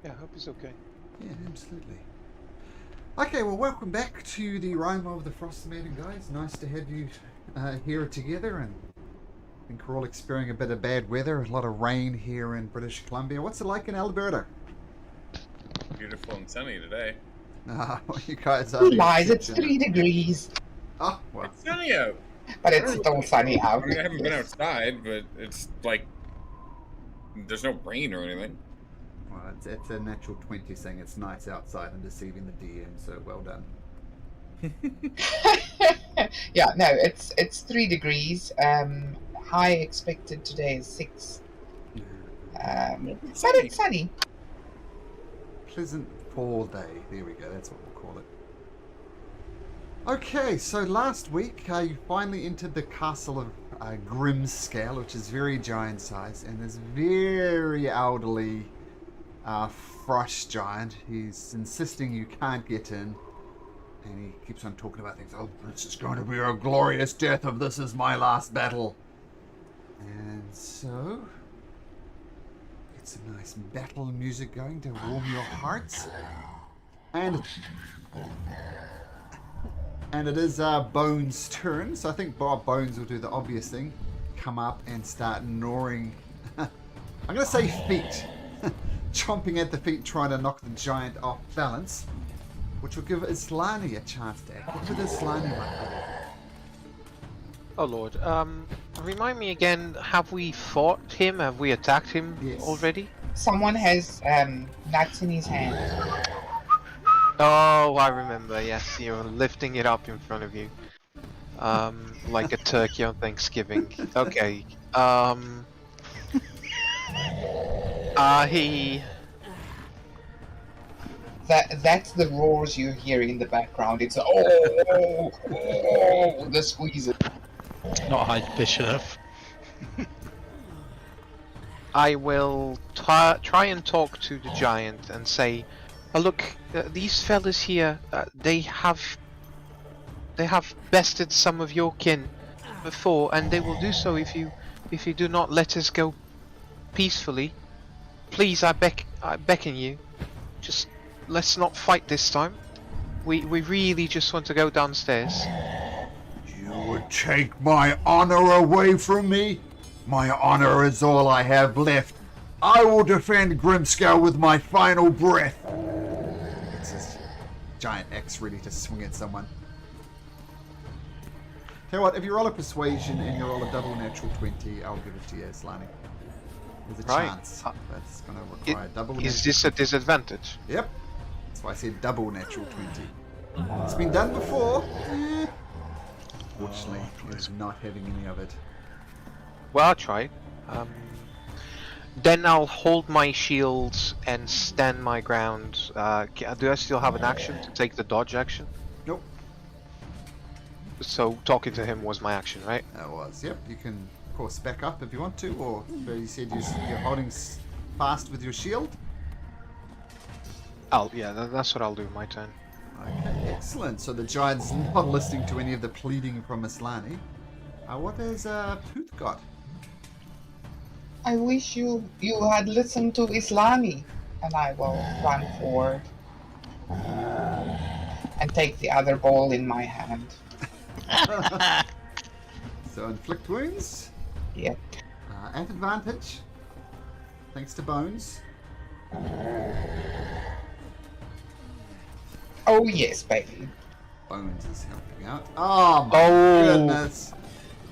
Yeah, I hope he's okay. Yeah, absolutely. Okay, well, welcome back to the Rime of the Frost Maiden, guys. Nice to have you here together, and I think we're all experiencing a bit of bad weather, a lot of rain here in British Columbia. What's it like in Alberta? Beautiful and sunny today. You guys are Who the lies? It's exception. 3 degrees, Oh, well. It's sunny out. but it's still sunny out. I mean, I haven't been outside, but it's like there's no rain or anything. Well, it's a natural 20 saying it's nice outside and deceiving the DM, so well done. Yeah, no, it's 3 degrees. High expected today is 6. But it's sunny. Pleasant fall day. There we go, that's what we'll call it. Okay, so last week you finally entered the castle of Grimscale, which is very giant size, and this very elderly frost giant. He's insisting you can't get in, and he keeps on talking about things. Oh, this is going to be a glorious death if this is my last battle. And so, get some nice battle music going to warm your hearts. And it is Bones' turn, so I think Bones will do the obvious thing. Come up and start gnawing, I'm going to say feet. Chomping at the feet, trying to knock the giant off balance. Which will give Islani a chance to act. What would Islani like? Oh lord. Remind me again, have we fought him? Have we attacked him already? Someone has nuts in his hand. Oh, I remember, yes, you're lifting it up in front of you. Like a turkey on Thanksgiving. Okay. That's the roars you hear in the background. It's the squeeze. Not high pitched enough. I will try and talk to the giant and say, look, these fellas here, they have bested some of your kin before, and they will do so if you do not let us go peacefully. Please, I beckon you, just let's not fight this time. We really just want to go downstairs. You would take my honor away from me? My honor is all I have left. I will defend Grimscale with my final breath. It's his giant axe ready to swing at someone. Tell you what, if you roll a persuasion and you roll a double natural 20, I'll give it to you, Slani. There's a chance. That's going to require double. Is this a disadvantage? Yep. That's why I said double natural 20. It's been done before. Fortunately, he's not having any of it. Well, I'll try. Then I'll hold my shield and stand my ground. Do I still have an action to take the dodge action? Nope. So talking to him was my action, right? That was, yep. You can, of course, back up if you want to, or you said you're holding fast with your shield. Yeah, that's what I'll do, my turn. Okay, excellent. So the giant's not listening to any of the pleading from Islani. What has Tooth got? I wish you had listened to Islami, and I will run forward and take the other ball in my hand. So inflict wounds. Yep. At advantage, thanks to Bones. Oh yes, baby. Bones is helping out. Oh my goodness.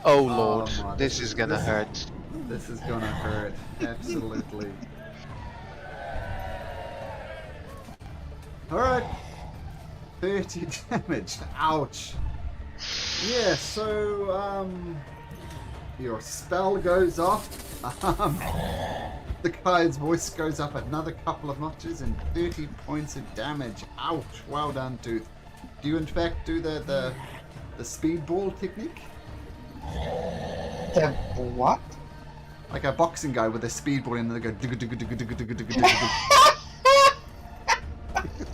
Oh lord, this is gonna hurt. This is gonna hurt. Absolutely. Alright. 30 damage. Ouch. Yeah, so your spell goes off. The guy's voice goes up another couple of notches and 30 points of damage. Ouch. Well done, Tooth. Do you in fact do the speedball technique? The what? Like a boxing guy with a speedball and they go digga digga digga digga digga digga digga.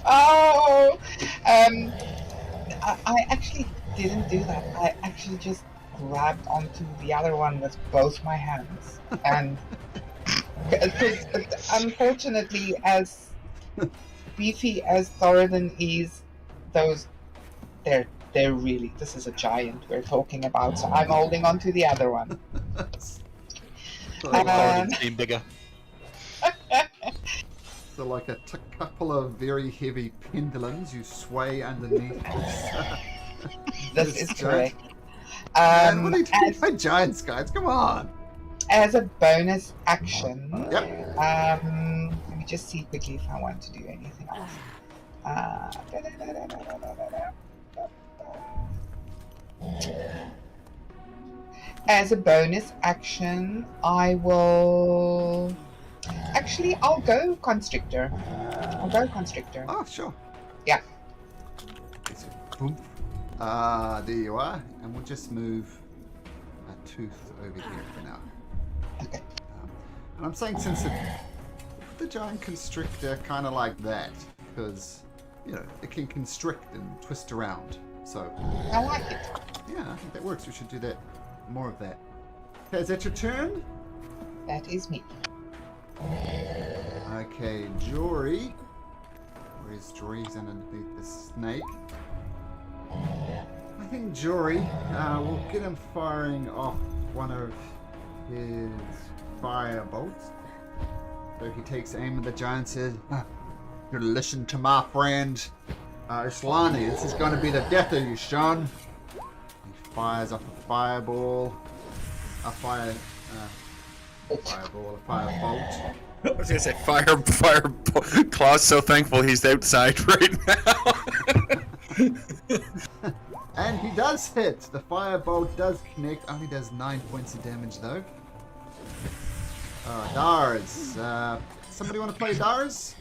Oh, I actually didn't do that. I actually just grabbed onto the other one with both my hands, and because unfortunately, as beefy as Thoradin is, those they're really, this is a giant we're talking about, so I'm holding on to the other one. So, Thoradin's been bigger. so like a couple of very heavy pendulums, you sway underneath This this is giant. correct. Man, what are you doing As, by giants, guys? Come on. as a bonus action, Yep. let me just see quickly if I want to do anything else. As a bonus action, I will. Actually, I'll go Constrictor. Oh, sure. Yeah. Okay, so, boom. There you are. And we'll just move a tooth over here for now. Okay. And I'm saying since the giant constrictor kind of like that, because, you know, it can constrict and twist around. So, I like it. yeah, I think that works. We should do that. More of that. Okay, is that your turn? That is me. Okay, Jory. Where's Jory? He's underneath the snake. I think Jory, we'll get him firing off one of his fire bolts. So he takes aim at the giant and says, "You listen to my friend, Islani. This is going to be the death of you, Sean." He fires off a fireball. A firebolt. I was gonna say fire. Claw's so thankful he's outside right now. And he does hit. The firebolt does connect. Only does 9 points of damage though. Dars. Somebody want to play Dars?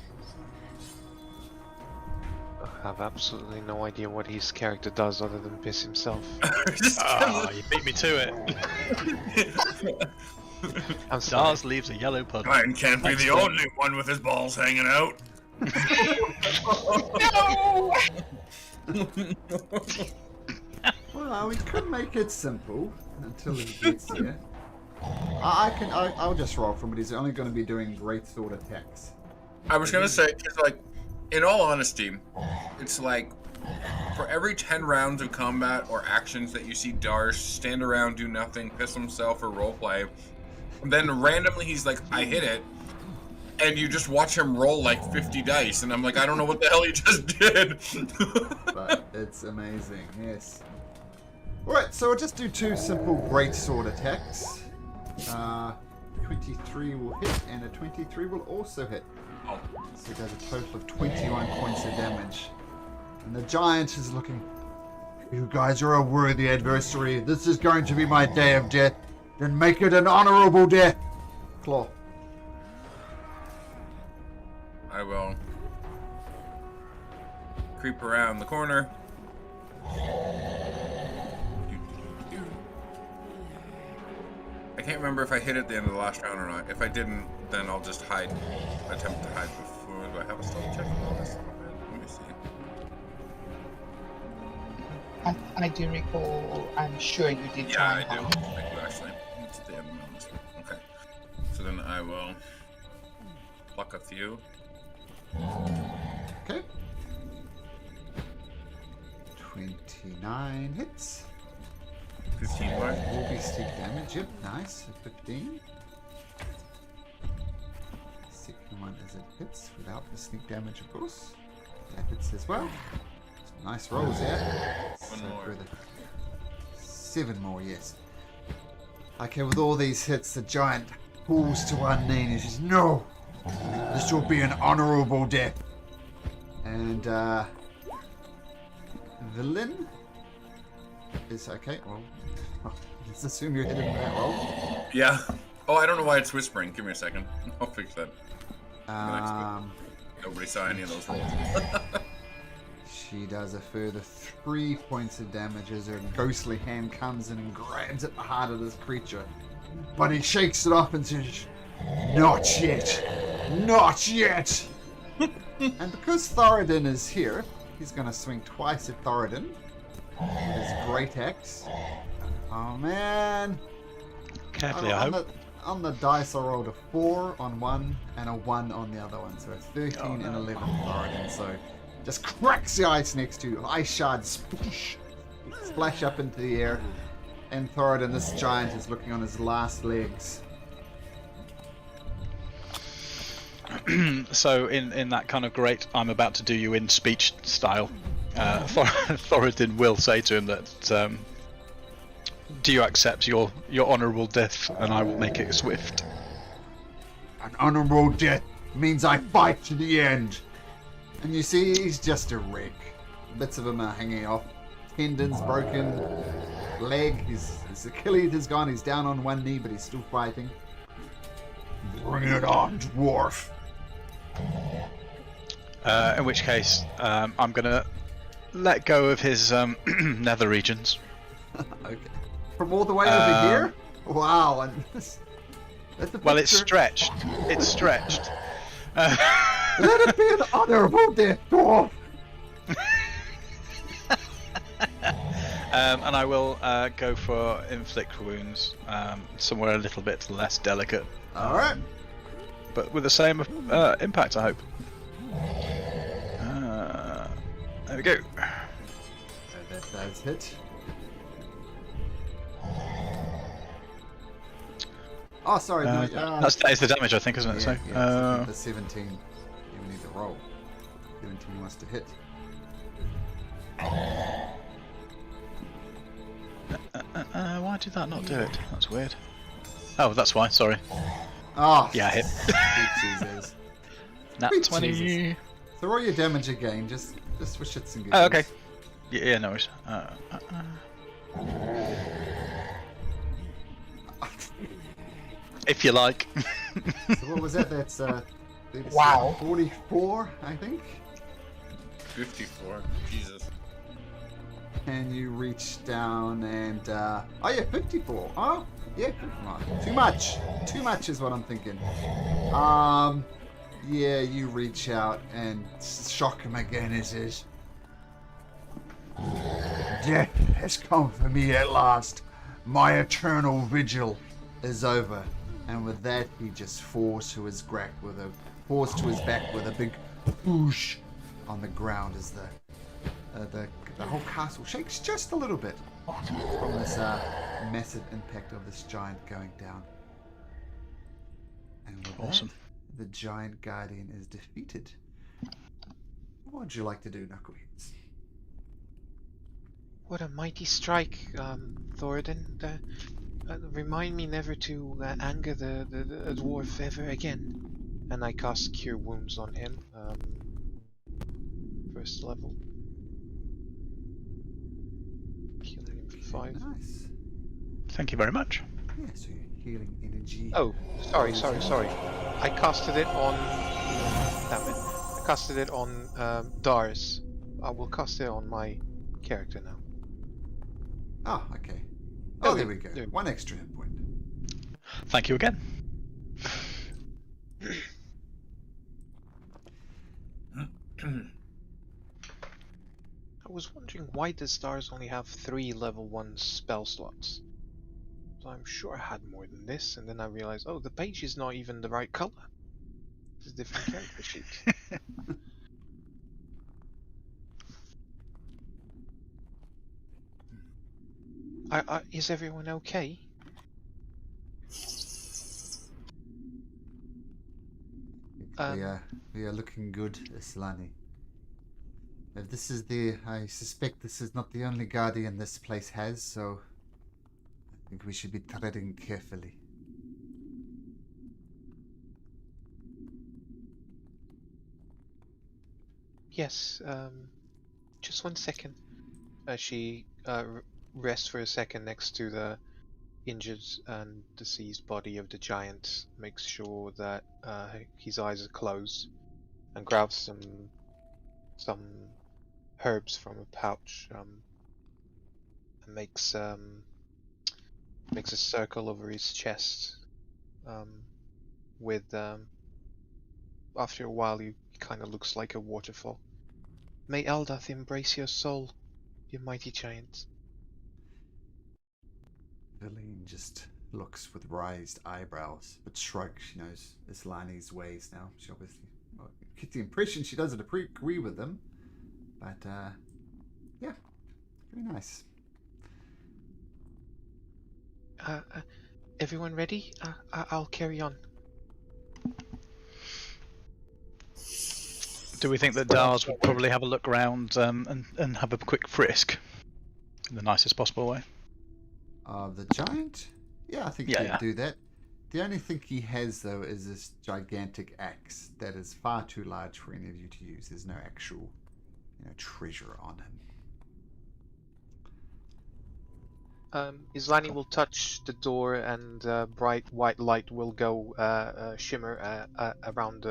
I have absolutely no idea what his character does other than piss himself. Oh, you beat me to it. I'm sorry. Dars leaves a yellow puddle. Ryan can't be the only one with his balls hanging out. No! Well, we could make it simple until he gets here. I'll just roll from it. He's only going to be doing great sword attacks. I was gonna say, cause like, in all honesty, it's like, for every 10 rounds of combat or actions that you see Dars stand around, do nothing, piss himself, or roleplay, then randomly he's like, I hit it, and you just watch him roll like 50 dice, and I'm like, I don't know what the hell he just did. But it's amazing, yes. Alright, so we'll just do two simple great sword attacks. 23 will hit, and a 23 will also hit. Oh. So it does a total of 21 points of damage. And the giant is looking, "You guys are a worthy adversary. This is going to be my day of death. Then make it an honorable death." Claw. I will creep around the corner. I can't remember if I hit at the end of the last round or not. If I didn't, then I'll just hide. Attempt to hide before. Do I have a stealth check? Let me see. I do recall, I'm sure you did try Yeah, I and do. hide. I do actually. It's at the end of this one. Okay. So then I will pluck a few. Okay. 29 hits. 15 more. Will be stick damage. Yep, nice. 15. Second one as it hits without the sneak damage, of course. That hits as well. Some nice rolls there. One more. further. 7 more, yes. Okay, with all these hits, the giant pulls to one knee and he says, "No! This will be an honorable death." And, Villain is okay. Well, let's assume you're hitting that roll. Yeah. Oh, I don't know why it's whispering. Give me a second. I'll fix that. Nobody saw any of those rolls. She does a further 3 points of damage as her ghostly hand comes in and grabs at the heart of this creature. But he shakes it off and says, "Not yet! Not yet!" And because Thoradin is here, he's going to swing twice at Thoradin with his great axe. Oh man! Carefully, I hope. On the dice, I rolled a 4 on one and a 1 on the other one. So it's 13 and 11 Thoradin. So just cracks the ice next to you. Ice shards splash up into the air. And Thoradin, this giant, is looking on his last legs. So in that kind of great I'm about to do you in speech style, Thoradin will say to him that do you accept your honourable death, and I will make it swift. An honourable death means I fight to the end. And you see, he's just a wreck. Bits of him are hanging off. Tendons broken. Leg, his Achilles is gone. He's down on one knee, but he's still fighting. Bring it on, dwarf. In which case, I'm gonna let go of his nether regions. Okay. From all the way over here? Wow. And Well, it's stretched. It's stretched. Let it be an honourable death, dwarf. And I will go for inflict wounds, somewhere a little bit less delicate, Alright. but with the same impact, I hope. There we go. That does hit. Oh, sorry. No, That is the damage, I think, isn't it? Yeah, the 17. You need to roll. 17 wants to hit. Why did that not do it? That's weird. Oh, that's why. Sorry. Oh, Yeah, hit. Sweet Jesus. Nat Sweet 20. Jesus. So roll your damage again, just for shits and giggles. Oh, okay. Yeah, no worries. If you like. So what was that? That's Wow. 44, I think. 54. Jesus. And you reach down and oh yeah, 54. Oh yeah, too much. Too much is what I'm thinking. Yeah, you reach out and shock him again. It says, "Death has come for me at last. My eternal vigil is over." And with that, he just falls to his back with a big whoosh on the ground as the whole castle shakes just a little bit from this massive impact of this giant going down. And with Awesome. that, the giant guardian is defeated. What would you like to do, Knuckleheads? What a mighty strike, Thoradin. Remind me never to anger the dwarf ever again. And I cast Cure Wounds on him. First level. Killing him for 5. Nice. Thank you very much. Yeah, so you're healing energy. Oh, sorry. I casted it on... Damn it. I casted it on Dars. I will cast it on my character now. Oh, okay. Oh, there we go. There. One extra hit point. Thank you again. I was wondering why the stars only have 3 level 1 spell slots. So I'm sure I had more than this, and then I realized, oh, the page is not even the right color. It's a different character sheet. Is everyone okay? We are looking good, Islani. If this is I suspect this is not the only guardian this place has, so I think we should be treading carefully. Yes, just 1 second. She rests for a second next to the injured and deceased body of the giant, makes sure that his eyes are closed, and grabs some herbs from a pouch, and makes a circle over his chest. With after a while, he kind of looks like a waterfall. May Eldath embrace your soul, you mighty giant. Eileen just looks with raised eyebrows, but shrugs. She knows Islani's ways now. She obviously gets the impression she doesn't agree with them, but yeah, very nice. Everyone ready? I'll carry on. Do we think that Dars would probably have a look around and have a quick frisk in the nicest possible way? The giant? Yeah, I think Yeah, he'd yeah. do that. The only thing he has, though, is this gigantic axe that is far too large for any of you to use. There's no actual, treasure on him. Islani will touch the door, and bright white light will go shimmer around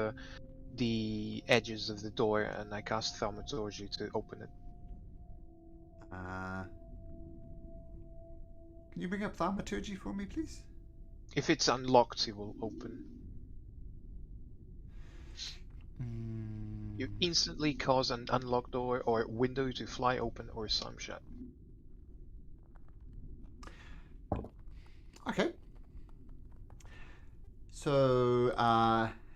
the edges of the door, and I cast Thaumaturgy to open it. Can you bring up Thaumaturgy for me, please? If it's unlocked, it will open. You instantly cause an unlocked door or window to fly open or slam shut. Okay. So,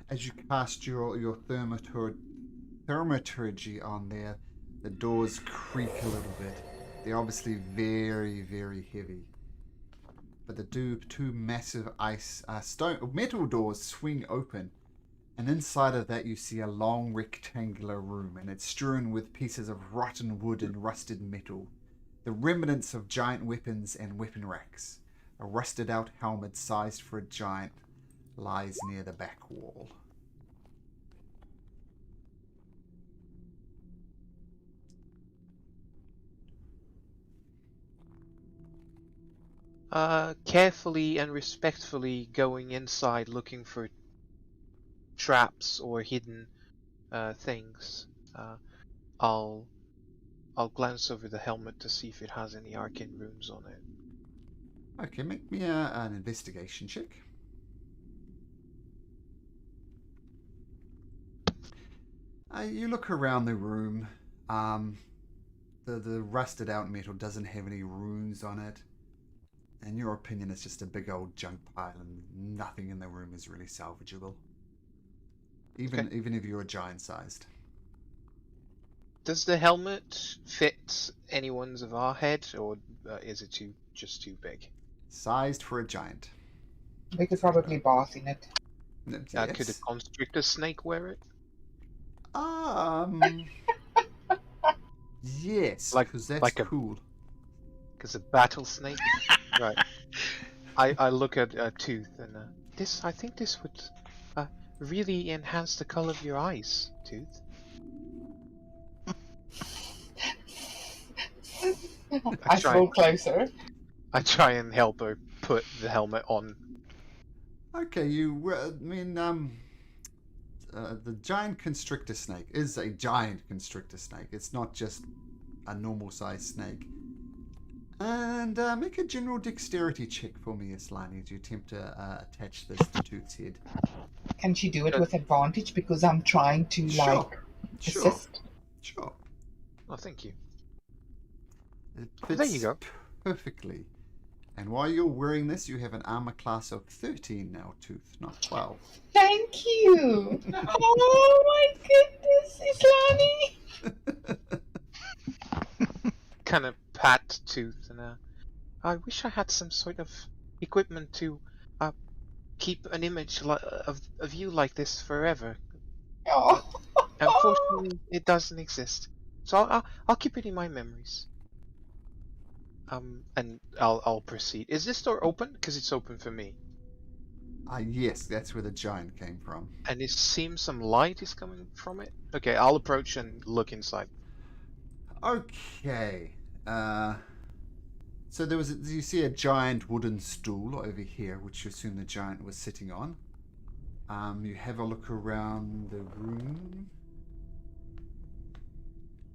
as you cast your Thaumaturgy on there, the doors creak a little bit. They're obviously very, very heavy. But the two massive metal doors swing open, and inside of that you see a long rectangular room, and it's strewn with pieces of rotten wood and rusted metal, the remnants of giant weapons and weapon racks. A rusted out helmet sized for a giant lies near the back wall. Carefully and respectfully going inside looking for traps or hidden things. I'll glance over the helmet to see if it has any arcane runes on it. Okay, make me an investigation check. You look around the room. The rusted out metal doesn't have any runes on it. In your opinion, it's just a big old junk pile, and nothing in the room is really salvageable. Even if you're giant-sized. Does the helmet fit anyone's of our head, or is it just too big? Sized for a giant. We could probably bath in it. Could a constrictor snake wear it? Yes, Like- because that's like a- cool. Because a battle snake? Right. I look at Tooth, and I think this would really enhance the color of your eyes, Tooth. I roll closer. I try and help her put the helmet on. Okay, the giant constrictor snake is a giant constrictor snake. It's not just a normal sized snake. And make a general dexterity check for me, Islani, as you attempt to attach this to Tooth's head. Can she do it with advantage? Because I'm trying to, Sure. assist. Sure. Oh, thank you. It There fits you go. perfectly. And while you're wearing this, you have an armor class of 13 now, Tooth, not 12. Thank you. Oh my goodness, Islani. Kind of pat Tooth, and I wish I had some sort of equipment to keep an image of you like this forever. Oh. Unfortunately, it doesn't exist. So I'll keep it in my memories. And I'll proceed. Is this door open? Because it's open for me. Yes, that's where the giant came from. And it seems some light is coming from it. Okay, I'll approach and look inside. Okay. So you see a giant wooden stool over here, which you assume the giant was sitting on. You have a look around the room,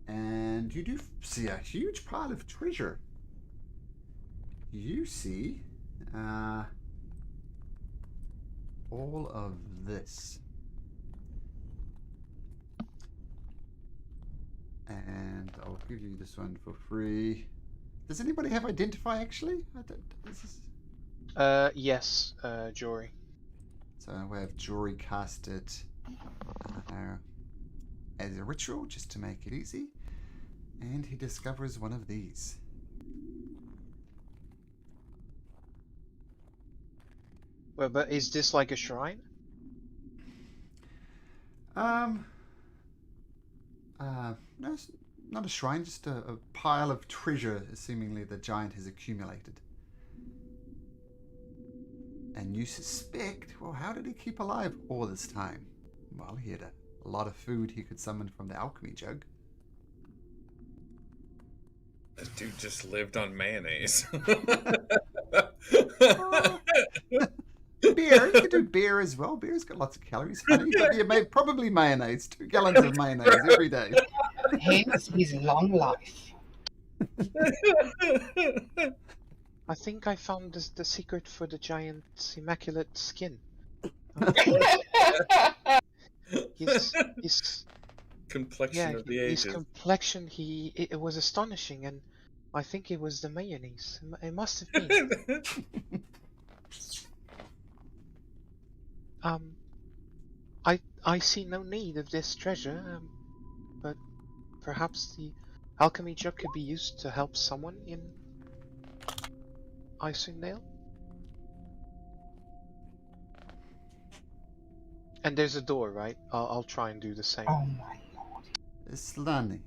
and you do see a huge pile of treasure. You see all of this. And I'll give you this one for free. Does anybody have Identify, actually? Yes, Jory. So we have Jory cast it as a ritual, just to make it easy. And he discovers one of these. Well, but is this like a shrine? No, it's not a shrine, just a pile of treasure, seemingly the giant has accumulated. And you suspect, well, how did he keep alive all this time? Well, he had a lot of food he could summon from the alchemy jug. This dude just lived on mayonnaise. Beer, you could do beer as well. Beer's got lots of calories. Honey, but you made probably mayonnaise. 2 gallons of mayonnaise every day. Hence his long life. I think I found the secret for the giant's immaculate skin. His Complexion of the his ages. complexion, it was astonishing, and I think it was the mayonnaise. It must have been. I see no need of this treasure, but perhaps the alchemy jug could be used to help someone in Icingdale. And there's a door, right? I'll try and do the same. Oh my lord. Slani,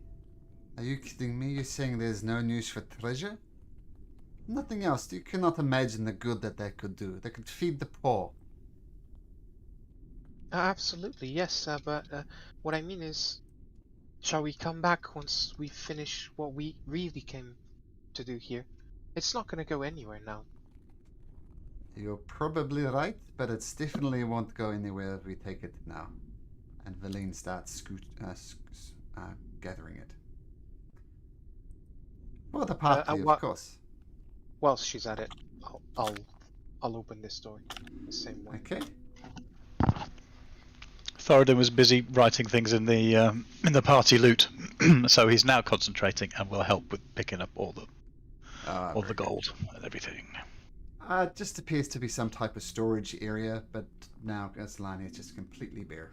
are you kidding me? You're saying there's no use for treasure? Nothing else. You cannot imagine the good that they could do. They could feed the poor. Absolutely, yes, but what I mean is, shall we come back once we finish what we really came to do here? It's not gonna go anywhere now. You're probably right, but it definitely won't go anywhere if we take it now. And Valine starts gathering it. For the party, of course. Whilst she's at it, I'll open this door the same way. Okay. Thoradin was busy writing things in the party loot, so he's now concentrating and will help with picking up all the gold and everything. It just appears to be some type of storage area, but now Aslani is just completely bare.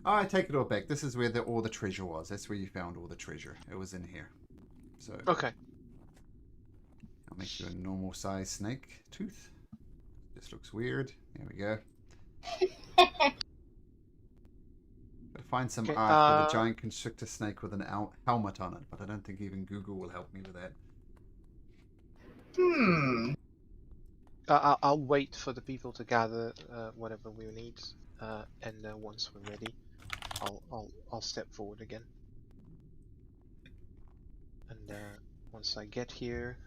Oh, I take it all back. This is where all the treasure was. That's where you found all the treasure. It was in here. So okay. I'll make you a normal size snake tooth. This looks weird. There we go. Gotta find some art for the giant constrictor snake with an helmet on it, but I don't think even Google will help me with that. I'll wait for the people to gather whatever we need, and once we're ready, I'll step forward again. And once I get here,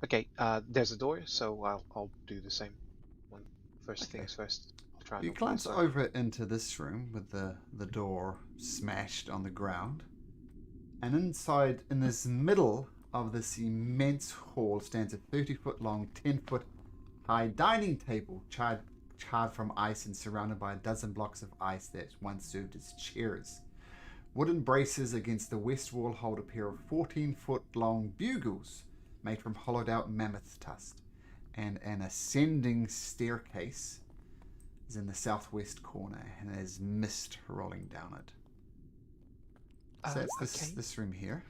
okay, there's a door, so I'll do the same. First things first. I'll try. You glance over into this room with the door smashed on the ground, and inside, in this middle of this immense hall, stands a 30-foot long, 10-foot high dining table charred from ice and surrounded by a dozen blocks of ice that once served as chairs. Wooden braces against the west wall hold a pair of 14-foot long bugles made from hollowed out mammoth tusk, and an ascending staircase is in the southwest corner and there's mist rolling down it. So that's this room here.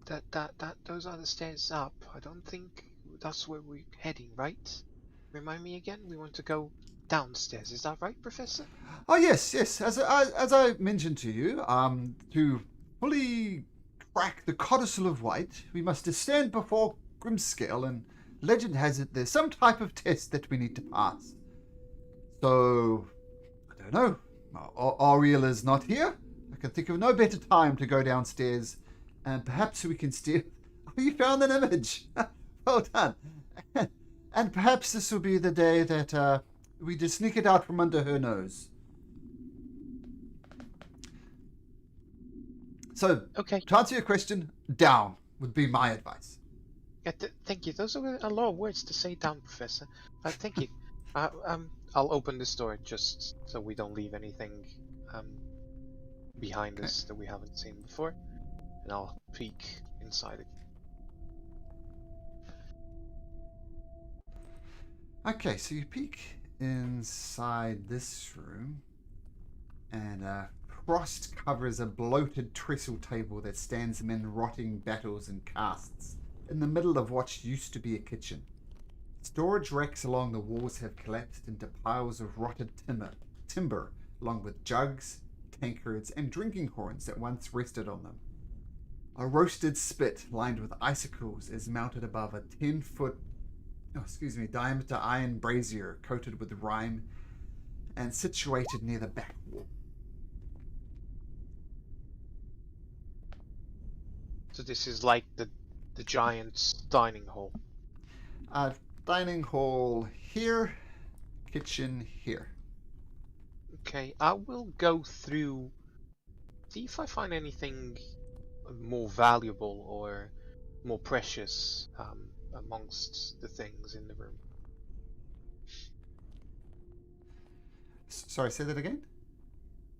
Those are the stairs up. I don't think that's where we're heading, right? Remind me again. We want to go downstairs. Is that right, Professor? Oh yes. As I mentioned to you, to fully crack the codicil of white, we must stand before Grimscale, and legend has it there's some type of test that we need to pass. So I don't know. Ariel is not here. I can think of no better time to go downstairs, and perhaps we can steal. Oh, you found an image. Well done. And perhaps this will be the day that we just sneak it out from under her nose. So, okay. To answer your question, down would be my advice. Yeah, thank you. Those are a lot of words to say down, Professor. Thank you. I'll open this door just so we don't leave anything behind us that we haven't seen before. and I'll peek inside it. Okay, so you peek inside this room, and frost covers a bloated trestle table that stands amid rotting battles and casts in the middle of what used to be a kitchen. Storage racks along the walls have collapsed into piles of rotted timber, along with jugs, tankards, and drinking horns that once rested on them. A roasted spit lined with icicles is mounted above a 10-foot diameter iron brazier coated with rime and situated near the back wall. So this is like the giant's dining hall. Dining hall here, kitchen here. Okay, I will go through, see if I find anything more valuable or more precious amongst the things in the room. Sorry, say that again?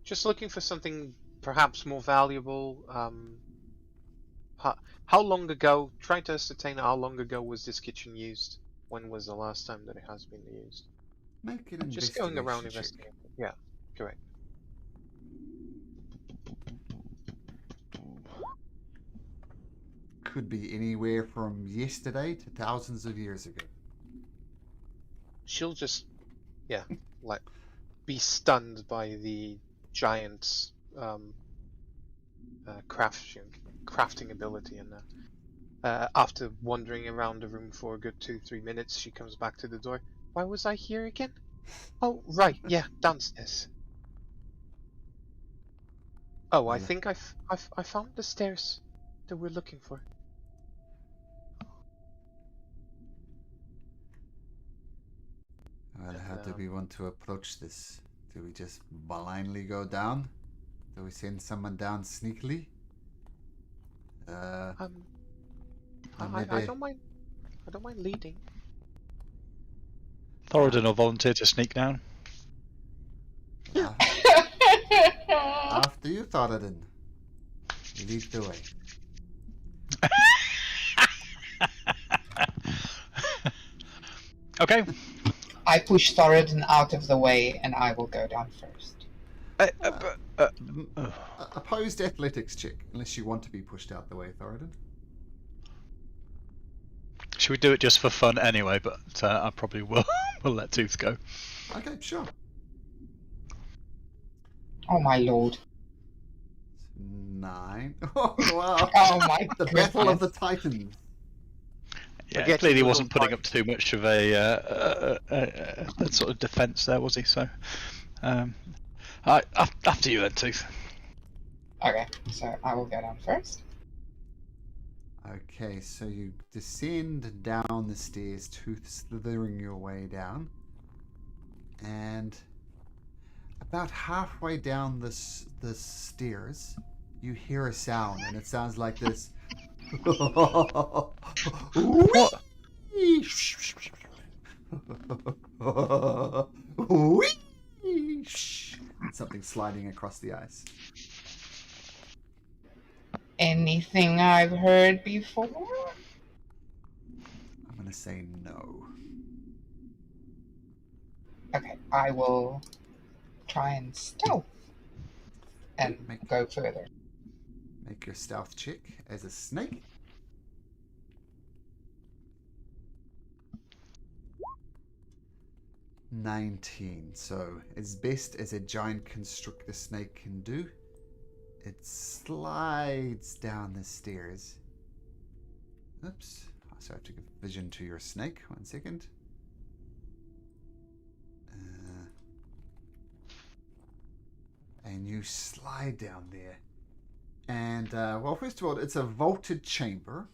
Just looking for something perhaps more valuable. How long ago, trying to ascertain how long ago was this kitchen used? When was the last time that it has been used? Make an Just going around investigation check. investigating. Yeah, correct. Could be anywhere from yesterday to thousands of years ago. She'll just, yeah, like, be stunned by the giant's crafting ability, and after wandering around the room for a good 2-3 minutes, she comes back to the door. Why was I here again? Oh, right, yeah, downstairs. Oh, I think I found the stairs that we're looking for. Well, how do we want to approach this? Do we just blindly go down? Do we send someone down sneakily? I maybe... don't mind. I don't mind leading. Thoradin will volunteer to sneak down. After you, Thoradin. Lead the way. Okay. I push Thoradin out of the way, and I will go down first. Opposed athletics check, unless you want to be pushed out the way, Thoradin. Should we do it just for fun anyway? But I probably will let Tooth go. Okay, sure. Oh my lord. 9. Oh, wow. Oh my The goodness. Battle of the Titans. Yeah, clearly wasn't putting up too much of a sort of defence there, was he? So, after you then, Tooth. Okay, so I will go down first. Okay, so you descend down the stairs, Tooth slithering your way down. And about halfway down the stairs, you hear a sound, and it sounds like this. What? Something sliding across the ice. Anything I've heard before? I'm gonna say no. Okay, I will try and stealth and go further. Make your stealth check as a snake. $19. So, as best as a giant constrictor snake can do, it slides down the stairs. Oops. So I have to give vision to your snake. 1 second. And you slide down there. And, well, first of all, it's a vaulted chamber.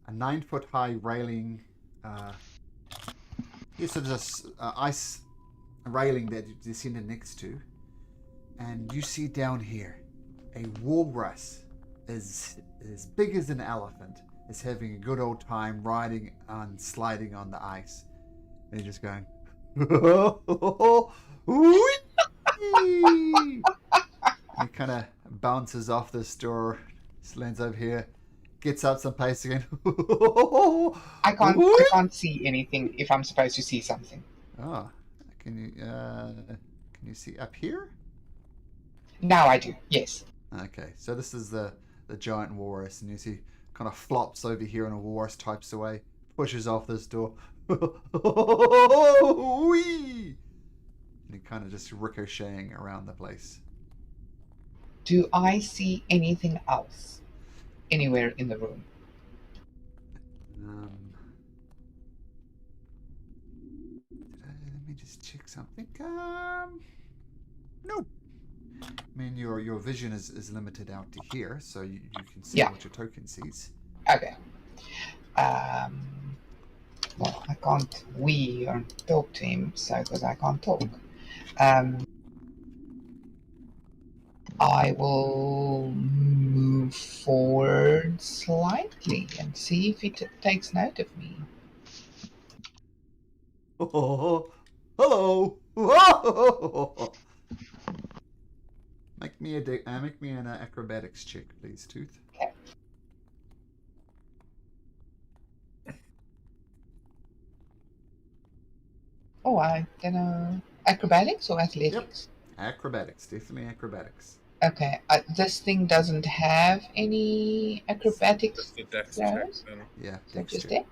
A 9-foot high railing. Yes, so there's a ice railing that you descended next to. And you see down here a walrus as big as an elephant is having a good old time riding and sliding on the ice. And you're just going, He kind of bounces off this door Slends over here, gets up some pace again. I can't see anything if I'm supposed to see something. Oh, can you see up here? Now I do, yes. Okay, so this is the giant walrus, and you see kind of flops over here in a walrus types away, pushes off this door. Whee! And it kind of just ricocheting around the place. Do I see anything else anywhere in the room? Let me just check something. No. I mean, your vision is limited out to here, so you can see what your token sees. Okay. Well, I can't or talk to him, so because I can't talk. I will move forward slightly and see if he takes note of me. Oh, hello. Whoa. Make me an acrobatics check, please, Tooth. Okay. Oh, I don't know. Acrobatics or athletics? Yep. Acrobatics, definitely acrobatics. Okay, this thing doesn't have any acrobatics. Just the dex check, throws? then. Yeah, So dex just check. dex?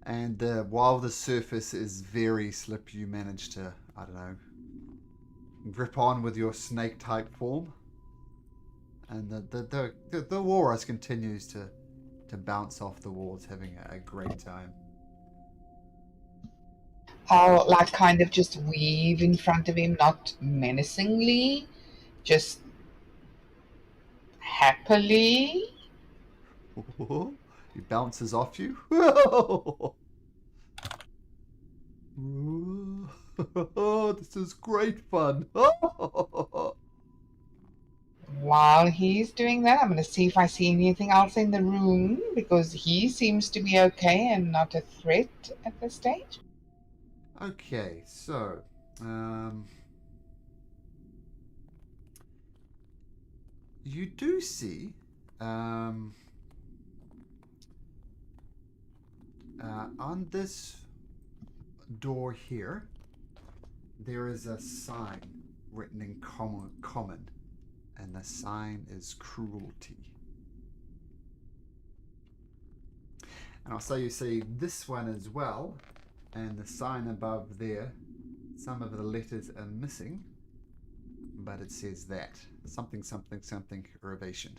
And while the surface is very slippery, you manage to, I don't know, grip on with your snake-type form. And the walrus continues to bounce off the walls, having a great time. I'll like kind of just weave in front of him, not menacingly, just happily. He bounces off you. This is great fun. While he's doing that, I'm going to see if I see anything else in the room because he seems to be okay and not a threat at this stage. Okay, so you do see on this door here there is a sign written in common, and the sign is cruelty. And also you see this one as well, and the sign above there, some of the letters are missing, but it says that something something something erivation.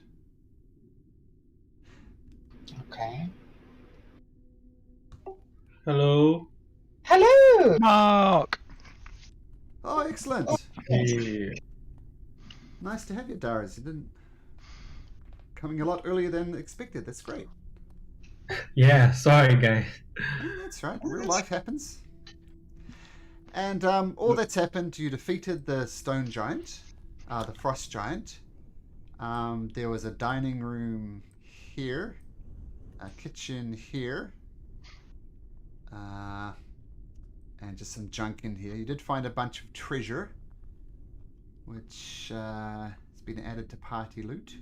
Okay. Hello. Hello! Mark! Oh, excellent. Hey. Nice to have you, Darius. You didn't coming a lot earlier than expected. That's great. Yeah, sorry guys. Oh, that's right. Real life happens. And all that's happened, you defeated the stone giant, the frost giant. There was a dining room here, a kitchen here, and just some junk in here. You did find a bunch of treasure, which has been added to party loot.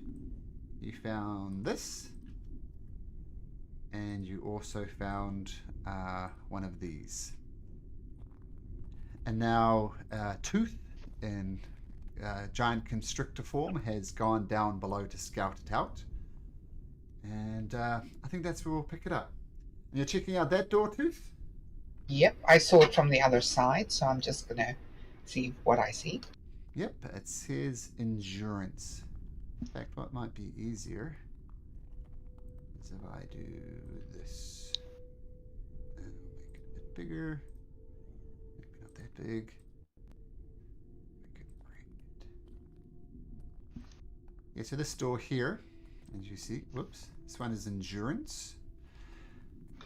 You found this, and you also found one of these. And now Tooth, in giant constrictor form, has gone down below to scout it out. And I think that's where we'll pick it up. And you're checking out that door, Tooth? Yep, I saw it from the other side, so I'm just gonna see what I see. Yep, it says endurance. In fact, what might be easier is if I do this. And we'll make it a bit bigger. Maybe not that big. We can bring it. Yeah, so this door here, as you see, whoops, this one is endurance.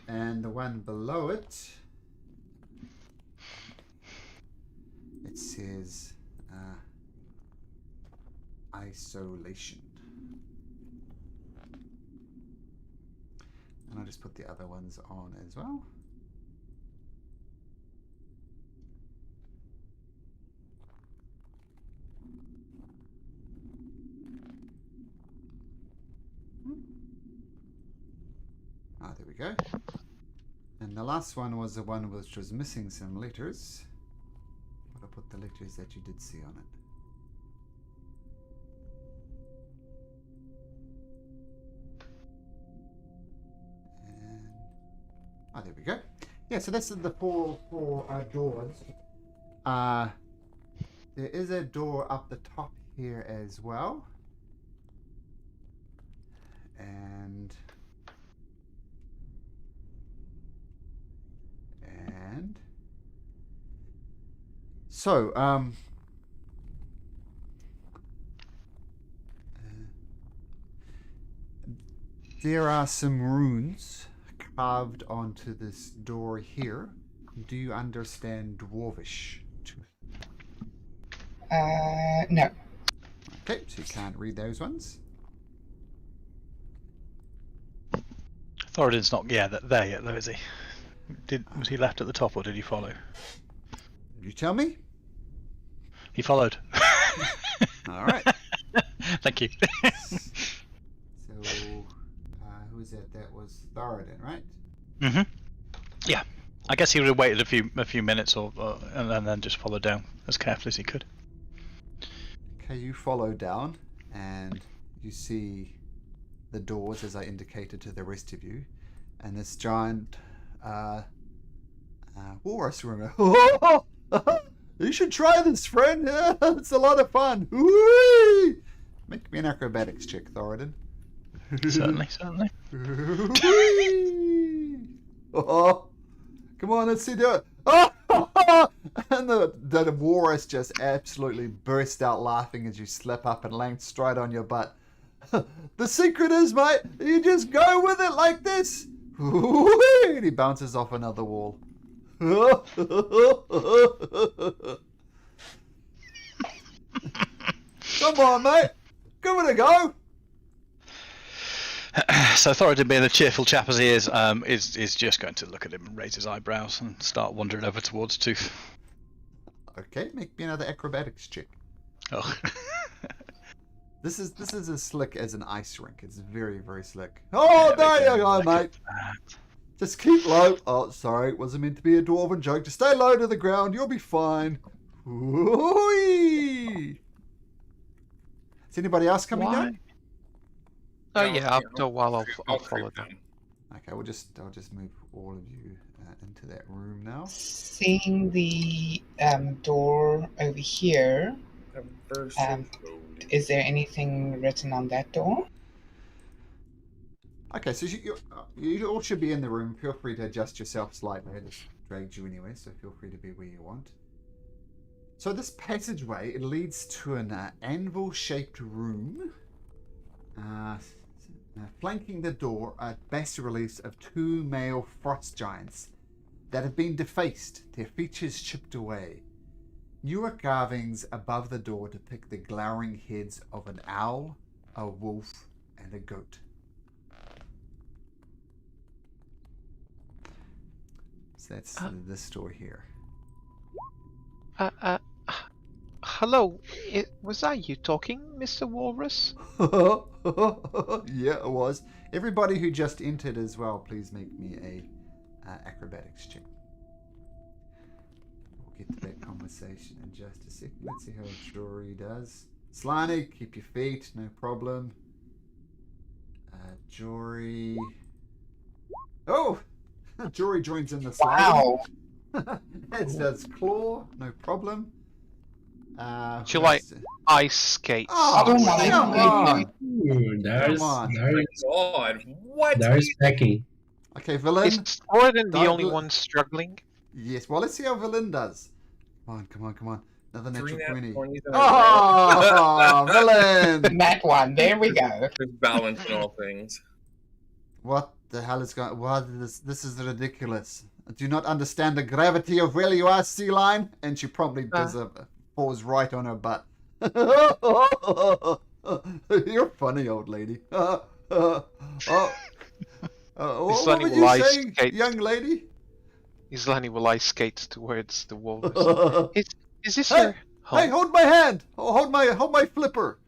And the one below it, it says isolation. And I'll just put the other ones on as well. we go. And the last one was the one which was missing some letters. I'll put the letters that you did see on it. And there we go. Yeah, so this is the four doors. There is a door up the top here as well. And so there are some runes carved onto this door here. Do you understand Dwarvish? No. Okay, so you can't read those ones. Thoradin's not there yet, though, is he? Was he left at the top, or did he follow? You tell me. He followed. All right. Thank you. So, who was that? That was Thoradin, right? Mm-hmm. Yeah. I guess he would have waited a few minutes, and then just followed down as carefully as he could. Okay, you follow down, and you see the doors as I indicated to the rest of you, and this giant walrus room. You should try this, friend. It's a lot of fun. Whee! Make me an acrobatics check, Thoradin. Certainly. Oh, come on, let's see, do it. Oh! And the walrus just absolutely burst out laughing as you slip up and land straight on your butt. The secret is, mate, you just go with it like this. And he bounces off another wall. Come on, mate. Give it a go. So Thoradin, being the cheerful chap as he is just going to look at him and raise his eyebrows and start wandering over towards Tooth. Okay, make me another acrobatics check. Oh. This is as slick as an ice rink. It's very, very slick. Oh, there you go, mate. Just keep low. Oh, sorry, it wasn't meant to be a dwarven joke. Just stay low to the ground. You'll be fine. Whee! Is anybody else coming down? Oh yeah, after a while I'll follow them. Okay, I'll just move all of you into that room now. Seeing the door over here, is there anything written on that door? Okay, so you all should be in the room. Feel free to adjust yourself slightly. I just dragged you anyway, so feel free to be where you want. So this passageway, it leads to an anvil-shaped room. Flanking the door are bas-reliefs of two male frost giants that have been defaced, their features chipped away. Newer carvings above the door depict the glowering heads of an owl, a wolf, and a goat. So that's this door here. Hello, was that you talking, Mr. Walrus? Yeah, it was. Everybody who just entered as well, please make me a acrobatics check. We'll get to that conversation in just a second. Let's see how Jory does. Slani, keep your feet, no problem. Jory. Oh! Jory joins in the slide. Wow. As does Claw, no problem. She like ice skates. Oh, my come on. Ooh, there's God, what? there's Becky. Okay, Villain. Is Thoradin the Don't only look- one struggling? Yes, well, let's see how Villain does. Come on. Another natural 20. 20s. Oh, Villain! That one. There we go. There's balance in all things. What the hell is going on? What is this is ridiculous. Do you not understand the gravity of where you are, sea lion? And she probably does falls right on her butt. You're funny, old lady. What were you saying, young lady? Islani will ice skate towards the walrus. Is this your home? Hey, hold my hand! Hold my flipper!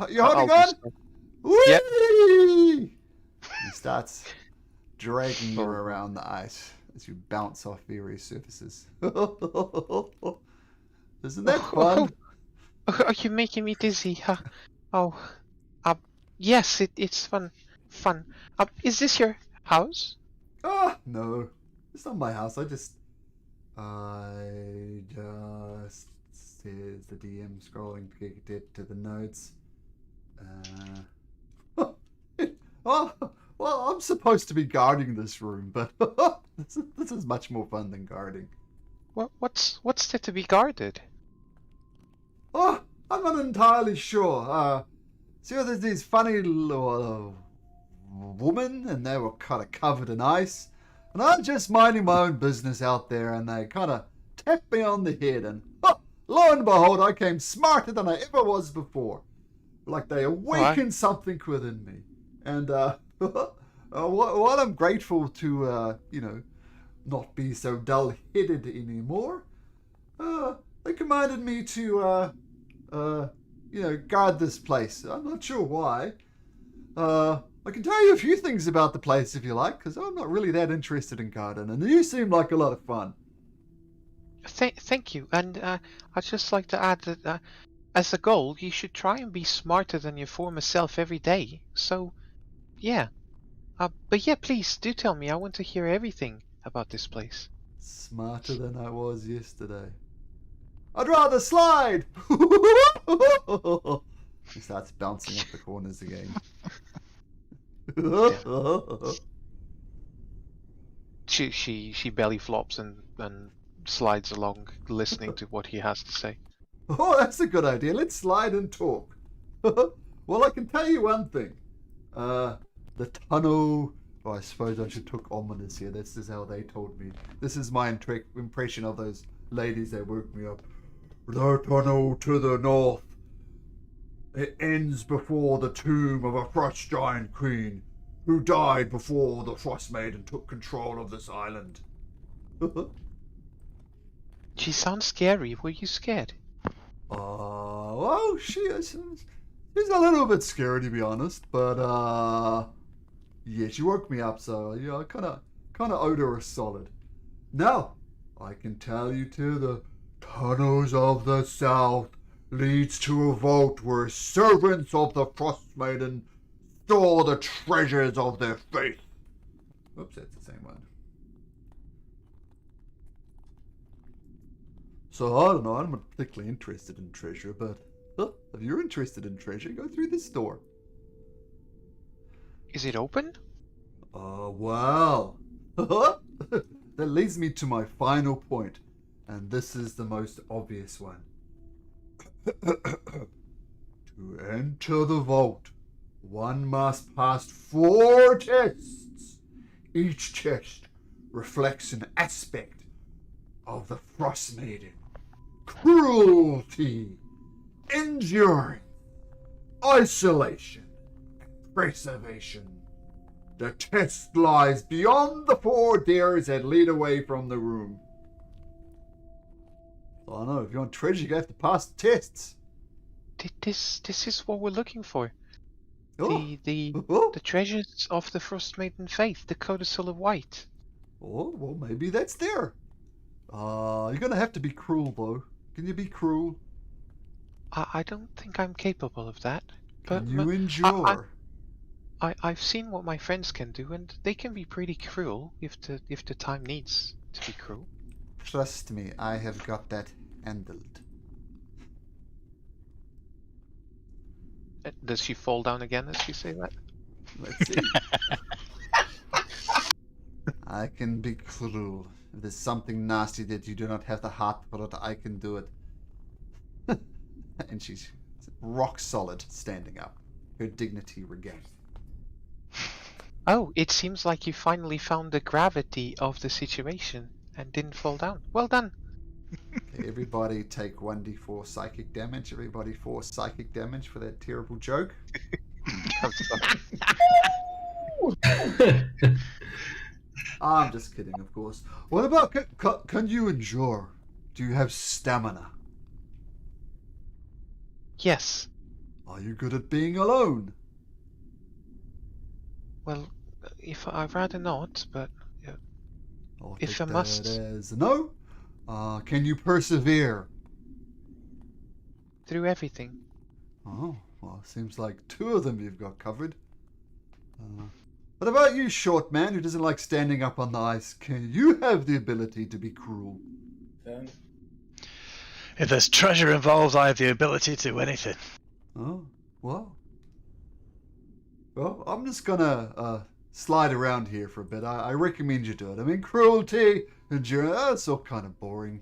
You holding I'll on? do so. Whee! Yep. He starts dragging you Oh. around the ice as you bounce off various surfaces. Isn't that fun? Are you making me dizzy? Oh, yes, it's fun. Fun. Is this your house? No. It's not my house. I just, says the DM scrolling to get to the notes. Oh, well, I'm supposed to be guarding this room, but this is much more fun than guarding. What's there to be guarded? Oh, I'm not entirely sure. See, there's these funny little women, and they were kind of covered in ice, and I'm just minding my own business out there, and they kind of tapped me on the head, and lo and behold, I came smarter than I ever was before. Like they awakened something within me, and while I'm grateful to not be so dull-headed anymore, they commanded me to guard this place. I'm not sure why. I can tell you a few things about the place if you like, because I'm not really that interested in gardening, and you seem like a lot of fun. Thank you, and I'd just like to add that as a goal, you should try and be smarter than your former self every day. So, yeah. But yeah, please do tell me. I want to hear everything about this place. Smarter than I was yesterday. I'd rather slide! He starts bouncing off the corners again. She belly flops and slides along, listening to what he has to say. Oh, that's a good idea. Let's slide and talk. Well, I can tell you one thing. The tunnel... Oh, I suppose I should talk ominous here. This is how they told me. This is my impression of those ladies that woke me up. The tunnel to the north. It ends before the tomb of a frost giant queen who died before the Frost Maiden took control of this island. She sounds scary. Were you scared? Well, she's a little bit scary to be honest, but yeah, she woke me up, so yeah, I kind of owed her a solid. Now, I can tell you too, the tunnels of the south leads to a vault where servants of the Frost Maiden store the treasures of their faith. Oops, that's the same one. So I don't know, I'm not particularly interested in treasure, but if you're interested in treasure, go through this door. Is it open? Well. That leads me to my final point, and this is the most obvious one. To enter the vault, one must pass 4 tests. Each test reflects an aspect of the Frost Maiden. Cruelty, endurance, isolation, and preservation. The test lies beyond the 4 doors that lead away from the room. I don't know, if you want treasure, you have to pass the tests. This is what we're looking for. Oh. The treasures of the Frost Maiden faith, the Codicil of White. Oh, well, maybe that's there. You're gonna have to be cruel, though. Can you be cruel? I don't think I'm capable of that. But Can you endure? I've seen what my friends can do, and they can be pretty cruel if the time needs to be cruel. Trust me, I have got that handled. Does she fall down again as you say that? Let's see. I can be cruel. If there's something nasty that you do not have the heart for it, I can do it. And she's rock solid, standing up. Her dignity regained. Oh, it seems like you finally found the gravity of the situation and didn't fall down. Well done. Okay, everybody take 1d4 psychic damage. Everybody 4 psychic damage for that terrible joke. I'm sorry. I'm just kidding, of course. What about, can you endure? Do you have stamina? Yes. Are you good at being alone? Well, if I'd rather not, but I'll if take I must. that as a no. Can you persevere? Through everything. Oh, well, seems like two of them you've got covered. What about you, short man, who doesn't like standing up on the ice? Can you have the ability to be cruel? Then If there's treasure involved, I have the ability to do anything. Oh, well. Well, I'm just gonna slide around here for a bit. I recommend you do it. I mean, cruelty, endurance, that's all kind of boring.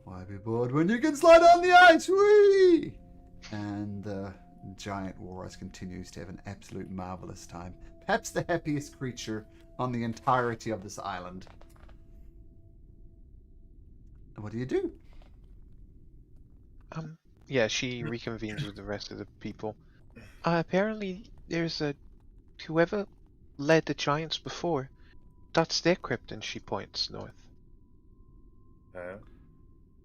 Why be bored when you can slide on the ice? Whee! And the giant walrus continues to have an absolute marvelous time. Perhaps the happiest creature on the entirety of this island. And what do you do? Yeah, she reconvenes with the rest of the people. Apparently, there's whoever led the giants before. That's their crypt, and she points north.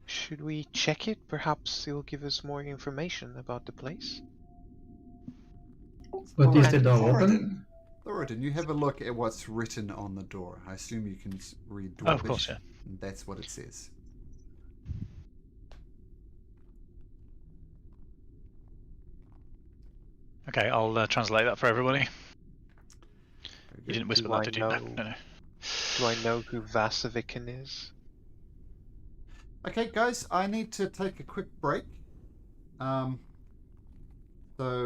Should we check it? Perhaps it will give us more information about the place. But is the And door open? Thoradin, you have a look at what's written on the door. I assume you can read Dwarvish. Oh, of course, yeah. And that's what it says. Okay, I'll translate that for everybody. Very You good. didn't whisper Do that, I did you? No, know- no, no. do I know who Vasavikin is? Okay, guys, I need to take a quick break. So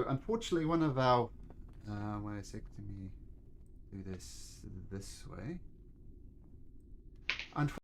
unfortunately, one of our wait a sec, let me do this way. Unfortunately,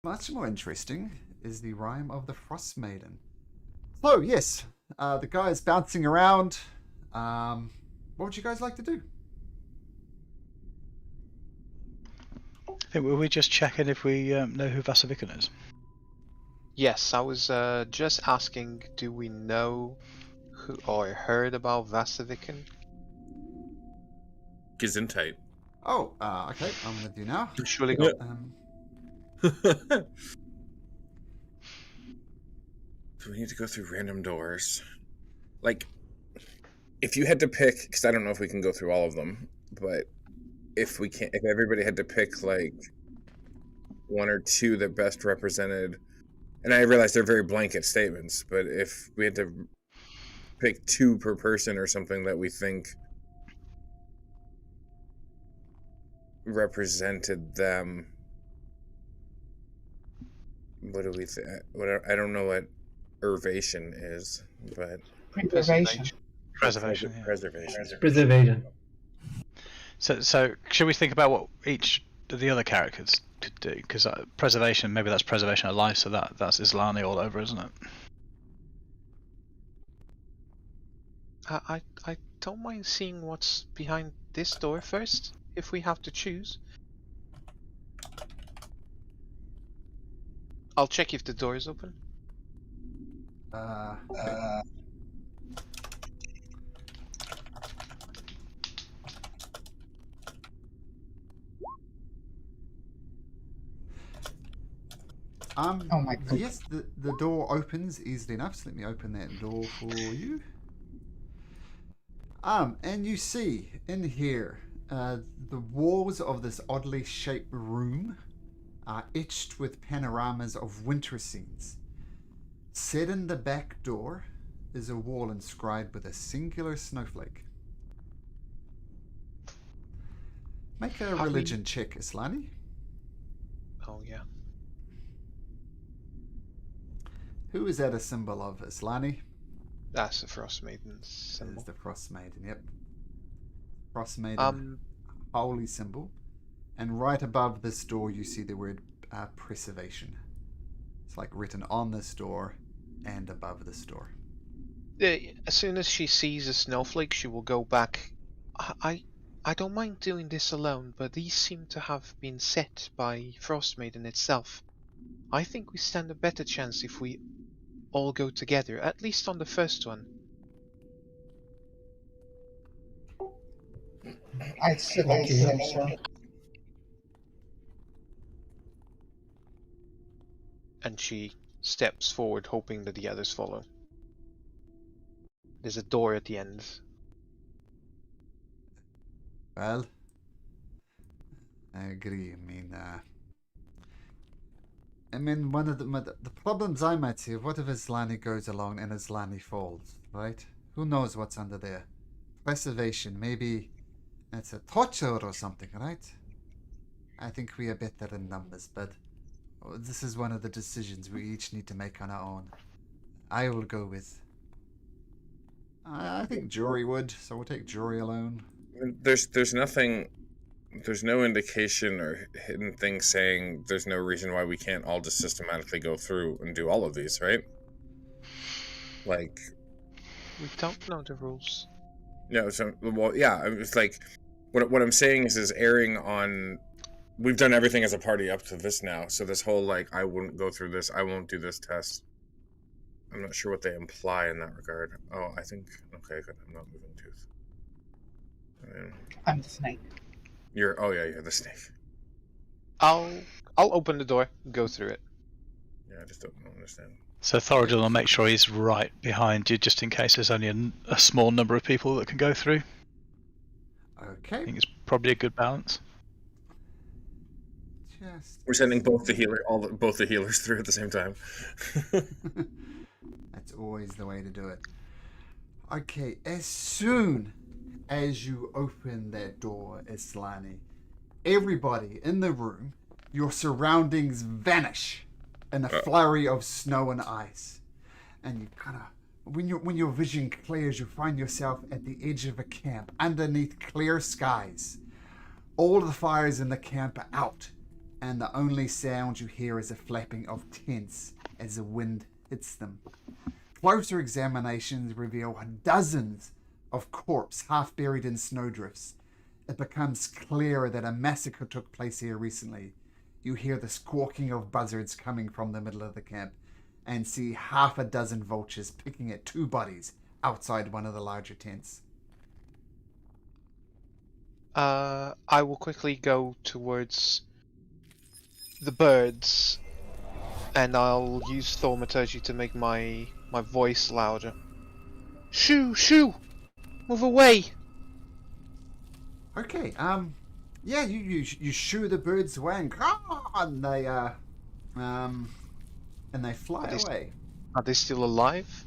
Much more interesting is the rhyme of the Frost Maiden. So, yes, the guy is bouncing around. What would you guys like to do? I think, were we just checking if we know who Vasavikan is? Yes, I was just asking, do we know who or heard about Vasavikan? Gesundheit. Oh, okay, I'm with you now. Surely go. Do we need to go through random doors? Like, if you had to pick, because I don't know if we can go through all of them, but if everybody had to pick like one or two that best represented, and I realize they're very blanket statements, but if we had to pick two per person or something that we think represented them, what do we think? I don't know what Irvation is, but Preservation. Preservation. Yeah. Preservation. So should we think about what each of the other characters could do? Because preservation, maybe that's preservation of life, so that's Islani all over, isn't it? I don't mind seeing what's behind this door first, if we have to choose. I'll check if the door is open. Oh my God. Yes, the door opens easily enough, so let me open that door for you. And you see in here, the walls of this oddly shaped room are etched with panoramas of winter scenes. Set in the back door is a wall inscribed with a singular snowflake. Make a religion check, Islani. Oh yeah. Who is that a symbol of, Islani? That's the Frost Maiden's It symbol. is the Frost Maiden, yep. Frost Maiden, holy symbol. And right above this door you see the word preservation. It's like written on this door and above this door. As soon as she sees a snowflake, she will go back. I don't mind doing this alone, but these seem to have been set by Frost Maiden itself. I think we stand a better chance if we all go together, at least on the first one. I suppose so. And she steps forward, hoping that the others follow. There's a door at the end. Well, I agree. I mean, one of the problems I might see, what if Islani goes along and Islani falls, right? Who knows what's under there? Preservation, maybe it's a torture or something, right? I think we are better in numbers, but this is one of the decisions we each need to make on our own. I will go with... I think Jory would, so we'll take Jory alone. there's nothing, there's no indication or hidden thing saying there's no reason why we can't all just systematically go through and do all of these, right? Like, We don't know the rules. no, so, well, yeah, it's like, what I'm saying is erring on, we've done everything as a party up to this now, so this whole, like, I wouldn't go through this, I won't do this test, I'm not sure what they imply in that regard. Oh, I think, okay, good, I'm not moving tooth. I'm the snake. Oh yeah, you're the snake. I'll open the door, go through it. Yeah, I just don't understand. So Thoradin will make sure he's right behind you, just in case there's only a small number of people that can go through. I Okay. think it's probably a good balance. We're sending both the healers through at the same time. That's always the way to do it. Okay, as soon as you open that door, Islani, everybody in the room, your surroundings vanish in a flurry of snow and ice. And you kind of, when your vision clears, you find yourself at the edge of a camp underneath clear skies. All the fires in the camp are out, and the only sound you hear is a flapping of tents as the wind hits them. Closer examinations reveal dozens of corpses half buried in snowdrifts. It becomes clearer that a massacre took place here recently. You hear the squawking of buzzards coming from the middle of the camp and see half a dozen vultures picking at 2 bodies outside one of the larger tents. I will quickly go towards the birds, and I'll use thaumaturgy to make my voice louder. Shoo, shoo! Move away! Okay, yeah, you shoo the birds away and they fly away. Are they still alive?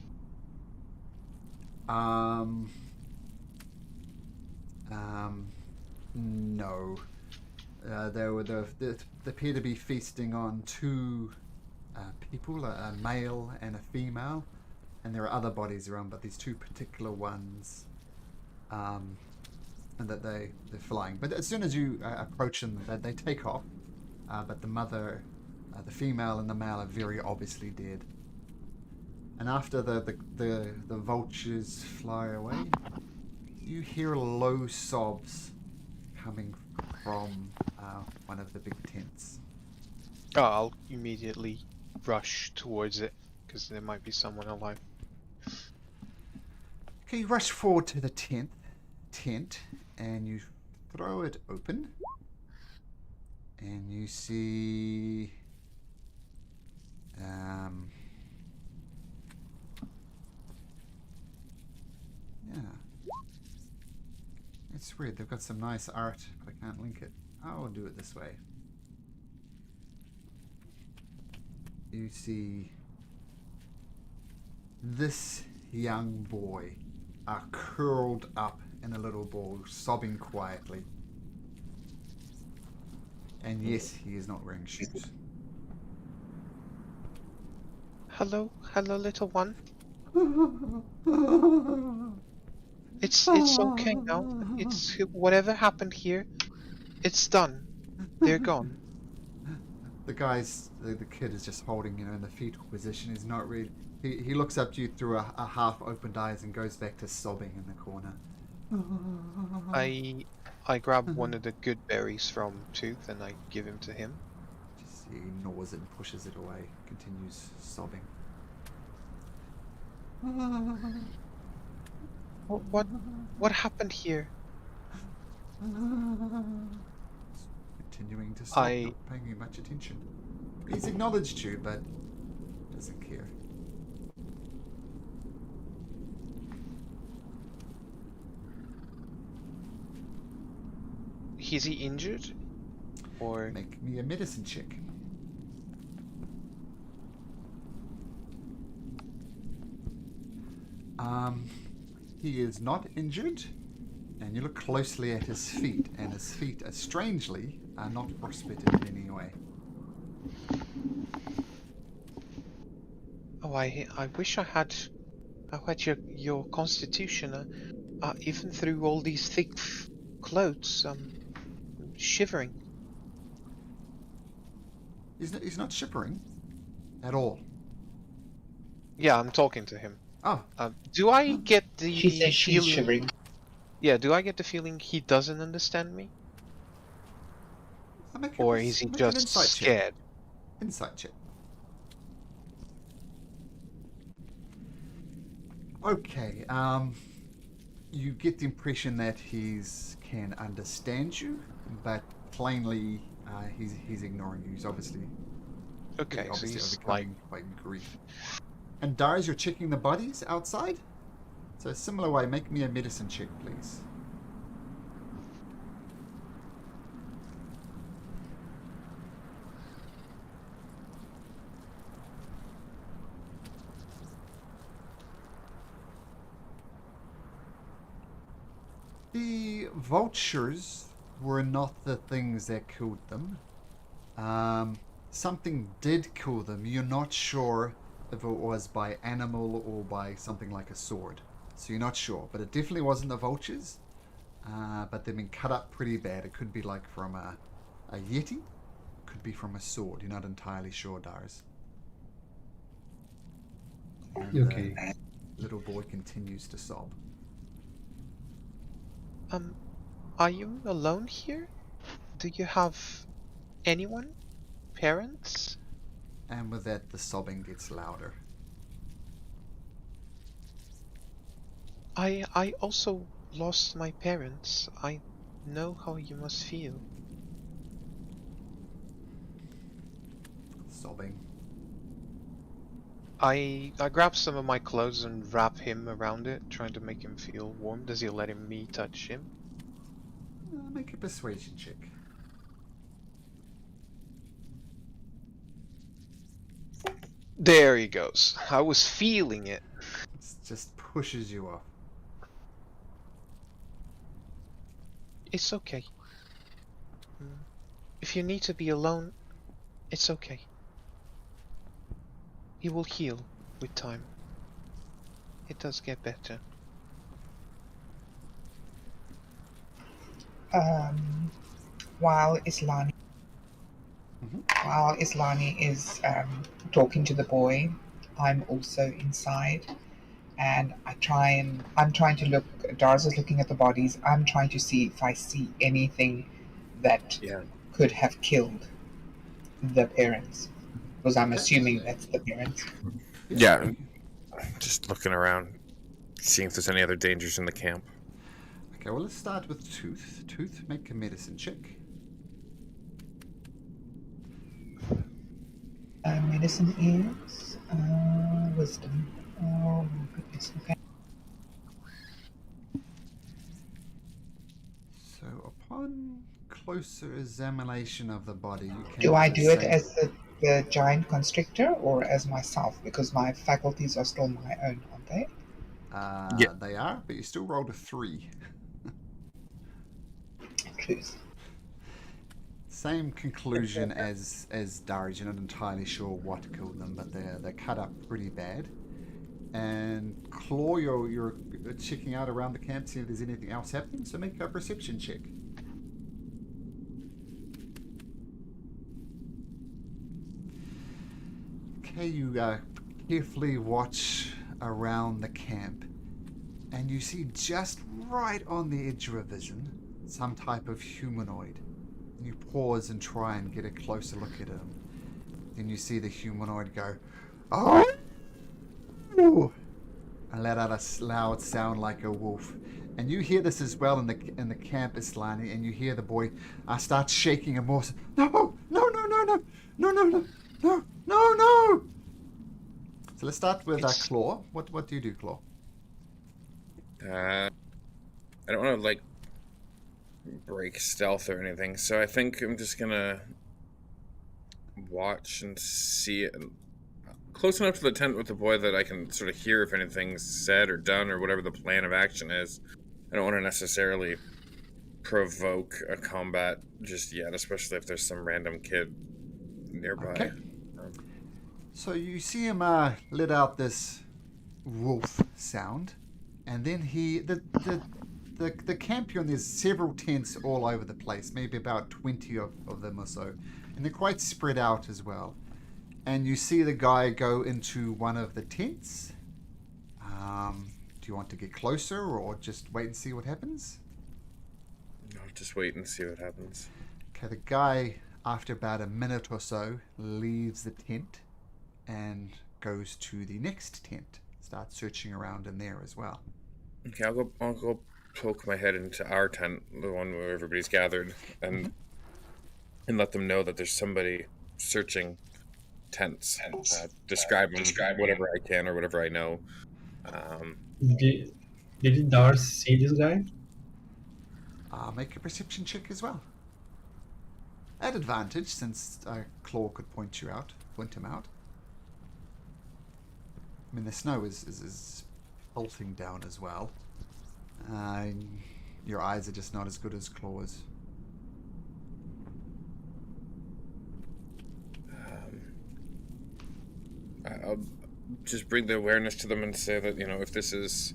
No. They appear to be feasting on 2 people, a male and a female, and there are other bodies around, but these 2 particular ones, and that they're flying. But as soon as you approach them, they take off. But the mother, the female and the male are very obviously dead. And after the vultures fly away, you hear low sobs coming from one of the big tents. Oh, I'll immediately rush towards it, because there might be someone alive. Okay, you rush forward to the tent, and you throw it open, and you see yeah, it's weird. They've got some nice art, but I can't link it. I'll do it this way. You see this young boy curled up in a little ball, sobbing quietly. And yes, he is not wearing shoes. Hello, little one. It's okay now. It's whatever happened here, it's done. They're gone. The kid is just holding, in the fetal position. He's not really. He looks up to you through a half-opened eyes and goes back to sobbing in the corner. I grab one of the good berries from Tooth and I give him to him. Just he ignores it and pushes it away. Continues sobbing. What happened here? Continuing to sob, not paying you much attention. He's acknowledged you, but doesn't care. Is he injured? Or Make me a medicine check. He is not injured, and you look closely at his feet, and his feet are strangely not frostbitten in any way. oh, I wish I had your constitution. Even through all these thick clothes, shivering. He's not shivering at all. Yeah, I'm talking to him. Oh, Do I get the She says she's feeling? shivering. Yeah, do I get the feeling he doesn't understand me, or is he make an just insight scared? check. Insight check. Okay. You get the impression that can understand you, but plainly he's ignoring you. He's obviously Okay, so he's overcoming quite grief. And Darius, you're checking the bodies outside? So a similar way, make me a medicine check, please. The vultures were not the things that killed them. Something did kill them. You're not sure if it was by animal or by something like a sword. So you're not sure. But it definitely wasn't the vultures. But they've been cut up pretty bad. It could be like from a yeti. could be from a sword. You're not entirely sure, Dars. And Okay. the little boy continues to sob. Are you alone here? Do you have anyone? Parents? And with that, the sobbing gets louder. I also lost my parents. I know how you must feel. Sobbing. I grab some of my clothes and wrap him around it, trying to make him feel warm. Does he let me touch him? Make a persuasion check. There he goes. I was feeling it. It just pushes you off. It's okay. If you need to be alone, it's okay. He will heal with time. It does get better. While Islani is talking to the boy, I'm also inside, and I'm trying to look. Dars is looking at the bodies. I'm trying to see if I see anything that could have killed the parents, because I'm assuming that's the parents. Yeah, just looking around, seeing if there's any other dangers in the camp. Okay, well, let's start with Tooth. Tooth, make a medicine check. Medicine is wisdom. Oh my goodness. Okay. So, upon closer examination of the body, you can. Do I do it as the giant constrictor or as myself? Because my faculties are still my own, aren't they? Yeah. They are, but you still rolled a 3. Truth. Same conclusion as Dars. You're not entirely sure what killed them, but they're cut up pretty bad. And Claw, you're checking out around the camp, see if there's anything else happening. So make a perception check. Okay, you carefully watch around the camp, and you see just right on the edge of your vision some type of humanoid. And you pause and try and get a closer look at him. Then you see the humanoid go, "Oh!" and let out a loud sound like a wolf. And you hear this as well in the camp, Islani, and you hear the boy start shaking and more. No, no, no, no, no, no, no, no, no, no, no. So let's start with Claw. What do you do, Claw? I don't want to break stealth or anything, so I think I'm just gonna watch and see it close enough to the tent with the boy that I can sort of hear if anything's said or done or whatever the plan of action is. I don't want to necessarily provoke a combat just yet, especially if there's some random kid nearby. Okay. So you see him let out this wolf sound, and then the camp here, and there's several tents all over the place, maybe about 20 of them or so, and they're quite spread out as well. And you see the guy go into one of the tents. Do you want to get closer or just wait and see what happens? No, just wait and see what happens. Okay, the guy, after about a minute or so, leaves the tent and goes to the next tent. Starts searching around in there as well. Okay, I'll go poke my head into our tent, the one where everybody's gathered, and let them know that there's somebody searching tents. Describe whatever I can or whatever I know. Did Dars see this guy? Make a perception check as well. At advantage, since Claw could point him out. I mean, the snow is pelting down as well. Your eyes are just not as good as Claw's. I'll just bring the awareness to them and say that, if this is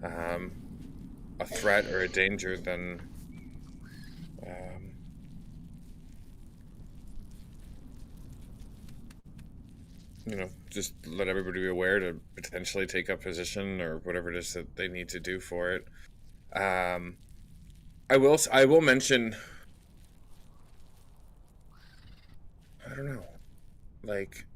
a threat or a danger, then just let everybody be aware to potentially take up position or whatever it is that they need to do for it. I will mention. I don't know. Like,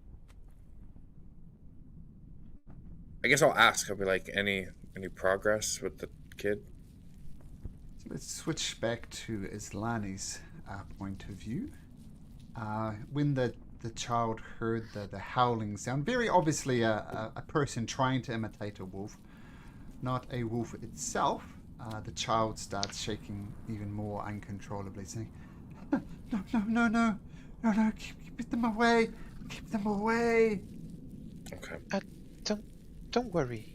I guess I'll ask. I'll be like, any progress with the kid? So let's switch back to Islani's point of view. When the child heard the howling sound, very obviously a person trying to imitate a wolf, not a wolf itself, the child starts shaking even more uncontrollably, saying, No, keep them away, keep them away. Okay. Don't worry.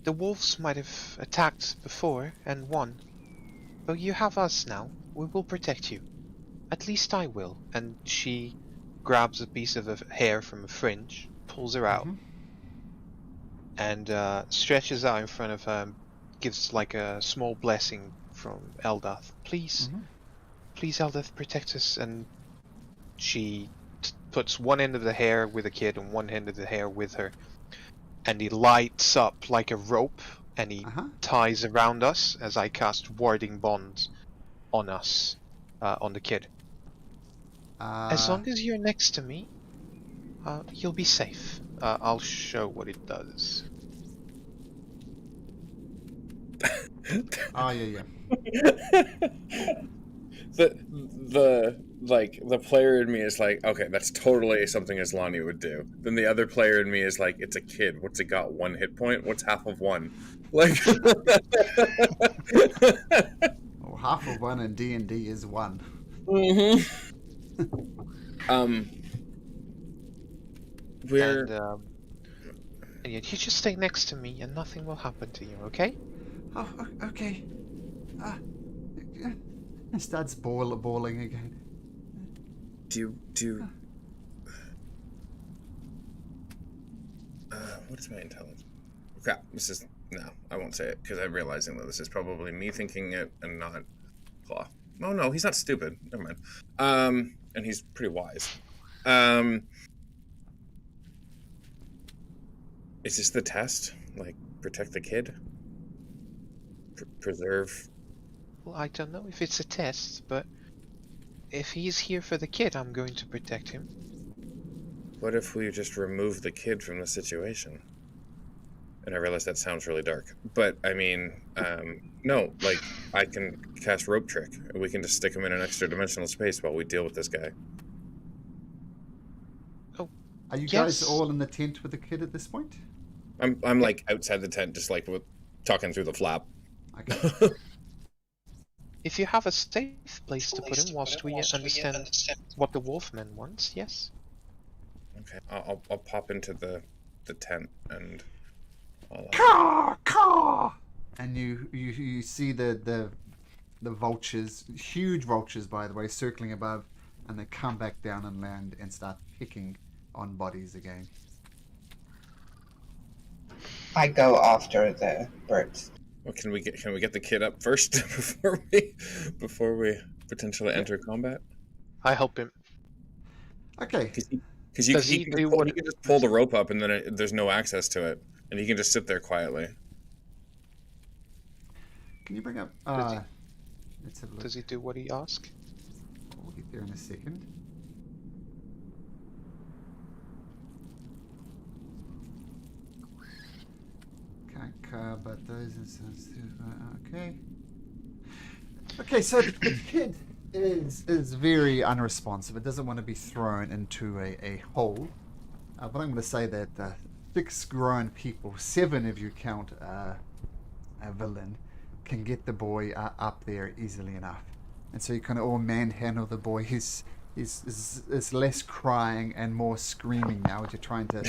The wolves might have attacked before and won. But you have us now. We will protect you. At least I will. And she grabs a piece of hair from a fringe, pulls her out, and stretches out in front of her and gives like a small blessing from Eldath. Please, please Eldath, protect us. And she puts one end of the hair with the kid and one end of the hair with her. And he lights up like a rope and he ties around us as I cast warding bonds on us, on the kid. As long as you're next to me, you'll be safe. I'll show what it does. Oh, yeah. The player in me is like, okay, that's totally something Islani would do. Then the other player in me is like, it's a kid. What's it got? 1 hit point? What's half of 1? Like, well, half of 1 in D&D is 1. We're and you just stay next to me and nothing will happen to you, okay? Oh, okay. It starts bawling again. What is my intelligence? Crap, no, I won't say it, because I'm realizing that this is probably me thinking it and not Claw. Oh no, he's not stupid. Never mind. And he's pretty wise. Is this the test? Like, protect the kid? Preserve? Well, I don't know if it's a test, but if he's here for the kid, I'm going to protect him. What if we just remove the kid from the situation? And I realize that sounds really dark, but I mean, no, like, I can cast Rope Trick. We can just stick him in an extra dimensional space while we deal with this guy. Oh, are you guys all in the tent with the kid at this point? I'm like outside the tent, just like talking through the flap. Okay. If you have a safe place to put him whilst we understand what the Wolfman wants, yes. Okay, I'll pop into the tent and Caw! And you see the vultures, huge vultures by the way, circling above, and they come back down and land and start picking on bodies again. I go after the birds. Well, can we get the kid up first before we potentially enter combat? I help him. Okay. Because he can just pull the rope up and then there's no access to it, and he can just sit there quietly. Can you bring up? Let's have a look. Does he do what he asks? We'll get there in a second. But those okay. Okay, so the kid is very unresponsive. It doesn't want to be thrown into a hole. But I'm going to say that 6 grown people, 7 if you count a villain, can get the boy up there easily enough. And so you kind of all manhandle the boy. He's less crying and more screaming now as you're trying to,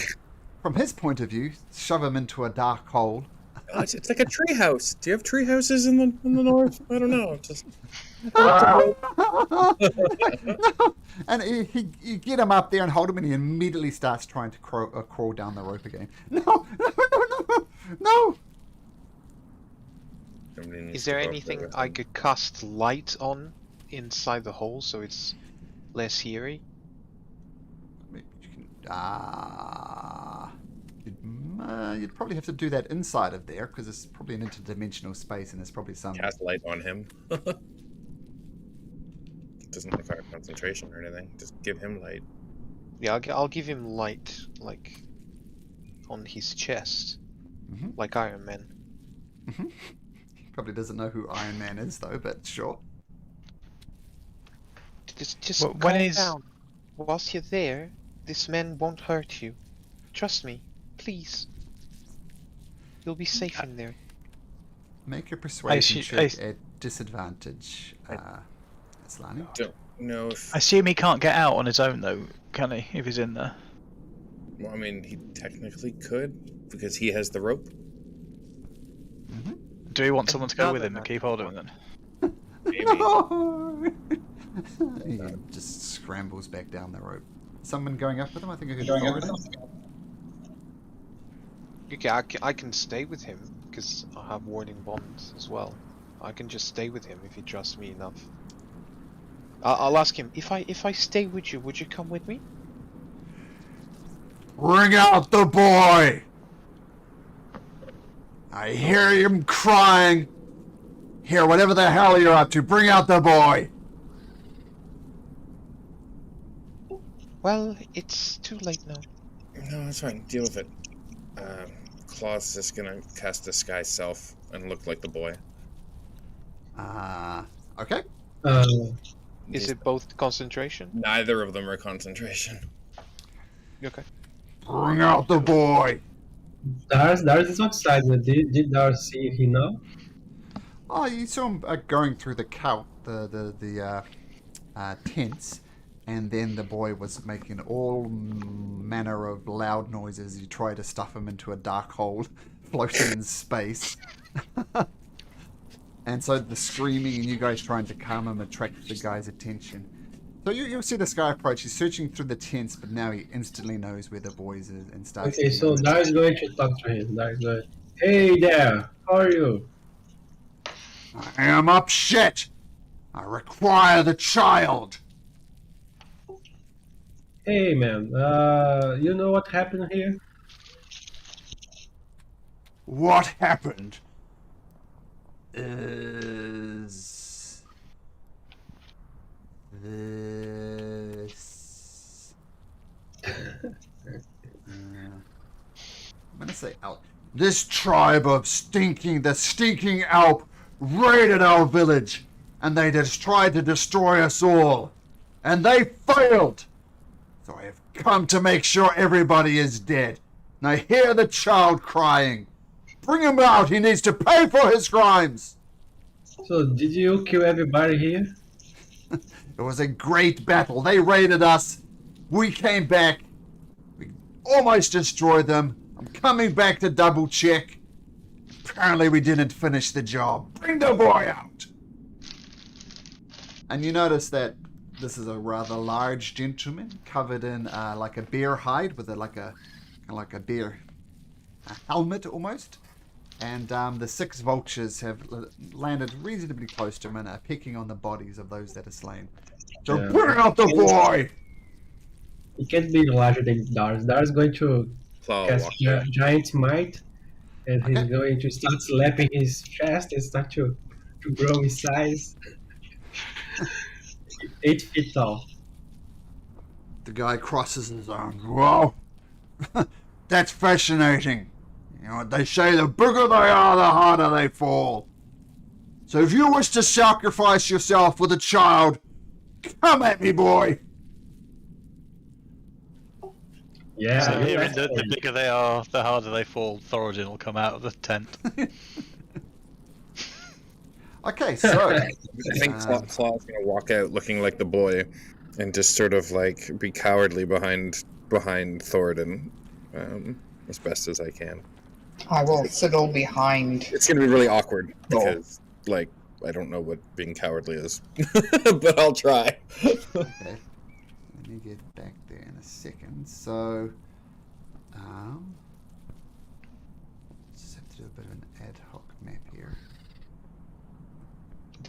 from his point of view, shove him into a dark hole. Oh, it's like a tree house. Do you have tree houses in the north? I don't know. Just no. And you get him up there and hold him, and he immediately starts trying to crawl down the rope again. No. Is there anything I could cast light on inside the hole so it's less eerie? you'd probably have to do that inside of there because it's probably an interdimensional space and there's probably some. Cast light on him. Doesn't require concentration or anything. Just give him light. Yeah, I'll give him light, like on his chest, like Iron Man. He probably doesn't know who Iron Man is though, but sure. Just Well, calm down. Whilst you're there, this man won't hurt you. Trust me, please. You'll be safe in there. Make a persuasion I check at disadvantage, Slani. Don't know if. I assume he can't get out on his own though, can he? If he's in there. Well, I mean, he technically could because he has the rope. Do we want someone to go with him Another and keep hold of him then? Maybe. He just scrambles back down the rope. Someone going up with him? I think I could Going go up with with him. Okay, I can stay with him because I have warding bonds as well. I can just stay with him if he trusts me enough. I'll ask him if I stay with you, would you come with me? Bring out the boy! I hear him crying. Here, whatever the hell you're up to, bring out the boy! Well, it's too late now. No, that's fine. Deal with it. Claw's just gonna cast Disguise Self and look like the boy. Okay. Is it both concentration? Neither of them are concentration. Okay. Bring out the boy! Dars is outside. Did Dars see him now? Oh, you saw him going through the tents, and then the boy was making all manner of loud noises. You try to stuff him into a dark hole floating in space. And so the screaming and you guys trying to calm him attract the guy's attention. So you'll see this guy approach. He's searching through the tents, but now he instantly knows where the boys is and starts. Okay, so Dars is going to talk to him. Dars is going, hey there, how are you? I am up shit! I require the child! Hey man, you know what happened here? What happened is this. I'm gonna say out. This tribe of the stinking Alp raided our village, and they just tried to destroy us all, and they failed. So I have come to make sure everybody is dead. And I hear the child crying. Bring him out. He needs to pay for his crimes. So did you kill everybody here? It was a great battle. They raided us. We came back. We almost destroyed them. I'm coming back to double check. Apparently we didn't finish the job. Bring the boy out. And you notice that this is a rather large gentleman covered in like a bear hide with like a bear helmet almost. And the 6 vultures have landed reasonably close to him and are pecking on the bodies of those that are slain. So bring out the boy! He can't be larger than Dars. Dars is going to Claw cast walks in. giant might, and he's going to start slapping his chest and start to grow in size. 8 feet tall. The guy crosses his arms. Wow, that's fascinating. You know what they say, the bigger they are, the harder they fall. So if you wish to sacrifice yourself for the child, come at me, boy. Yeah. So you're hearing the bigger they are, the harder they fall, Thoradin will come out of the tent. Okay, so I think Claw's gonna walk out looking like the boy, and just sort of like be cowardly behind Thoradin, as best as I can. I will sidle behind. It's gonna be really awkward because, like, I don't know what being cowardly is, but I'll try. okay. Let me get back there in a second. So, just have to do a bit of an ad hoc map here.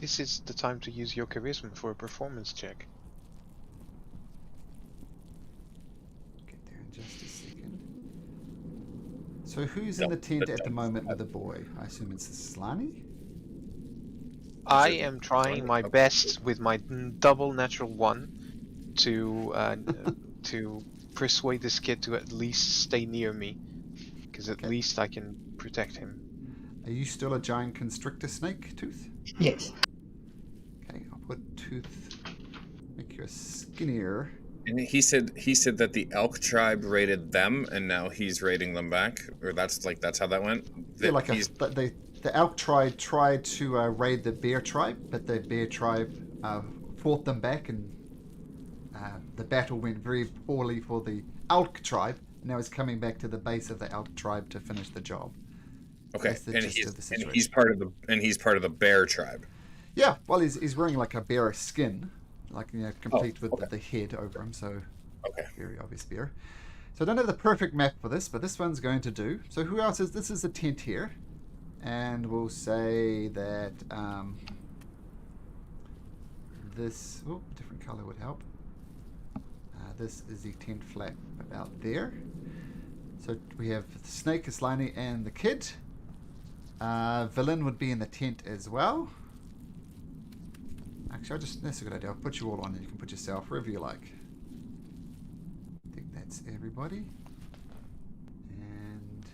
This is the time to use your charisma for a performance check. Get there in just a second. So who's in the tent at the moment with the boy? I assume it's Slani? I am trying my best with my double natural 1 to persuade this kid to at least stay near me, because at least I can protect him. Are you still a giant constrictor snake, Tooth? Yes. Okay, I'll put Tooth. Make you skinnier. And he said that the elk tribe raided them, and now he's raiding them back, or that's how that went. Yeah, like the elk tribe tried to raid the bear tribe, but the bear tribe fought them back, and the battle went very poorly for the elk tribe. And now he's coming back to the base of the elk tribe to finish the job. Okay, and he's part of the bear tribe. Yeah, well, he's wearing like a bear skin, like complete with the head over him. So very obvious bear. So I don't have the perfect map for this, but this one's going to do. So who else is this? Is the tent here, and we'll say that this different color would help. This is the tent flap about there. So we have the snake, Slani, and the kid. Villain would be in the tent as well. Actually, that's a good idea. I'll put you all on and you can put yourself wherever you like. I think that's everybody. And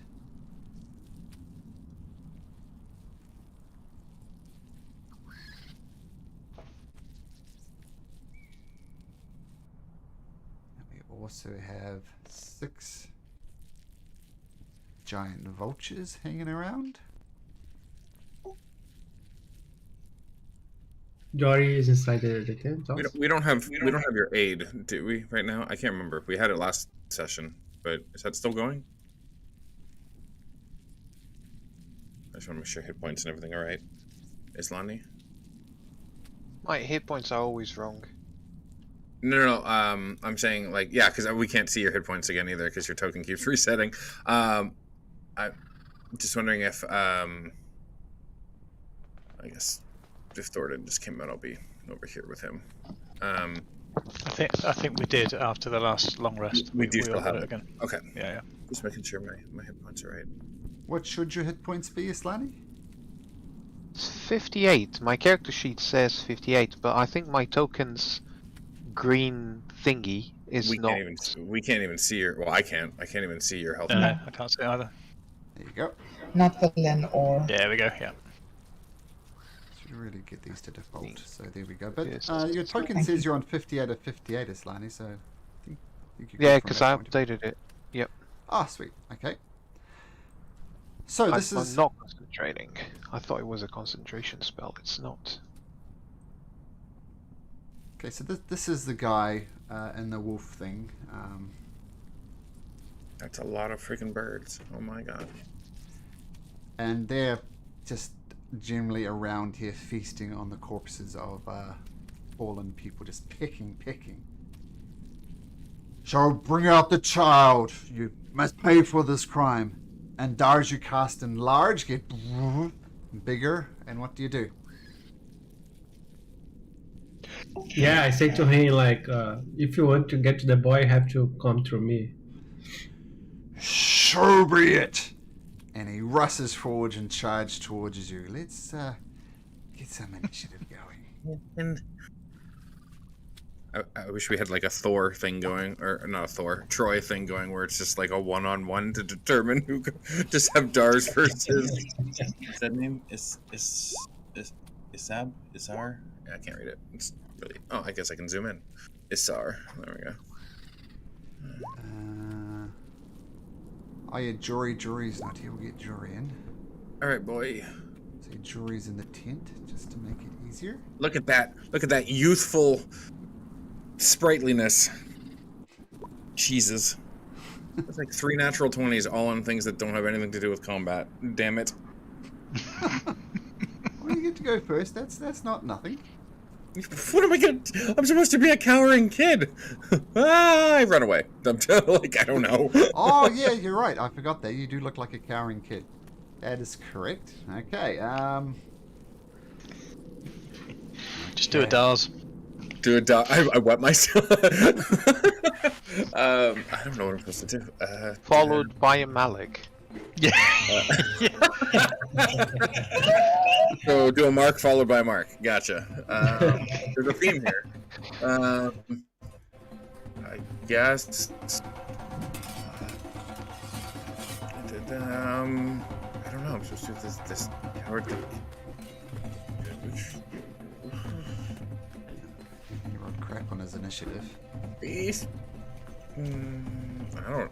we also have 6 giant vultures hanging around. Jory is inside the tent. We don't have your aid, do we? Right now, I can't remember. We had it last session, but is that still going? I just want to make sure hit points and everything are right. Islani? My hit points are always wrong. No. I'm saying because we can't see your hit points again either because your token keeps resetting. I'm just wondering if I guess if Thornton just came out, I'll be over here with him. I think we did after the last long rest. We do still have it again. Okay. Yeah. Just making sure my hit points are right. What should your hit points be, Slani? It's 58. My character sheet says 58, but I think my token's green thingy is not. We can't even see your. Well, I can't even see your health. No, I can't see either. There you go. Not Villain or. Yeah, there we go. Yeah. Should really get these to default. So there we go. But Yes, your token says you're on 58 of 58, Slani. So I think you Yeah, because I updated it. Yep. Ah, sweet. Okay. So this is I'm not concentrating. I thought it was a concentration spell. It's not. okay. So this is the guy in the wolf thing. That's a lot of freaking birds. Oh my god. And they're just generally around here feasting on the corpses of fallen people, just picking. So bring out the child. You must pay for this crime. And dars you cast in large get bigger. And what do you do? Yeah, I say to him if you want to get to the boy, you have to come through me. So be it. And he rushes forward and charges towards you. Let's get some initiative going. And I wish we had like a Thor thing going, or not a Thor, Troy thing going, where it's just like a one-on-one to determine who just have Dars versus. Is that name Isab? Isar? Yeah, I can't read it. It's really. Oh, I guess I can zoom in. Isar. There we go. Oh yeah, Jory's not here. We'll get Jory in. All right, boy. So Jory's in the tent, just to make it easier. Look at that. Look at that youthful sprightliness. Jesus. It's like 3 natural 20s all on things that don't have anything to do with combat. Damn it. Well, you get to go first. That's not nothing. What am I gonna? I'm supposed to be a cowering kid. I run away. I'm I don't know. Oh yeah, you're right. I forgot that. You do look like a cowering kid. That is correct. Okay. Just do a Dars. Do a Dars. I wet myself. I don't know what I'm supposed to do. Followed by a Malik. Yeah. So do a mark followed by a mark. Gotcha. There's a theme here. I guess. I don't know. I'm supposed to do this coward thing. He rolled crap on his initiative. Beast.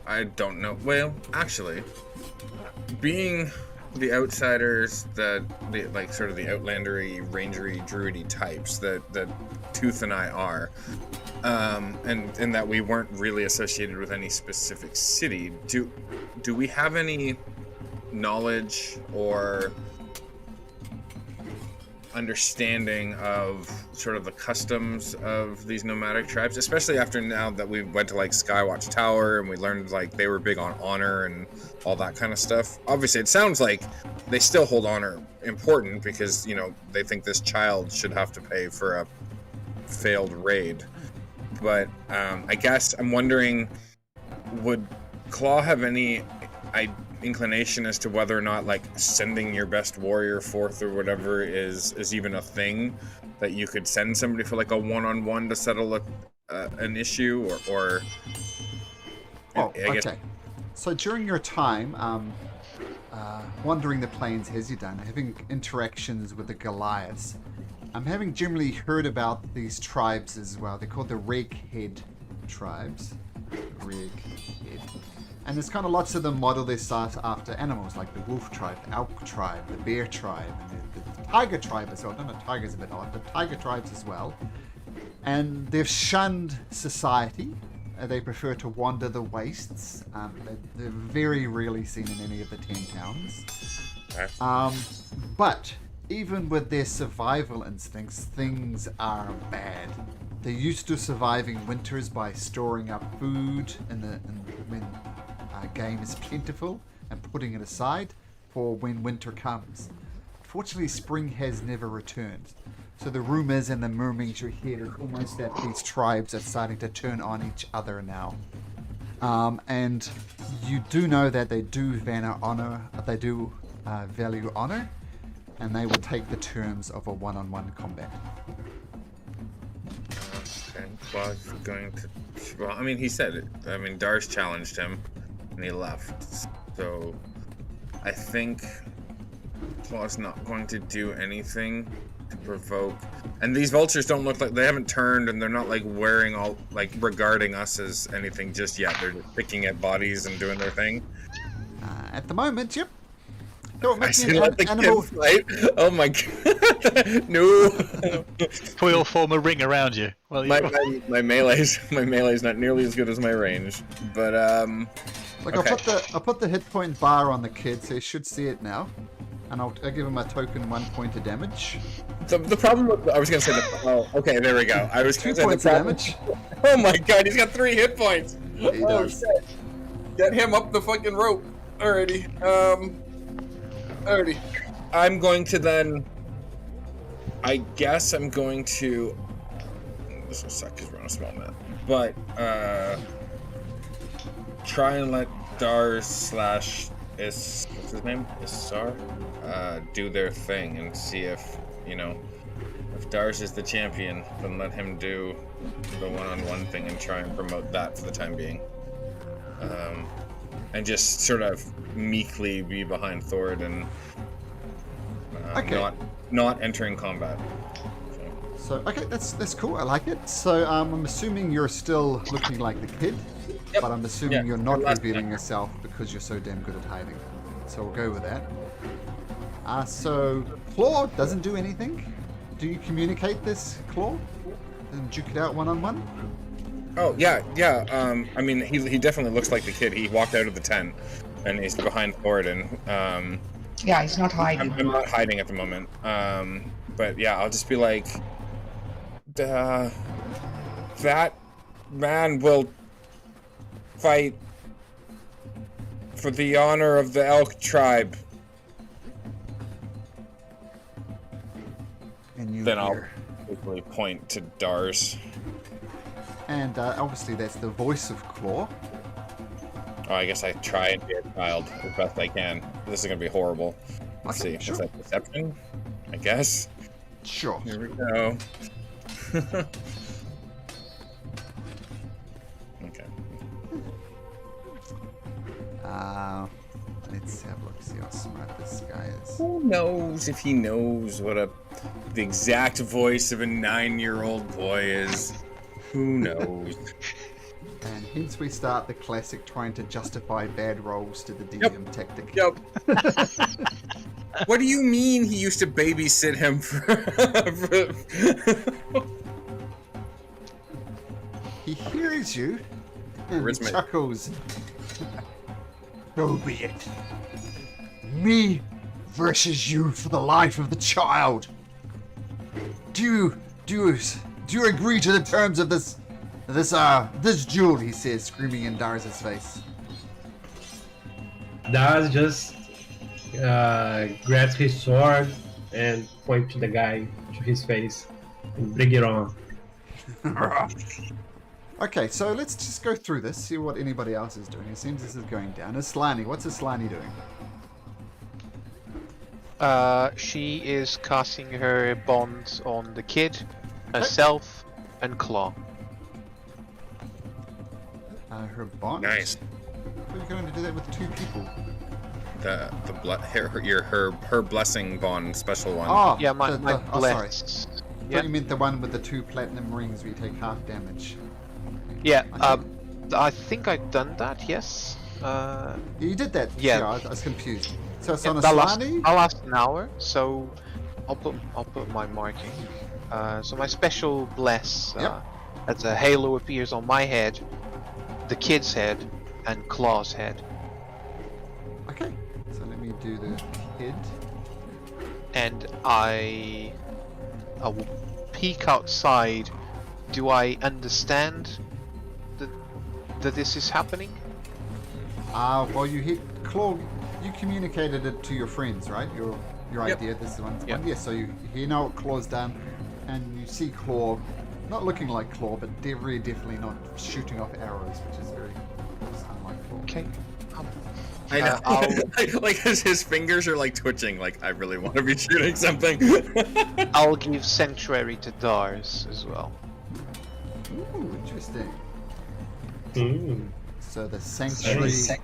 I don't know. Well, actually, being the outsiders that like sort of the outlandery, rangery, druidy types that Tooth and I are, and that we weren't really associated with any specific city. Do we have any knowledge or understanding of sort of the customs of these nomadic tribes, especially after now that we went to like Skywatch Tower and we learned like they were big on honor and all that kind of stuff? Obviously it sounds like they still hold honor important because, you know, they think this child should have to pay for a failed raid. But I guess I'm wondering, would Claw have any inclination as to whether or not like sending your best warrior forth or whatever is even a thing that you could send somebody for like a one-on-one to settle an issue or Oh, I guess. okay. So during your time wandering the plains as you've done, having interactions with the Goliaths, having generally heard about these tribes as well. They're called the Reghead tribes. Reghead. And there's kind of lots of them model their size after animals, like the wolf tribe, the elk tribe, the bear tribe, and the tiger tribe as well. No, tiger's a bit odd, but tiger tribes as well. And they've shunned society. They prefer to wander the wastes. They're very rarely seen in any of the 10 towns. But even with their survival instincts, things are bad. They're used to surviving winters by storing up food when game is plentiful and putting it aside for when winter comes. Fortunately, spring has never returned. So the rumors and the murmurings you hear is almost that these tribes are starting to turn on each other now. And you do know that they do value honor, and they will take the terms of a one-on-one combat. Okay, well, he's going to. Well, I mean, he said it. I mean, Dars challenged him, and he left. So, I think Claw's not going to do anything to provoke. And these vultures don't look like they haven't turned, and they're not like wearing all like regarding us as anything just yet. They're just picking at bodies and doing their thing. At the moment, yep. Don't I make see me like an the animal. kids fight. Oh my god! No. Can we all form a ring around you? Well, My melee's not nearly as good as my range, but Like okay. I'll put the hit point bar on the kid, so you should see it now, and I'll give him a token 1 point of damage. The problem with I was gonna say okay, there we go. I was 2 gonna say points the of problem. damage. Oh my god, he's got 3 hit points. He does. Shit. Get him up the fucking rope. Alrighty. Alrighty. I'm going to then. I guess I'm going to. This will suck because we're on a small map. But try and let Dars / what's his name? Isar? Do their thing and see if if Dars is the champion, then let him do the one-on-one thing and try and promote that for the time being. And just sort of meekly be behind Thord and not entering combat. So okay, that's cool. I like it. So I'm assuming you're still looking like the kid, Yep. but I'm assuming Yeah, you're not last revealing time. yourself because you're so damn good at hiding. So we'll go with that. So Claw doesn't do anything. Do you communicate this, Claw? And duke it out one-on-one? Oh yeah. I mean, he definitely looks like the kid. He walked out of the tent, and he's behind Thoradin. Yeah, he's not hiding. I'm not hiding at the moment. But yeah, I'll just be like, that man will fight for the honor of the elk tribe. And you Then I'll hear. quickly point to Dars. And obviously that's the voice of Claw. Oh, I guess I try and be a child as best I can. This is gonna be horrible. Let's see. Okay, sure. Is that deception? I guess. Sure. Here we go. Okay. Let's have a look, see how smart this guy is. Who knows if he knows what the exact voice of a 9-year-old boy is? Who knows? And hence we start the classic trying to justify bad rolls to the DM tactic. Yep. What do you mean he used to babysit him for... He hears you and Charisma. chuckles. So be it. Me versus you for the life of the child. Do you agree to the terms of this duel? He says, screaming in Darz's face. Daz just grabs his sword and points to the guy, to his face, and bring it on. Okay, so let's just go through this, see what anybody else is doing. It seems this is going down. Aslani, what's Aslani doing? She is casting her bonds on the kid, herself, and Claw. Her bond? Nice. How are you going to do that with 2 people? Her blessing bond, special one. Oh, Yeah, my sorry. bless. I Yeah. thought you meant the one with the 2 platinum rings where you take half damage. Yeah. Okay. I think I've done that. Yes. You did that? Yeah. I was confused. So it's Yeah, on that last Aslani? an hour, so I'll put my marking. So my special bless, Yep. as a halo appears on my head, the kid's head, and Claw's head. Okay, so let me do the kid. And I will peek outside. Do I understand that this is happening? Well, you hit Claw. You communicated it to your friends, right? Your Yep. idea. This is the one. Yep. Yes. So you know what Claw's done, and you see Claw, not looking like Claw, but very definitely not shooting off arrows, which is very unlike Claw. Okay. I know. I'll- like his fingers are like twitching. Like I really want to be shooting something. I'll give sanctuary to Dars as well. Ooh, interesting. Mm. So the sanctuary Sec-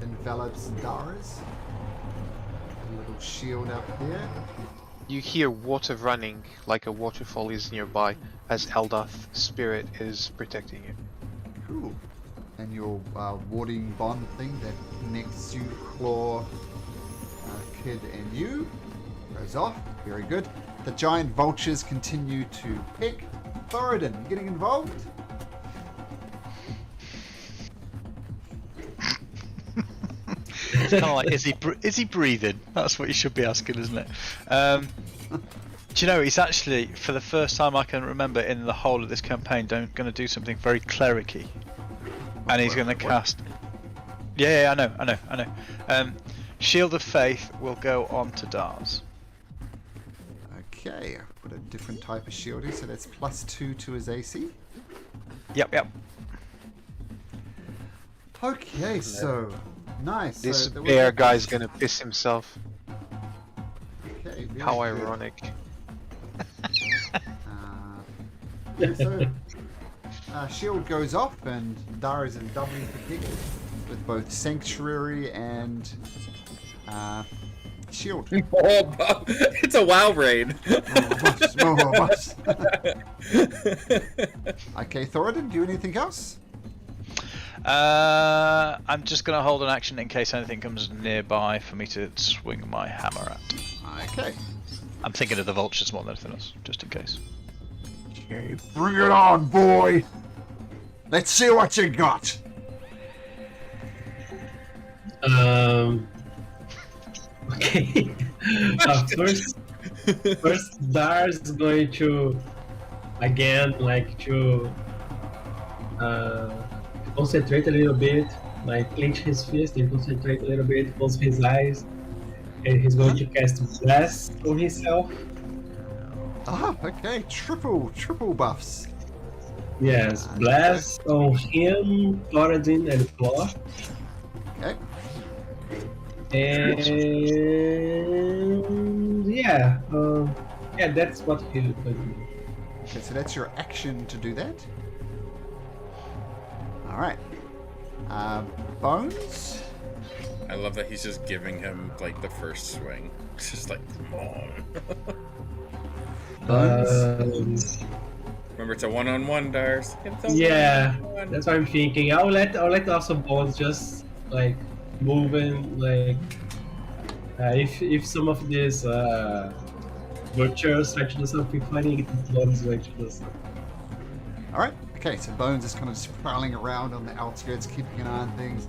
envelops Dars. A little shield up there. You hear water running like a waterfall is nearby as Eldath's spirit is protecting you. Cool. And your warding bond thing that connects you, Claw, Kid, and you goes off. Very good. The giant vultures continue to pick. Thoradin, you getting involved? It's kind of like, is he breathing? That's what you should be asking, isn't it? Do you know, he's actually, for the first time I can remember in the whole of this campaign, going to do something very clericy. And he's going to cast... Yeah, I know. Shield of Faith will go on to Dars. Okay, I've put a different type of shield here, so that's +2 to his AC. Yep. Okay, so nice. This so there was bear that- guy's gonna piss himself. Okay, very How good. ironic. So shield goes off, and Dara is doubly protected with both sanctuary and shield. Oh, it's a WoW raid. Okay, Thoradin, do you anything else? I'm just going to hold an action in case anything comes nearby for me to swing my hammer at. Okay. I'm thinking of the vultures more than anything else, just in case. Okay, bring it on, boy. Let's see what you got. Okay. First, Dars is going to again concentrate a little bit, like clench his fist and concentrate a little bit, close his eyes, and he's going to cast Bless on himself. Okay, triple buffs. Yes, blast on him, Thoradin, and Claw. Okay. And yeah, that's what he'll do. Okay, so that's your action to do that. All right. Bones. I love that he's just giving him like the first swing. It's just like, come on. Bones. Remember, it's a one-on-one, Dars. It's a Yeah, one-on-one. that's what I'm thinking. I'll let also Bones just like moving like if some of these vultures try to do something funny, Bones is going to do something. All right. Okay, so Bones is kind of just prowling around on the outskirts, keeping an eye on things.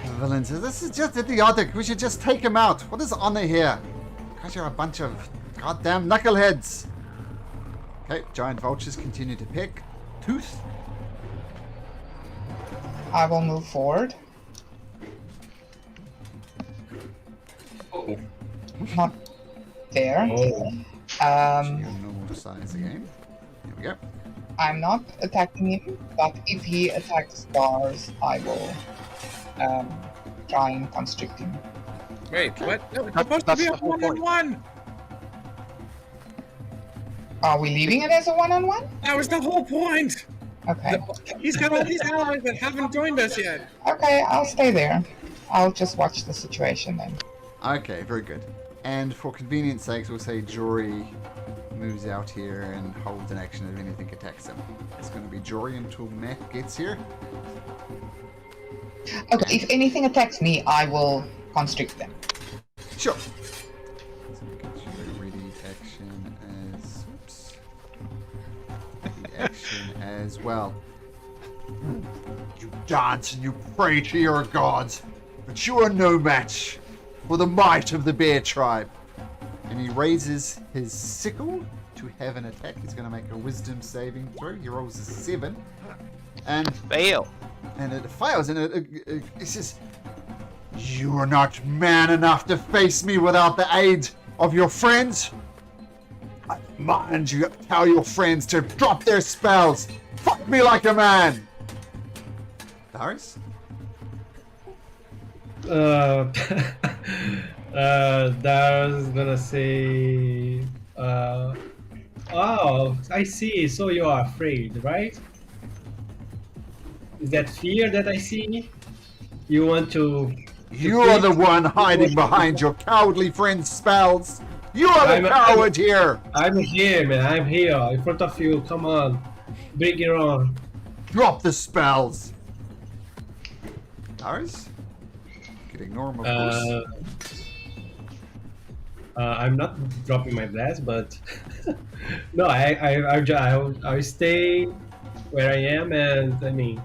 The villain says, "This is just idiotic. We should just take him out. What is honor here? Because you're a bunch of goddamn knuckleheads." Okay, giant vultures continue to pick. Tooth. I will move forward. Oh, Not there. Oh. Your normal size again. Here we go. I'm not attacking him, but if he attacks Stars, I will try and constrict him. wait, what? No, it's supposed to That's be a the whole point. one-on-one. Are we leaving it as a one-on-one? That was the whole point. Okay. He's got all these allies that haven't joined us yet. Okay, I'll stay there. I'll just watch the situation then. Okay, very good. And for convenience sakes, we'll say Jory moves out here and holds an action if anything attacks him. It's going to be Jory until Matt gets here. Okay, if anything attacks me, I will constrict them. Sure. So we get you ready action as... Oops. The action as well. You dance and you pray to your gods, but you are no match for the might of the bear tribe. And he raises his sickle to have an attack. He's going to make a wisdom saving throw. He rolls a 7. And Fail. and it fails, and it says, "You are not man enough to face me without the aid of your friends. I demand you tell your friends to drop their spells. Fuck me like a man." Darius? Dar's gonna say, oh, I see. So you are afraid, right? Is that fear that I see? You want to? You are the one hiding behind your cowardly friend's spells. You are the coward here. I'm here, man. I'm here in front of you. Come on, bring it on. Drop the spells. Darius? You can ignore him, of course. I'm not dropping my blast, but no, I'll stay where I am, and I mean,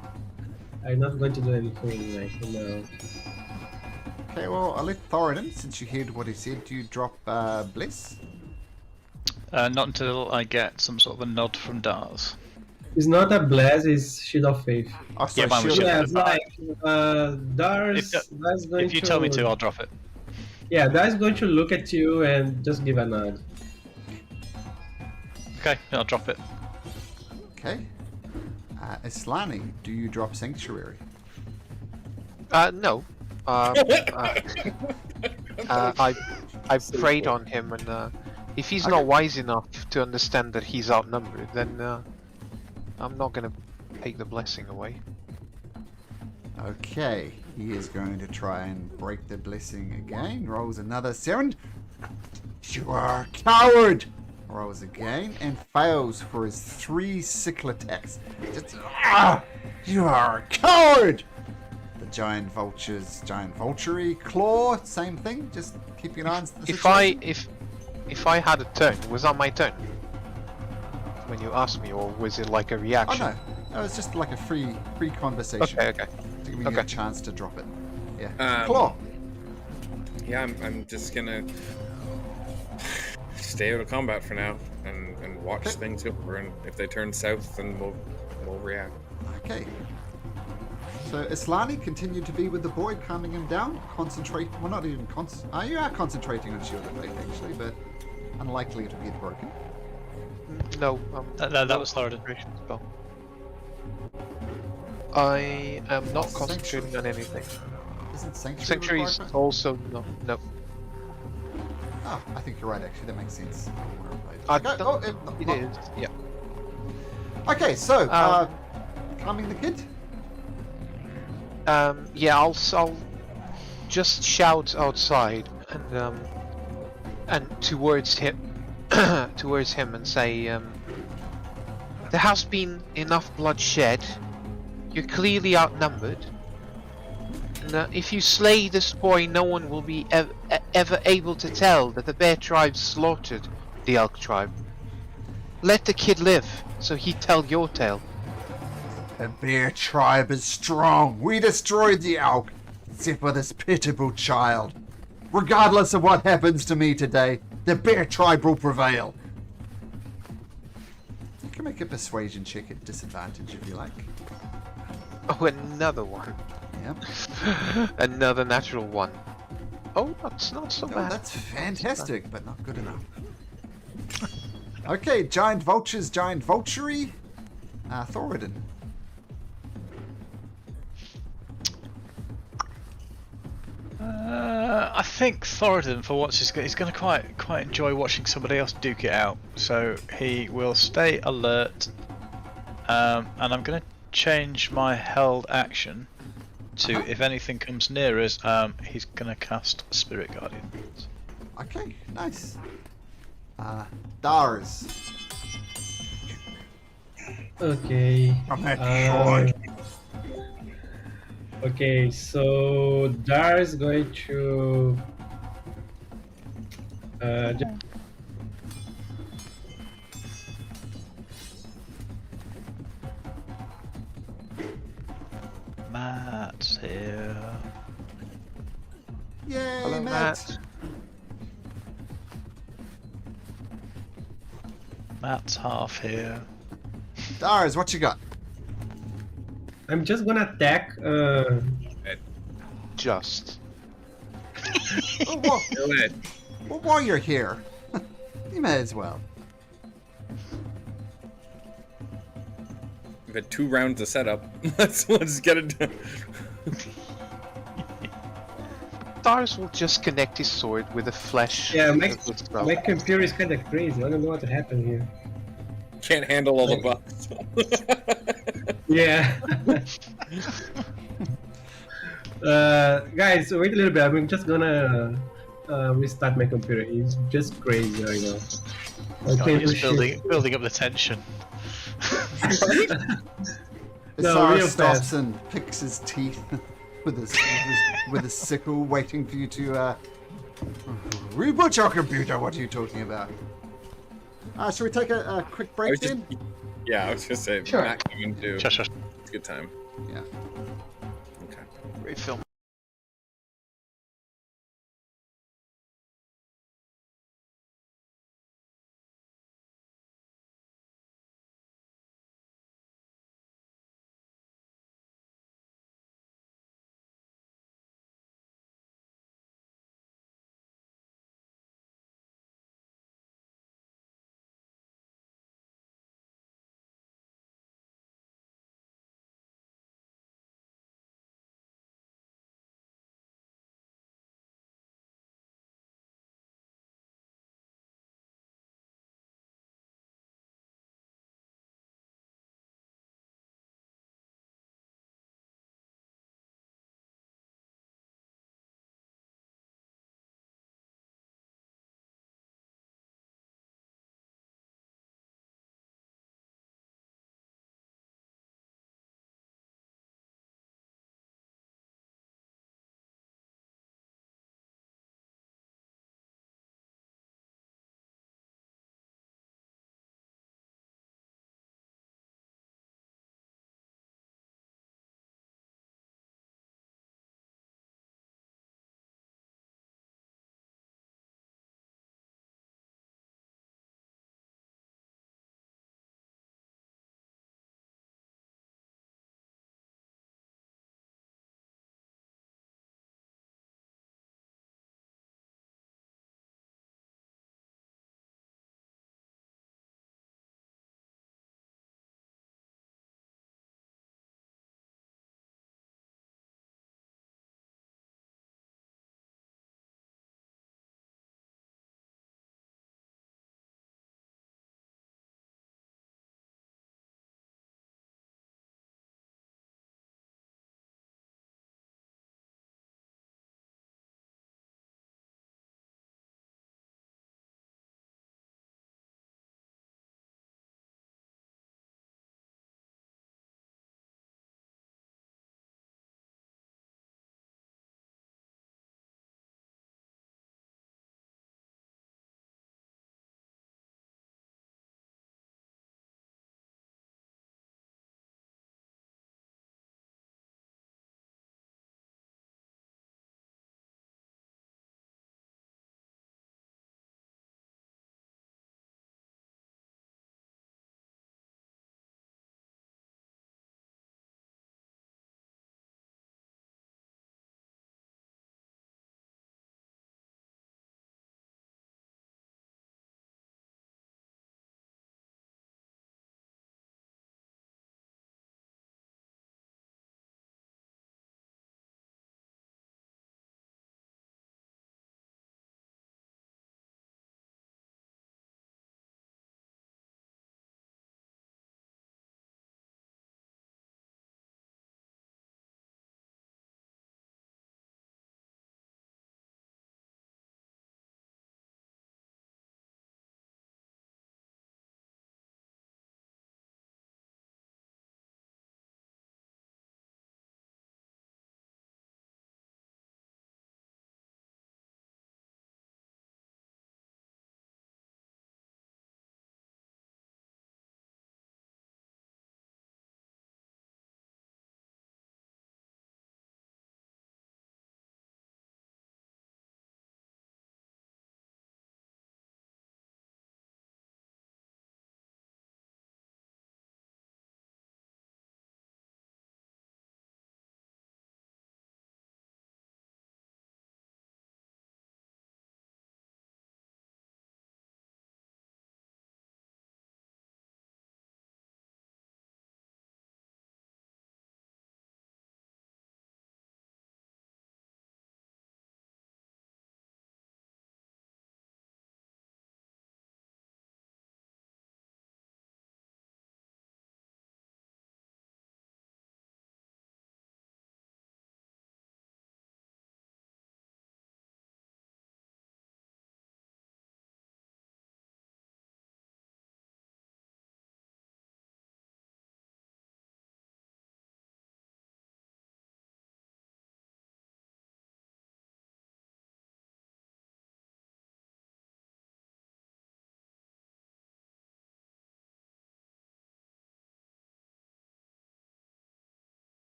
I'm not going to do anything like Okay, well, I'll let Thoradin, since you heard what he said, do you drop Bliss? Not until I get some sort of a nod from Dars. It's not a blast, it's Shield of Faith. Oh, sorry, Yeah, mine was shield. Yeah, Shield. it's like Dar's going If you to... tell me to, I'll drop it. Yeah, Dar's going to look at you and just give a nod. Okay, I'll drop it. Okay. Islani, do you drop Sanctuary? No. I prayed on him, and if he's not wise enough to understand that he's outnumbered, then I'm not gonna take the blessing away. Okay, he is going to try and break the blessing again. Rolls another 7. You are a coward! Rolls again and fails for his 3 sickle attacks. Just, you are a coward! The giant vulture claw, same thing. Just keep an eye on the situation. If I had a turn, was that my turn? When you asked me, or was it like a Oh reaction? no, it's just like a free conversation. Okay. To give you a chance to drop it. Yeah. Um, Claw. Yeah, I'm just gonna stay out of combat for now and watch things over. And if they turn south, then we'll react. Okay. So Islani continued to be with the boy, calming him down. Concentrate. Well, not even you are concentrating on Shield of Faith actually, but unlikely to get broken. No, That was Thoradin. concentration spell. I am not Sanctuary. concentrating on anything. Isn't Sanctuary Sanctuary's required? also no. Oh, I think you're right, actually. That makes sense. I Okay, don't- oh, It no. is. Yeah. Okay, so, Um, calming the kid? Yeah, I'll just shout outside and towards him, towards him, and say, there has been enough blood shed. You're clearly outnumbered. And, if you slay this boy, no one will be ever able to tell that the bear tribe slaughtered the elk tribe. Let the kid live, so he'd tell your tale. The bear tribe is strong. We destroyed the elk, except for this pitiable child. Regardless of what happens to me today, the bear tribe will prevail. You can make a persuasion check at disadvantage if you like. Oh, another one. Yep. Another natural one. Oh, that's not so Oh, bad. that's fantastic, but not good enough. Okay, giant vultures, giant vulturey. Thoradin. I think Thoradin, for once, he's going to quite enjoy watching somebody else duke it out. So he will stay alert, and I'm going to change my held action to if anything comes near us, he's going to cast Spirit Guardian. Okay, nice. Dars. Okay. I'm at Uh, okay, so Dar is going to Matt's here. Yay, Hello, Matt. Matt's half here. Dars, what you got? I'm just gonna attack. Just. Oh, well, Go ahead. well, while you're here, you may as well. We've had 2 rounds of setup. let's get it done. Dars will just connect his sword with the flesh. Yeah, of my the skull. my computer is kind of crazy. I don't know what happened here. Can't handle all the bugs. Yeah. Guys, wait a little bit. I'm just gonna restart my computer. It's just crazy right now. God, Okay, he's building up the tension. No, real Isara stops fast. and picks his teeth with a sickle, waiting for you to reboot your computer. What are you talking about? Shall we take a quick break then? Yeah, I was gonna say, Sure. Matt came in too. Shush, shush. It's a good time. Yeah. Okay. Great film.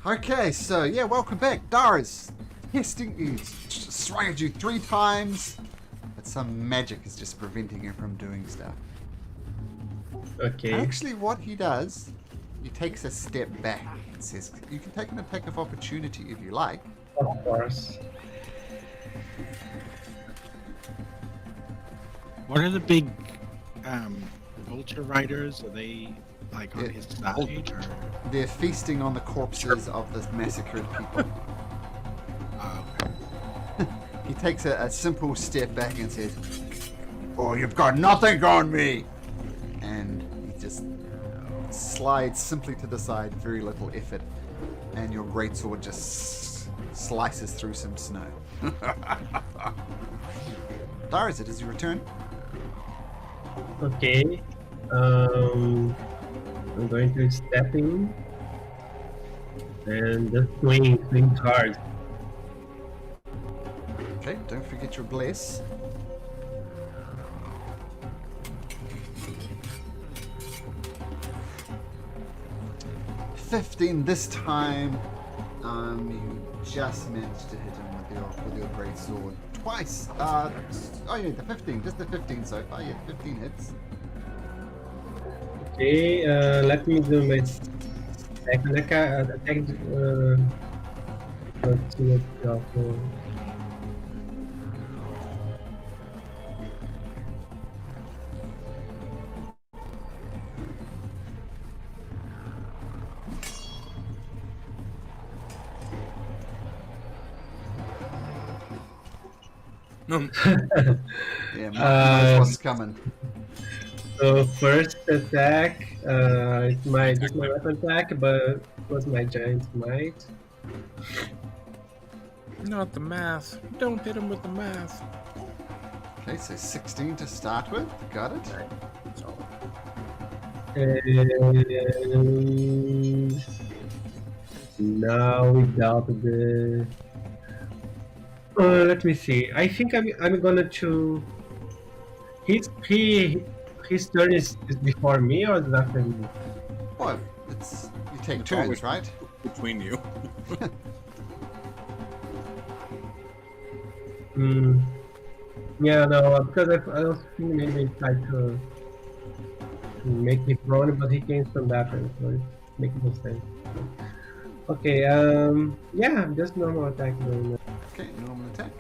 Okay, so yeah, welcome back. Dara's testing you, swung at you 3 times, but some magic is just preventing him from doing stuff. Okay. Actually, what he does, he takes a step back and says, you can take an attack of opportunity if you like. Of course. What are the big vulture riders? Are they like on Yeah. his side? Or? They're feasting on the corpses of the massacred people. He takes a simple step back and says, "Oh, you've got nothing on me!" And he just slides simply to the side, very little effort, and your greatsword just slices through some snow. Darius, it is your turn. Okay. I'm going to step in and just swing hard. Okay, don't forget your bless. $15 this time. You just managed to hit him with your great sword twice. Oh yeah, the 15, just the 15 so far. Yeah, 15 hits. Okay, let me do my second attack. Let's see what the offer. Yeah, knows what's coming. So first attack, it's my weapon attack, but it was my giant might. Not the math. Don't hit him with the math. Okay, so 16 to start with. Got it. And now without the. Let me see. I think I'm gonna choose. His turn is before me or is after me? Well, it's you take It's turns, always- right? Between you. Yeah, no, because I was thinking maybe try to make me prone, but he came from back, so it makes no sense. Okay, yeah, just normal attack. Okay, normal attack.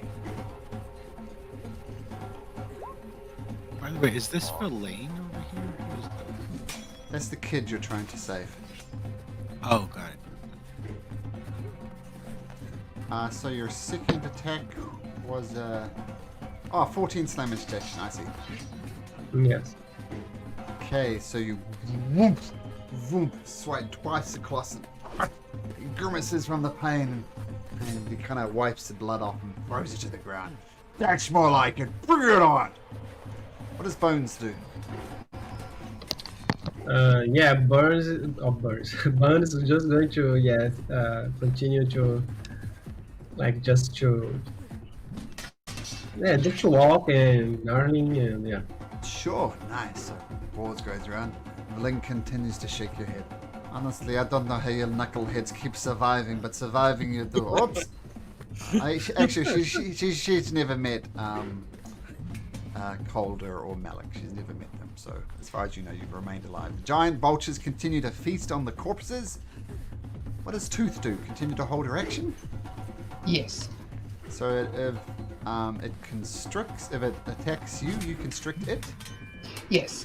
By the way, is this Verlaine over here? Who's that? That's the kid you're trying to save. Oh, got it. So your second attack was 14 damage detection. I see. Yes. Okay, so you whoomp, whoomp, swipe twice across it. He grimaces from the pain and he kind of wipes the blood off and throws it to the ground. That's more like it. Bring it on. What does Bones do? Yeah, Burns. Burns is just going to continue to just to walk and gnarling and yeah. Sure, nice. So pause goes around. Link continues to shake your head. Honestly, I don't know how your knuckleheads keep surviving, but surviving you do. Oops. Actually, she's never met Calder or Malik. She's never met them. So as far as you know, you've remained alive. The giant vultures continue to feast on the corpses. What does Tooth do? Continue to hold her action? Yes. So if it constricts, if it attacks you, you constrict it. Yes.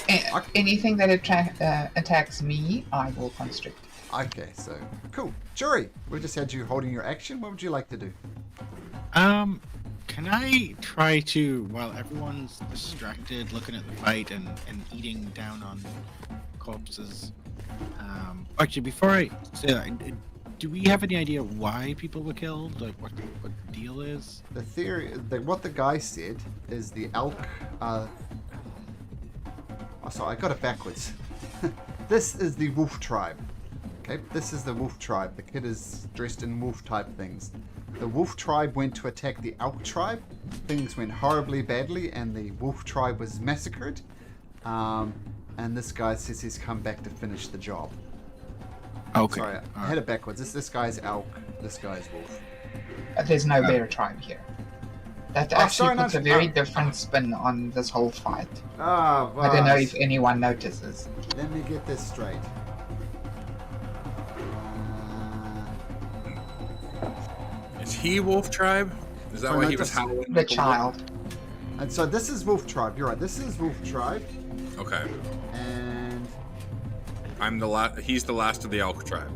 Anything that attacks me, I will constrict. Okay, so cool. Jury, we just had you holding your action. What would you like to do? Can I try to, while everyone's distracted, looking at the fight and eating down on corpses? Actually, before I say that, do we have any idea why people were killed? Like what the deal is? The theory, what the guy said is the elk. Oh, sorry, I got it backwards. This is the wolf tribe. Okay, this is the wolf tribe. The kid is dressed in wolf type things. The wolf tribe went to attack the elk tribe. Things went horribly badly, and the wolf tribe was massacred. And this guy says he's come back to finish the job. Okay. Sorry, I all had it backwards. This guy's elk. This guy's wolf. There's no bear tribe here. That Oh, actually sorry, puts no, a very no. different spin on this whole fight. Ah, I don't know if anyone notices. Let me get this straight. Is he Wolf Tribe? Is that Sorry, why no, he was just- howling? The child. And so this is Wolf Tribe. You're right. This is Wolf Tribe, Okay. and I'm the last. He's the last of the Elk Tribe.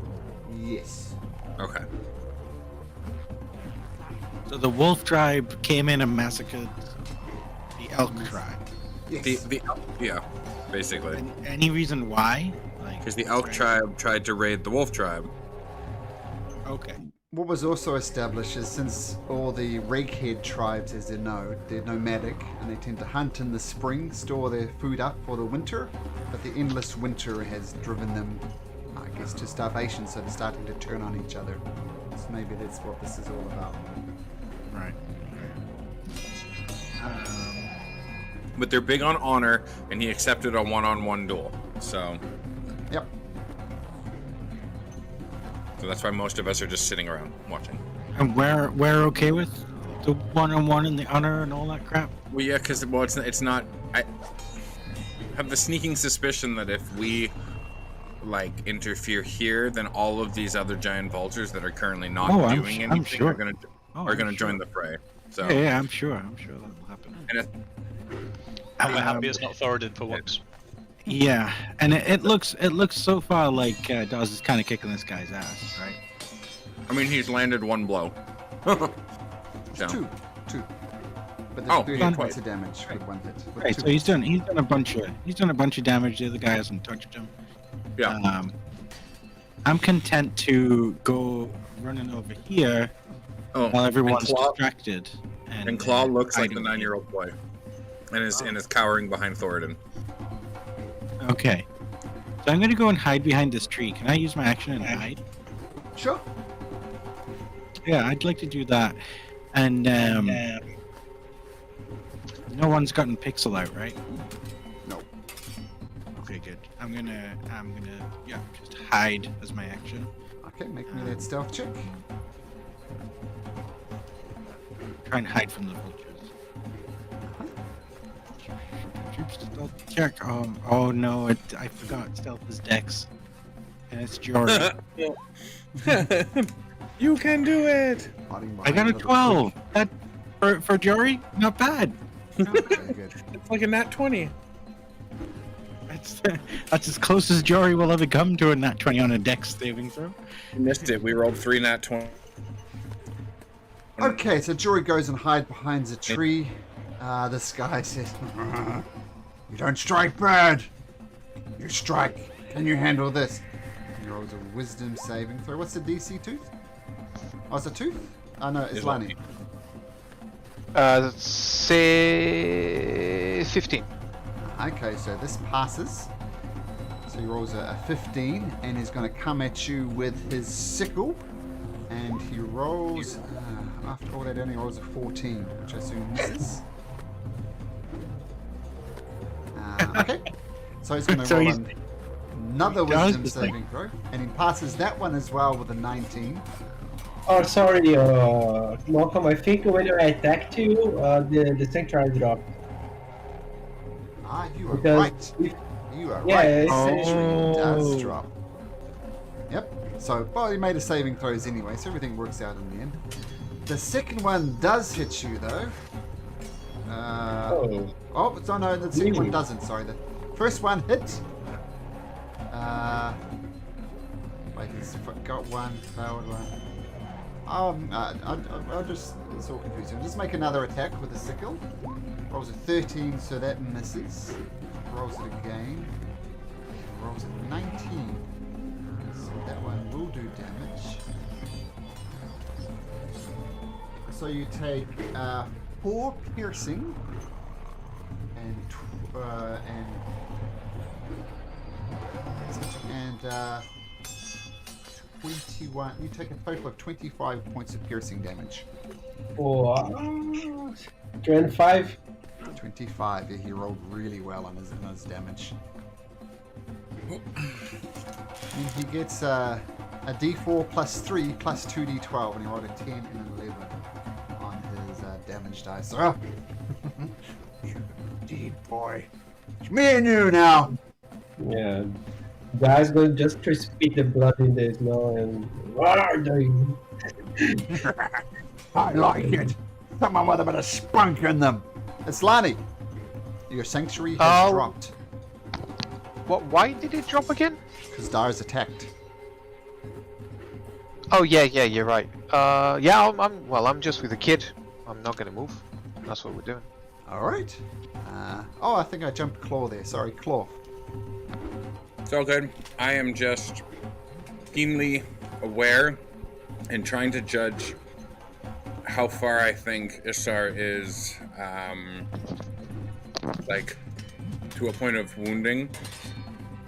yes. Okay. So the wolf tribe came in and massacred the elk tribe. Yes. Yeah, basically. Any reason why? Like, Because the Elk Tribe tried to raid the Wolf Tribe. Okay. What was also established is since all the Rakehead tribes, as they're known, they're nomadic and they tend to hunt in the spring, store their food up for the winter, but the endless winter has driven them, I guess, to starvation, so they're starting to turn on each other. So maybe that's what this is all about. Right. But they're big on honor, and he accepted a one-on-one duel. So Yep. that's why most of us are just sitting around watching. And we're okay with the one-on-one and the honor and all that crap. Well, yeah, because it's not. I have the sneaking suspicion that if we interfere here, then all of these other giant vultures that are currently not doing anything sure. are gonna join the fray. So Yeah, I'm sure that'll happen. and And we're happy it's not Thoradin for once. Yeah, and it looks so far like Dawes is kind of kicking this guy's ass, right? I mean, he's landed one blow. So, Two. But Oh, there's 30 one points hit. of damage with one hit. With Right. two So he's hits. done a bunch of damage. The other guy hasn't touched him. yeah. I'm content to go running over here Oh, while everyone's and Claw, distracted. and Claw looks like the hiding. 9-year-old boy, and is cowering behind Thoradin. Okay. So I'm gonna go and hide behind this tree. Can I use my action and hide? Sure. Yeah, I'd like to do that. And no one's gotten pixel out, right? No. Okay, good. I'm gonna just hide as my action. Okay, make me that stealth check. Try and hide from the vultures. Stealth check. Oh no! I forgot. Stealth is Dex, and it's Jory. You can do it. Hiding I got behind a little 12. That for Jory, not bad. twig. Very good. It's like a nat 20. That's as close as Jory will ever come to a nat 20 on a Dex saving throw. You missed it. We rolled 3 nat 20. Okay, so Jory goes and hides behind the tree. This guy says, "You don't strike bird. You strike. Can you handle this?" He rolls a wisdom saving throw. What's the DC tooth? Oh, it's a tooth? Oh no, it's Lani. Say 15. Okay, so this passes. So he rolls a 15 and he's going to come at you with his sickle. And he rolls, after all that, only rolls a 14, which I assume misses. Okay, so he's going to So roll he's- another he does wisdom the thing. saving throw. And he passes that one as well with a 19. Oh, sorry, Malcolm. I think when I attacked you, the sanctuary dropped. Ah, you are Because right. if- You are Yeah, right. it's- Sanctuary does Oh. drop. Yep. So, well, he made a saving throws anyway, so everything works out in the end. The second one does hit you, though. Oh, so no, the second one Really? doesn't. Sorry, the first one hit. Wait, he's got one, failed one. I'll just, it's all confusing. Just make another attack with the sickle. Rolls a 13, so that misses. Rolls it again. Rolls a 19. So that one will do damage. So you take 4 piercing and 21. You take a total of 25 points of piercing damage. Oh, 25. 25. Yeah, he rolled really well on his damage. And he gets a D4 plus 3 plus 2D12, and he rolled a 10 and an 11 on his damage dice. Oh. Indeed, boy. It's me and you now. Yeah. Guy's going just to spit the blood in the snow and. I like it. Someone with a bit of spunk in them. It's Lani. Your sanctuary has dropped. What? Why did it drop again? Because Dar's attacked. Oh yeah, you're right. Yeah, I'm just with the kid. I'm not gonna move. That's what we're doing. Alright. I think I jumped Claw there. Sorry, Claw. It's all good. I am just keenly aware and trying to judge how far I think Isar is, like, to a point of wounding,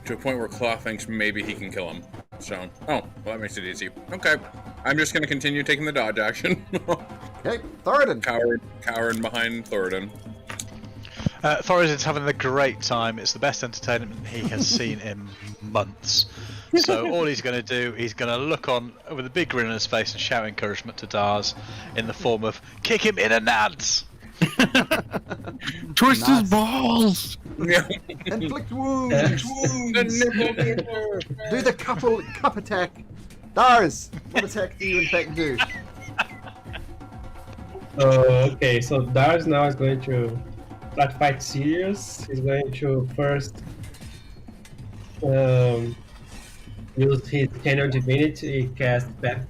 to a point where Claw thinks maybe he can kill him. So, well, that makes it easy. Okay, I'm just gonna continue taking the dodge action. Okay, Thoradin. Cowering behind Thoradin. Thoradin's having a great time. It's the best entertainment he has seen in months. So all he's going to do, he's going to look on with a big grin on his face and shout encouragement to Dars in the form of "Kick him in a nads!" Twist his balls! Yeah. Inflict wounds. Do the cup attack. Dars, what attack do you in fact do? Okay, so Dars now is going to start fight serious. He's going to first use his Channel Divinity, cast back.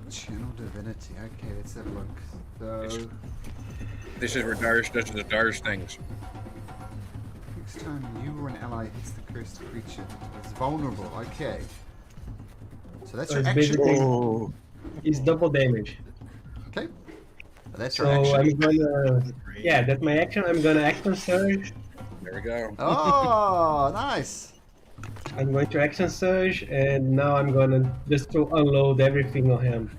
Channel Divinity. Okay, let's have a look. So, This is where Darius does the Darius things. next time you or an ally hits the cursed creature, it's vulnerable. Okay. So that's So your it's action. basically it's double damage. Okay. That's So your action. I'm gonna, yeah, that's my action. I'm gonna action surge. There we go. Oh, nice. I'm going to action surge, and now I'm gonna just to unload everything on him.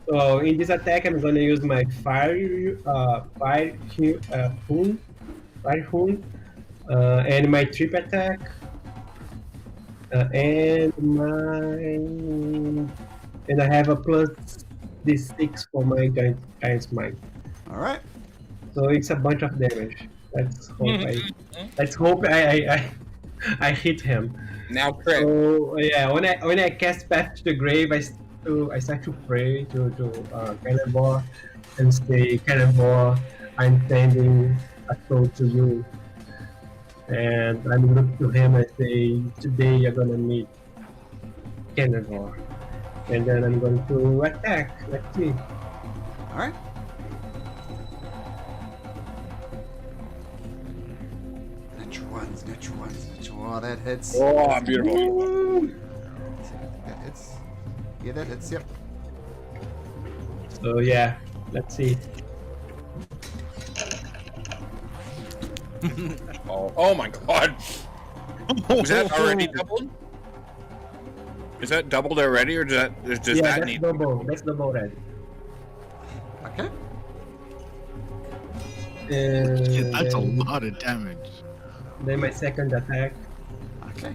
So in this attack, I'm gonna use my fire rune, and my trip attack, and I have a plus d6 for my giant's mind. All right. So it's a bunch of damage. Let's hope I hit him. Now crit. So yeah, when I cast Path to the Grave, I start to pray to Cannonball and say, Cannonball, I'm sending a soul to you. And I'm looking to him and say, today you're gonna meet Cannonball. And then I'm going to attack. Let's see. All right. Natural ones. Oh, that hits. Oh, beautiful. That hits. Yeah, that hits. Yep. So yeah, let's see. Oh my god. Was that already doubled? Is that doubled already, or does that That's need? double. That's double red. Okay. Yeah, that's a Then- lot of damage. Then my second attack. Okay.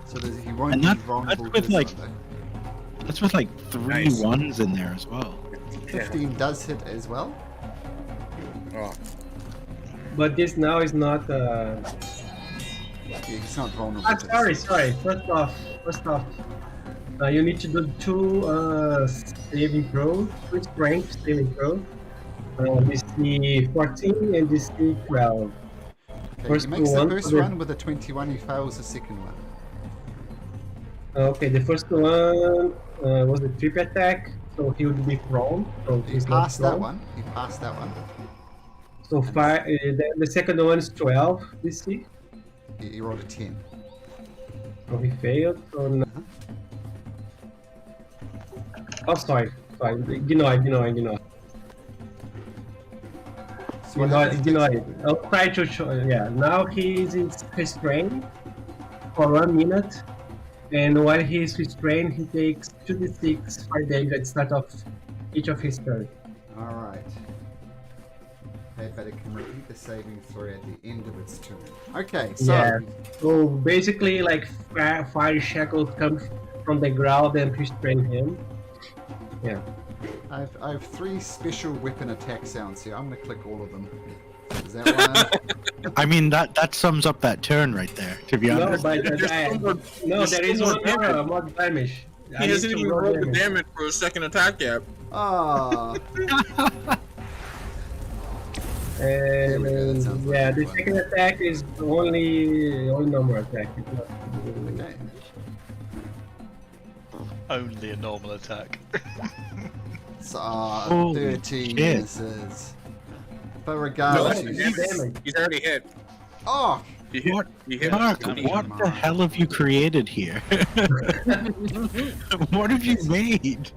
So he won't And be that's vulnerable with, to this like, one, That's with like 3 Nice. ones in there as well. though. 15 does hit as well. Oh, But this now is not. Yeah, he's not vulnerable. I'm to sorry. this. First off, you need to do 2 saving throws, 2 strength saving throws. DC 14 and DC 12. Okay, First he makes the one, first the- one with a 21. He fails the second one. Okay, the first one was the trip attack, so he would be prone. So He he's not passed that prone. one. He passed that one. So the second one is 12 DC. He rolled a 10. So he failed. So no. Oh, sorry. Ignore. So what happens Ignore next? it. I'll try to show. Yeah, now he's in restraint for 1 minute, and while he's restrained, he takes 2d6 for damage at start of each of his turns. All right. Okay, but it can repeat the saving throw at the end of its turn. Okay, so Yeah. So basically, like fire shackles come from the ground and restrain him. Yeah. I have 3 special weapon attack sounds here. I'm gonna click all of them. Is that one? I mean, that sums up that turn right there, to be No, honest. but There's still more- no, there's there still is more one damage. more damage. I He need hasn't some even more rolled the damage. damage for a second attack yet. Ah, And we go, that sounds like yeah, a the fun. second attack is only normal attack. It's not, okay. Only a normal attack. So, Holy 13 shit. misses. But No, regardless, that's you- damage. He's already hit. oh, He hit. What? He hit. Mark, Come what on. the hell have you created here? What have you made?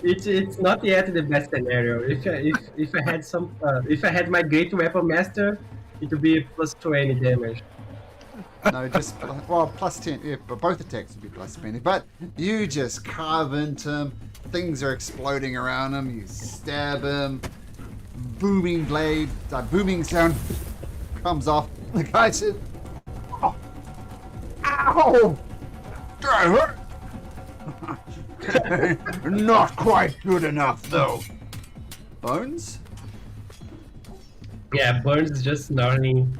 it's not yet the best scenario. If I had some if I had my great weapon master, it would be plus 20 damage. no, just well, plus 10. Yeah, but both attacks would be plus 20. But you just carve into him. Things are exploding around him. You stab him. Booming blade, booming sound comes off. The guy says, "Oh, ow! That hurt." Not quite good enough, though. Bones? Yeah, Burns is just snarling,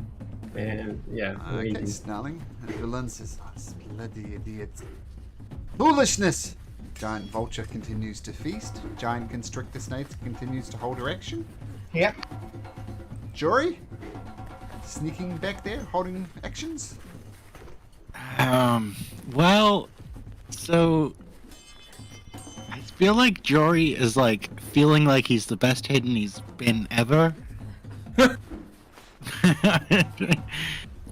and yeah. Okay, waiting. snarling. And Villain says, "Oh, this bloody idiot. Foolishness!" Giant Vulture continues to feast. Giant Constrictor Snake continues to hold her action. Yep. Jory? Sneaking back there, holding actions? Well, so I feel like Jory is like feeling like he's the best hidden he's been ever.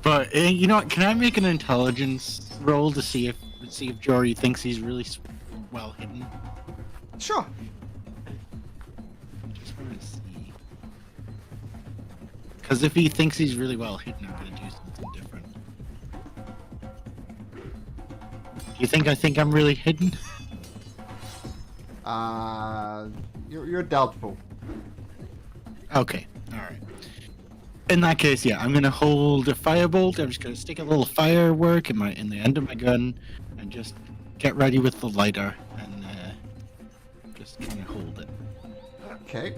But you know what? Can I make an intelligence roll to see if Jory thinks he's really well hidden? Sure. Just want to see. Because if he thinks he's really well hidden, I'm gonna do something different. Do you think I'm really hidden? You're doubtful. Okay, alright. In that case, yeah, I'm gonna hold a firebolt. I'm just gonna stick a little firework in the end of my gun and just get ready with the lighter and just kind of hold it. Okay.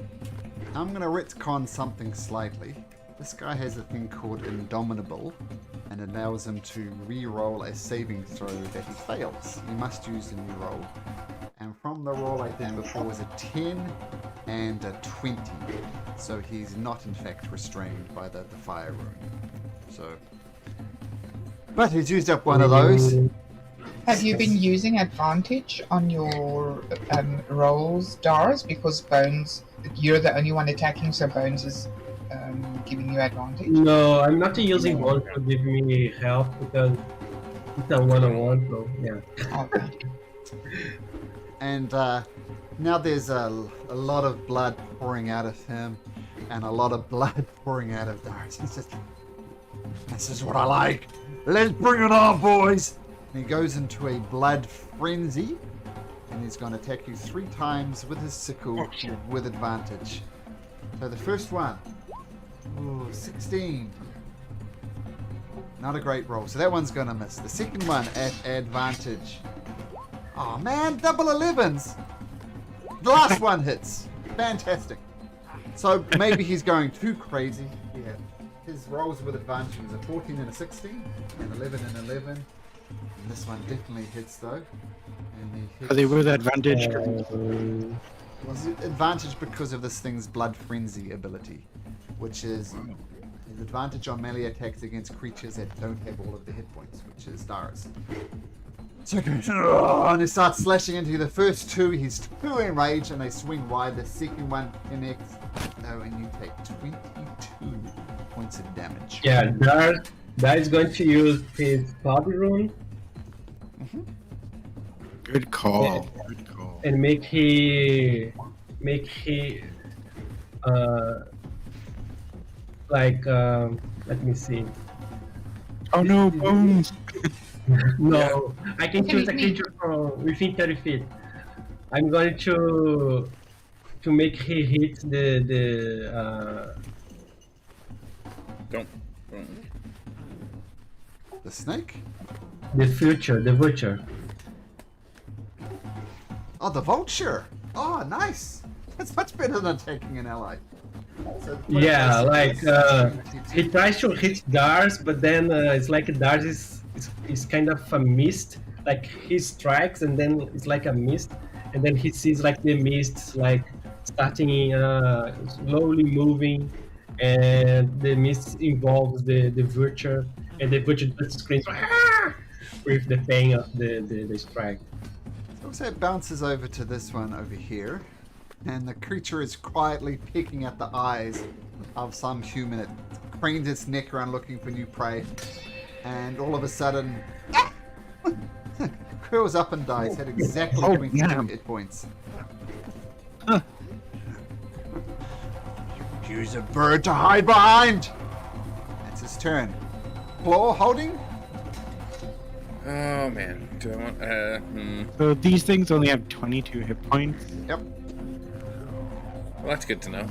I'm gonna retcon something slightly. This guy has a thing called Indomitable, and allows him to re-roll a saving throw that he fails. He must use a new roll. And from the roll I did before was a 10 and a 20. So he's not in fact restrained by the fire rune. So, but he's used up one of those. Have you been using advantage on your rolls, Dars? Because Bones, you're the only one attacking, so Bones is giving you advantage. No, I'm not using one to give me help because it's a one-on-one. So yeah. Okay. And now there's a lot of blood pouring out of him, and a lot of blood pouring out of Dars. He's just, this is what I like. Let's bring it on, boys. And he goes into a blood frenzy, and he's going to attack you 3 times with his sickle with advantage. So the first one, ooh, 16. Not a great roll, so that one's going to miss. The second one at advantage. Oh man, double 11s. The last one hits. Fantastic. So maybe he's going too crazy. Yeah. His rolls with advantage was a 14 and a 16, and 11 and 11. And this one definitely hits though. And he hits. Are they with advantage? Was it advantage because of this thing's blood frenzy ability, which is his advantage on melee attacks against creatures that don't have all of the hit points, which is Dars. So he goes, and he starts slashing into you. The first 2, he's too enraged, and they swing wide. The second one connects, and you take 22 points of damage. Yeah, Dar is going to use his body rune Good call. Good call. and make he let me see. Oh no, Bones! No, I can choose a creature from within 30 feet. I'm going to make he hit Don't. The snake? The future, the butcher. Oh, the vulture. Oh, nice. That's much better than taking an ally. So Yeah, like he 22. tries to hit Dars, but then it's like Dars is kind of a mist. Like he strikes and then it's like a mist, and then he sees like the mist like starting slowly moving, and the mist involves the vulture, and the vulture just screams "Ah!" with the pain of the strike. So it bounces over to this one over here, and the creature is quietly picking at the eyes of some human. It cranes its neck around looking for new prey, and all of a sudden, curls up and dies at exactly Oh, 22 damn. hit points. Huh. Use a bird to hide behind! It's his turn. Claw holding? Oh man, do I want? So these things only have 22 hit points. Yep. Well, that's good to know.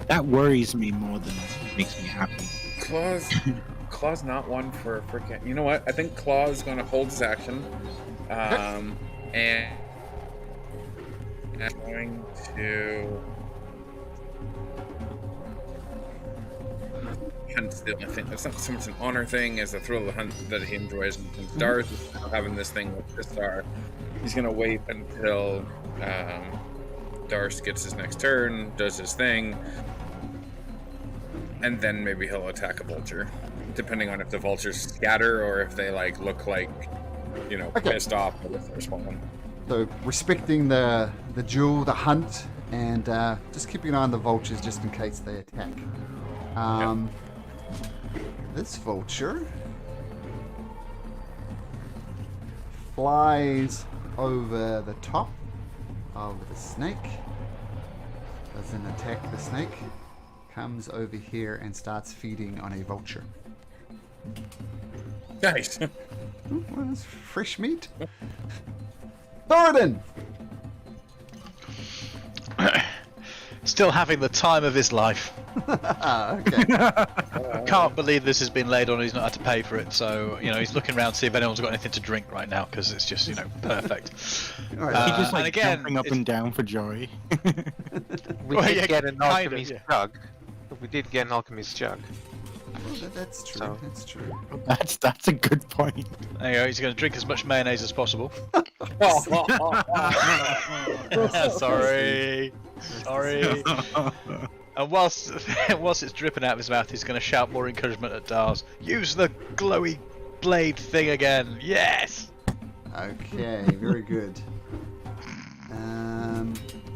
That worries me more than makes me happy. Claw's not one for freaking. You know what? I think Claw is going to hold his action, and I'm going to. Hunt's the only thing. It's not so much an honor thing as a thrill of the hunt that he enjoys. And since Dars is now having this thing with Pistar, he's gonna wait until Dars gets his next turn, does his thing, and then maybe he'll attack a vulture, depending on if the vultures scatter or if they like look like, you know, Okay. pissed off by the first one. So respecting the duel, the hunt, and just keeping an eye on the vultures just in case they attack. This vulture flies over the top of the snake. Doesn't attack the snake. Comes over here and starts feeding on a vulture. Nice. Ooh, well, that's fresh meat. Thoradin! Still having the time of his life. Okay. I can't believe this has been laid on. He's not had to pay for it. So you know he's looking around to see if anyone's got anything to drink right now because it's just perfect. All right. He just and like again, jumping up it's- and down for joy. We Well, did yeah, get an kind of, alchemy's yeah. jug. We did get an alchemy's jug. That's true. So- That's true. That's a good point. There you go. He's going to drink as much mayonnaise as possible. Sorry. And whilst it's dripping out of his mouth, he's going to shout more encouragement at Dars. Use the glowy blade thing again. Yes. Okay, very good.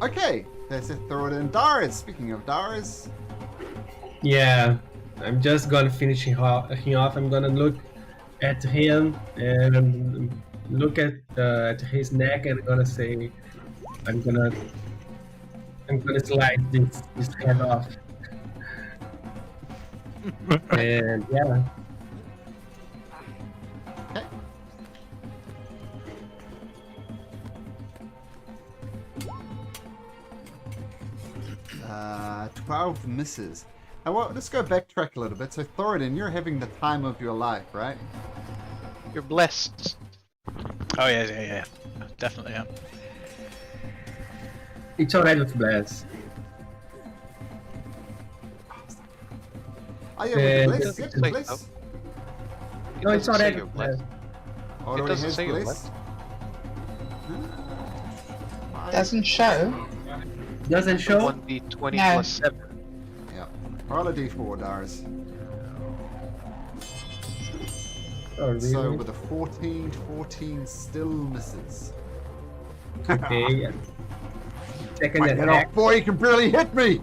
Okay, there's a Thoradin. Dars. Speaking of Dars, Yeah, I'm just gonna finish him off. I'm gonna look at him and look at his neck and gonna say, I'm gonna slide this head off. And yeah, okay. 12 misses. Now, let's go backtrack a little bit. So, Thoradin, you're having the time of your life, right? You're blessed. Oh yeah. Definitely am. it's already with bless. Oh, yeah, with the Uh, bless. Yep, doesn't say bless. so. No, it's doesn't say already you're with bless. Already doesn't has say you're bless. Doesn't show. Doesn't show. 1d20 No. plus 7. Yeah. Roll a d4, Dars. Oh, really? So, with a 14 still misses. Okay. Second Get attack. off, boy, you can barely hit me!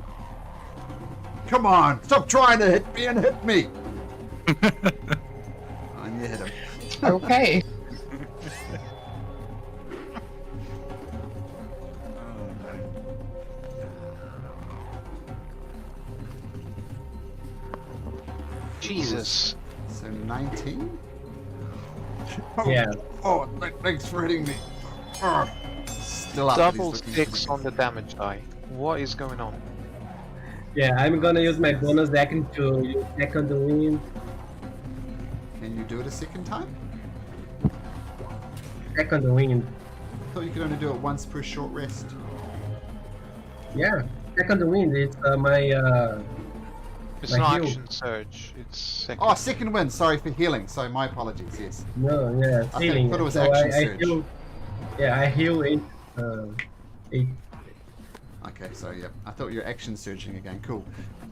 Come on, stop trying to hit me and hit me! And you hit him. Okay. Jesus. So 19? Yeah. Oh, thanks for hitting me. still up. but he's Double looking 6 on the damage die. What is going on? Yeah, I'm gonna use my bonus action to use second wind. Can you do it a second time? Second wind. I thought you could only do it once per short rest. Yeah, second wind. It's It's My not heal. action surge. It's second. Oh, second wind. Sorry for healing. Sorry, my apologies. Yes. no, yeah, I healing. thought it was So action I surge. heal. Yeah, I heal 8. 8. Okay, so yeah, I thought you were action surging again. Cool.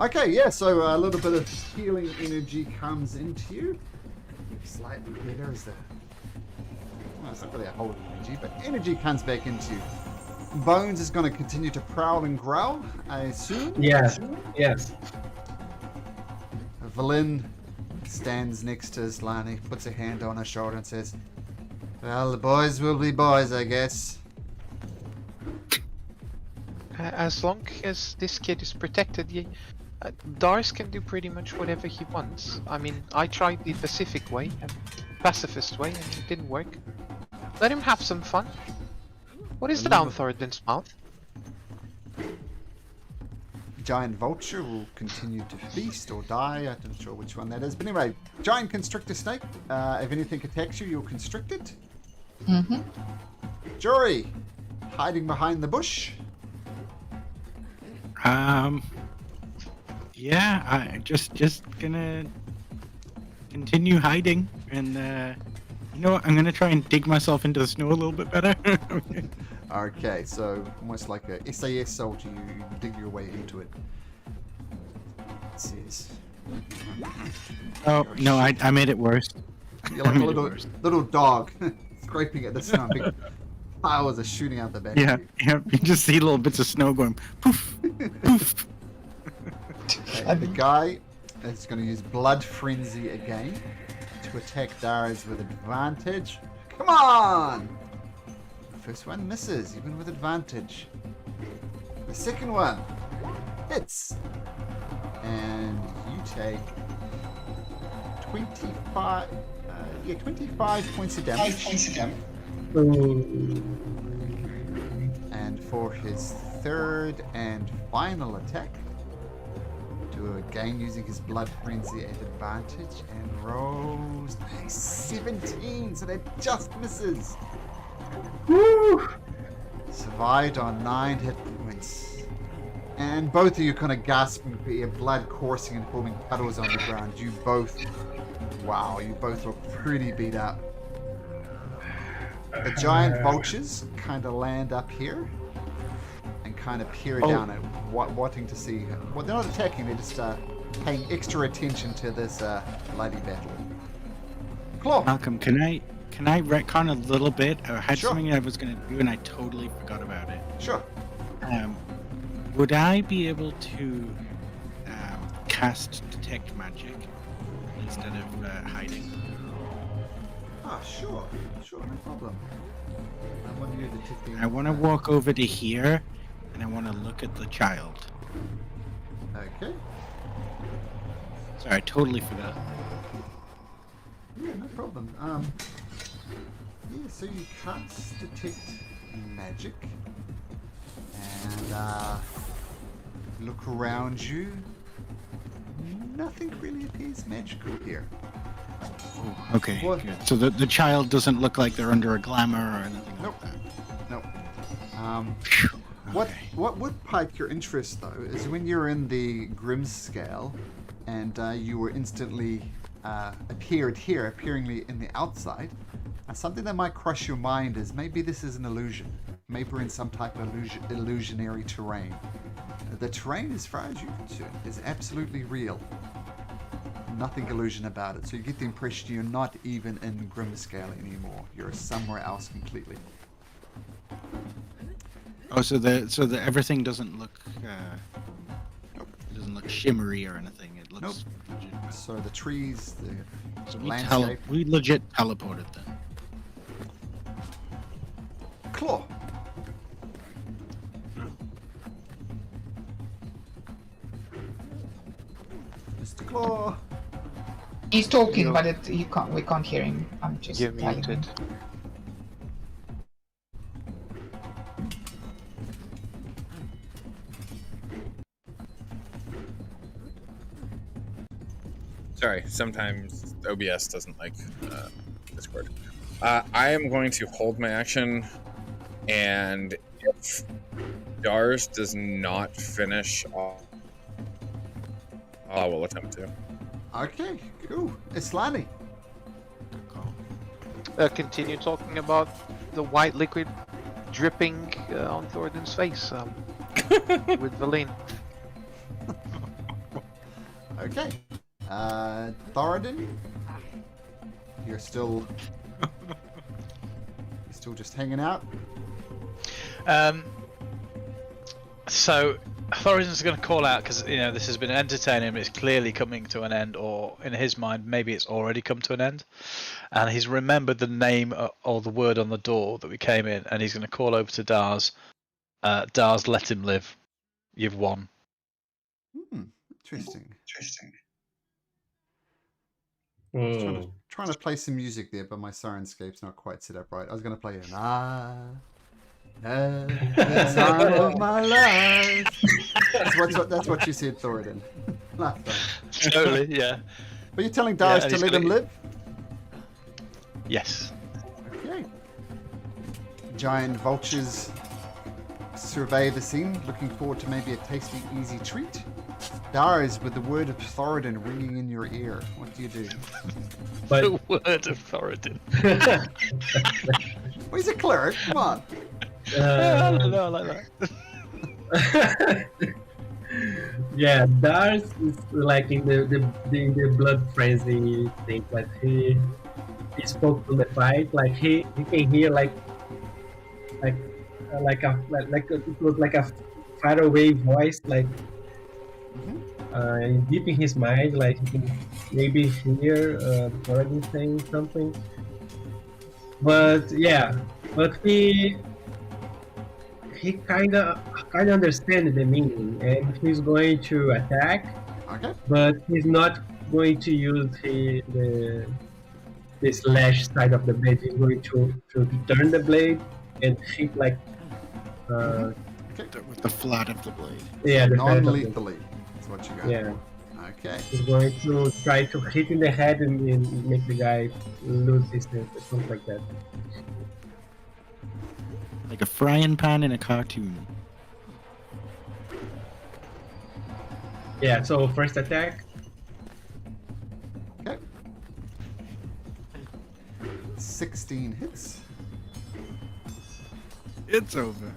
Okay, yeah. So a little bit of healing energy comes into you. Slightly better is the. Well, it's not really a whole energy, but energy comes back into you. Bones is going to continue to prowl and growl, I assume. Yes, yes. Valin stands next to Slani, puts a hand on her shoulder and says, "Well, the boys will be boys, I guess." As long as this kid is protected, Dars can do pretty much whatever he wants. I mean, I tried the Pacific way, pacifist way, and it didn't work. Let him have some fun. What is down Thoradin's mouth? Giant vulture will continue to feast or die. I'm not sure which one that is. But anyway, giant constrictor snake. If anything attacks you, you'll constrict it. Mm-hmm. Jory, hiding behind the bush. Yeah, I just gonna continue hiding, and you know what? I'm gonna try and dig myself into the snow a little bit better. Okay, so almost like a SAS soldier, you dig your way into it. It says, Oh no, I made it worse. you're like I a made it little worse. little dog scraping at the snow. Big piles are shooting out the back. Yeah, of you. yeah. You just see little bits of snow going poof, poof. Okay, the guy is going to use Blood Frenzy again to attack Darius with advantage. Come on! The first one misses, even with advantage. The second one hits. And you take 25, 25 points of damage. And for his third and final attack, do again using his Blood Frenzy at advantage and rolls a 17, so that just misses. Woo! Survived on 9 hit points. And both of you kind of gasping for your blood coursing and forming puddles on the ground. You both, wow, you both look pretty beat up. The giant vultures kind of land up here and kind of peer down at wanting to see. Well, they're not attacking, they're just paying extra attention to this bloody battle. Claw. Malcolm, can I retcon a little bit? I had Sure. something I was gonna do and I totally forgot about it. Sure. Would I be able to cast detect magic instead of hiding? Ah, sure, no problem. I want you detecting. I want to walk over to here, and I want to look at the child. Okay. Sorry, I totally forgot. Yeah, no problem. Yeah, so you cast detect magic, and look around you. Nothing really appears magical here. Oh, okay, What? good. So the child doesn't look like they're under a glamour or anything Nope. like that. No. Phew, What okay. what would pique your interest though is when you're in the Grimm scale, and you were instantly appeared here, appearingly in the outside. Something that might cross your mind is maybe this is an illusion. Maybe we're in some type of illusionary terrain. The terrain, as far as you're concerned, is absolutely real. Nothing illusion about it. So you get the impression you're not even in Grimscale anymore. You're somewhere else completely. Oh, so the everything doesn't look it doesn't look shimmery or anything. It looks legit. So the trees, the So landscape. we legit teleported then. Claw. Mr. Claw. He's talking, You're- but we can't hear him. I'm just You're telling him. muted. Sorry, sometimes OBS doesn't like Discord. I am going to hold my action, and if Dars does not finish off, I will attempt to. Okay, cool. Islani. Continue talking about the white liquid dripping on Thoradin's face with Valine. Okay. Thoradin, you're still just hanging out. So Thoradin's going to call out because this has been entertaining, but it's clearly coming to an end, or in his mind, maybe it's already come to an end. And he's remembered the name or the word on the door that we came in, and he's going to call over to Dars. Dars, let him live. You've won. Interesting. Hmm. Trying to play some music there, but my Sirenscape's not quite set up right. I was going to play an the time of my life. That's what you said, Thoradin. Last time. Totally, yeah. But you're telling Dars and to he's let him gonna- live? Yes. Okay. Giant vultures survey the scene, looking forward to maybe a tasty, easy treat. Dars, with the word of Thoradin ringing in your ear, what do you do? But The word of Thoradin. Well, he's a cleric, come on. I don't know, I like that. yeah, Dars is like in the blood frenzy thing. Like he spoke to the fight. Like he can hear it was like a far away voice, like deep in his mind. Like he can maybe hear Thoradin saying something. But yeah, he kind of understands the meaning, and he's going to attack. Okay. But he's not going to use the slash side of the blade. He's going to turn the blade and hit like With the flat of the blade. yeah, the flat of the- Non-lethally is what you got. yeah. Okay. He's going to try to hit in the head and make the guy lose his sense or something like that. Like a frying pan in a cartoon. Yeah. So first attack. Okay. 16 hits. It's over.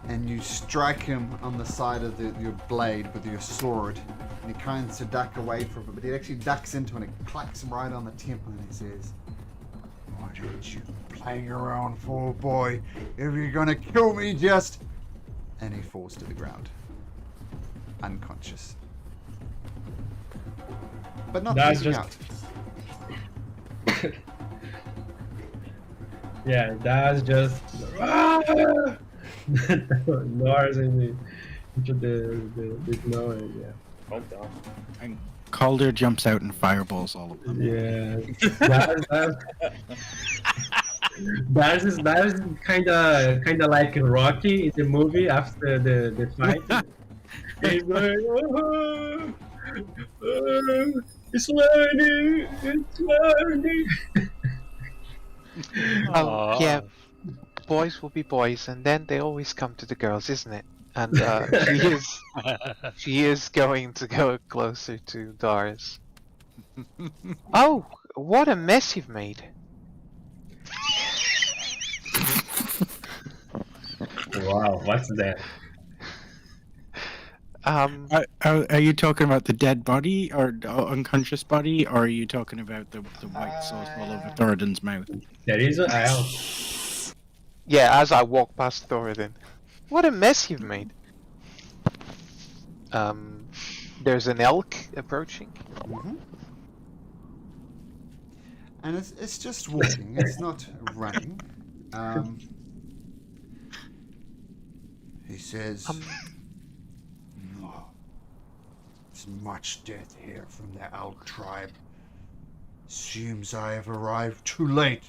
And you strike him on the side of your blade with your sword. And he kind of duck away from it, but he actually ducks into it and it clacks him right on the temple and he says, "What aren't you playing around for, boy? If you're gonna kill me, just..." And he falls to the ground. Unconscious. But not That's bleeding just- out. Yeah, that's just Lars into the snow and yeah. And Calder jumps out and fireballs all of them. Yeah, that is kind of like Rocky in the movie after the fight. He's like, it's learning. Oh, yeah. Boys will be boys, and then they always come to the girls, isn't it? And she is going to go closer to Dars. Oh, what a mess you've made! Wow, what's that? Are you talking about the dead body or unconscious body, or are you talking about the white sauce all over Thoradin's mouth? There is a Yeah, as I walk past Thoradin. What a mess you've made. There's an elk approaching. Mm-hmm. And it's just walking, it's not running. He says, "No, there's much death here from the elk tribe. Seems I have arrived too late.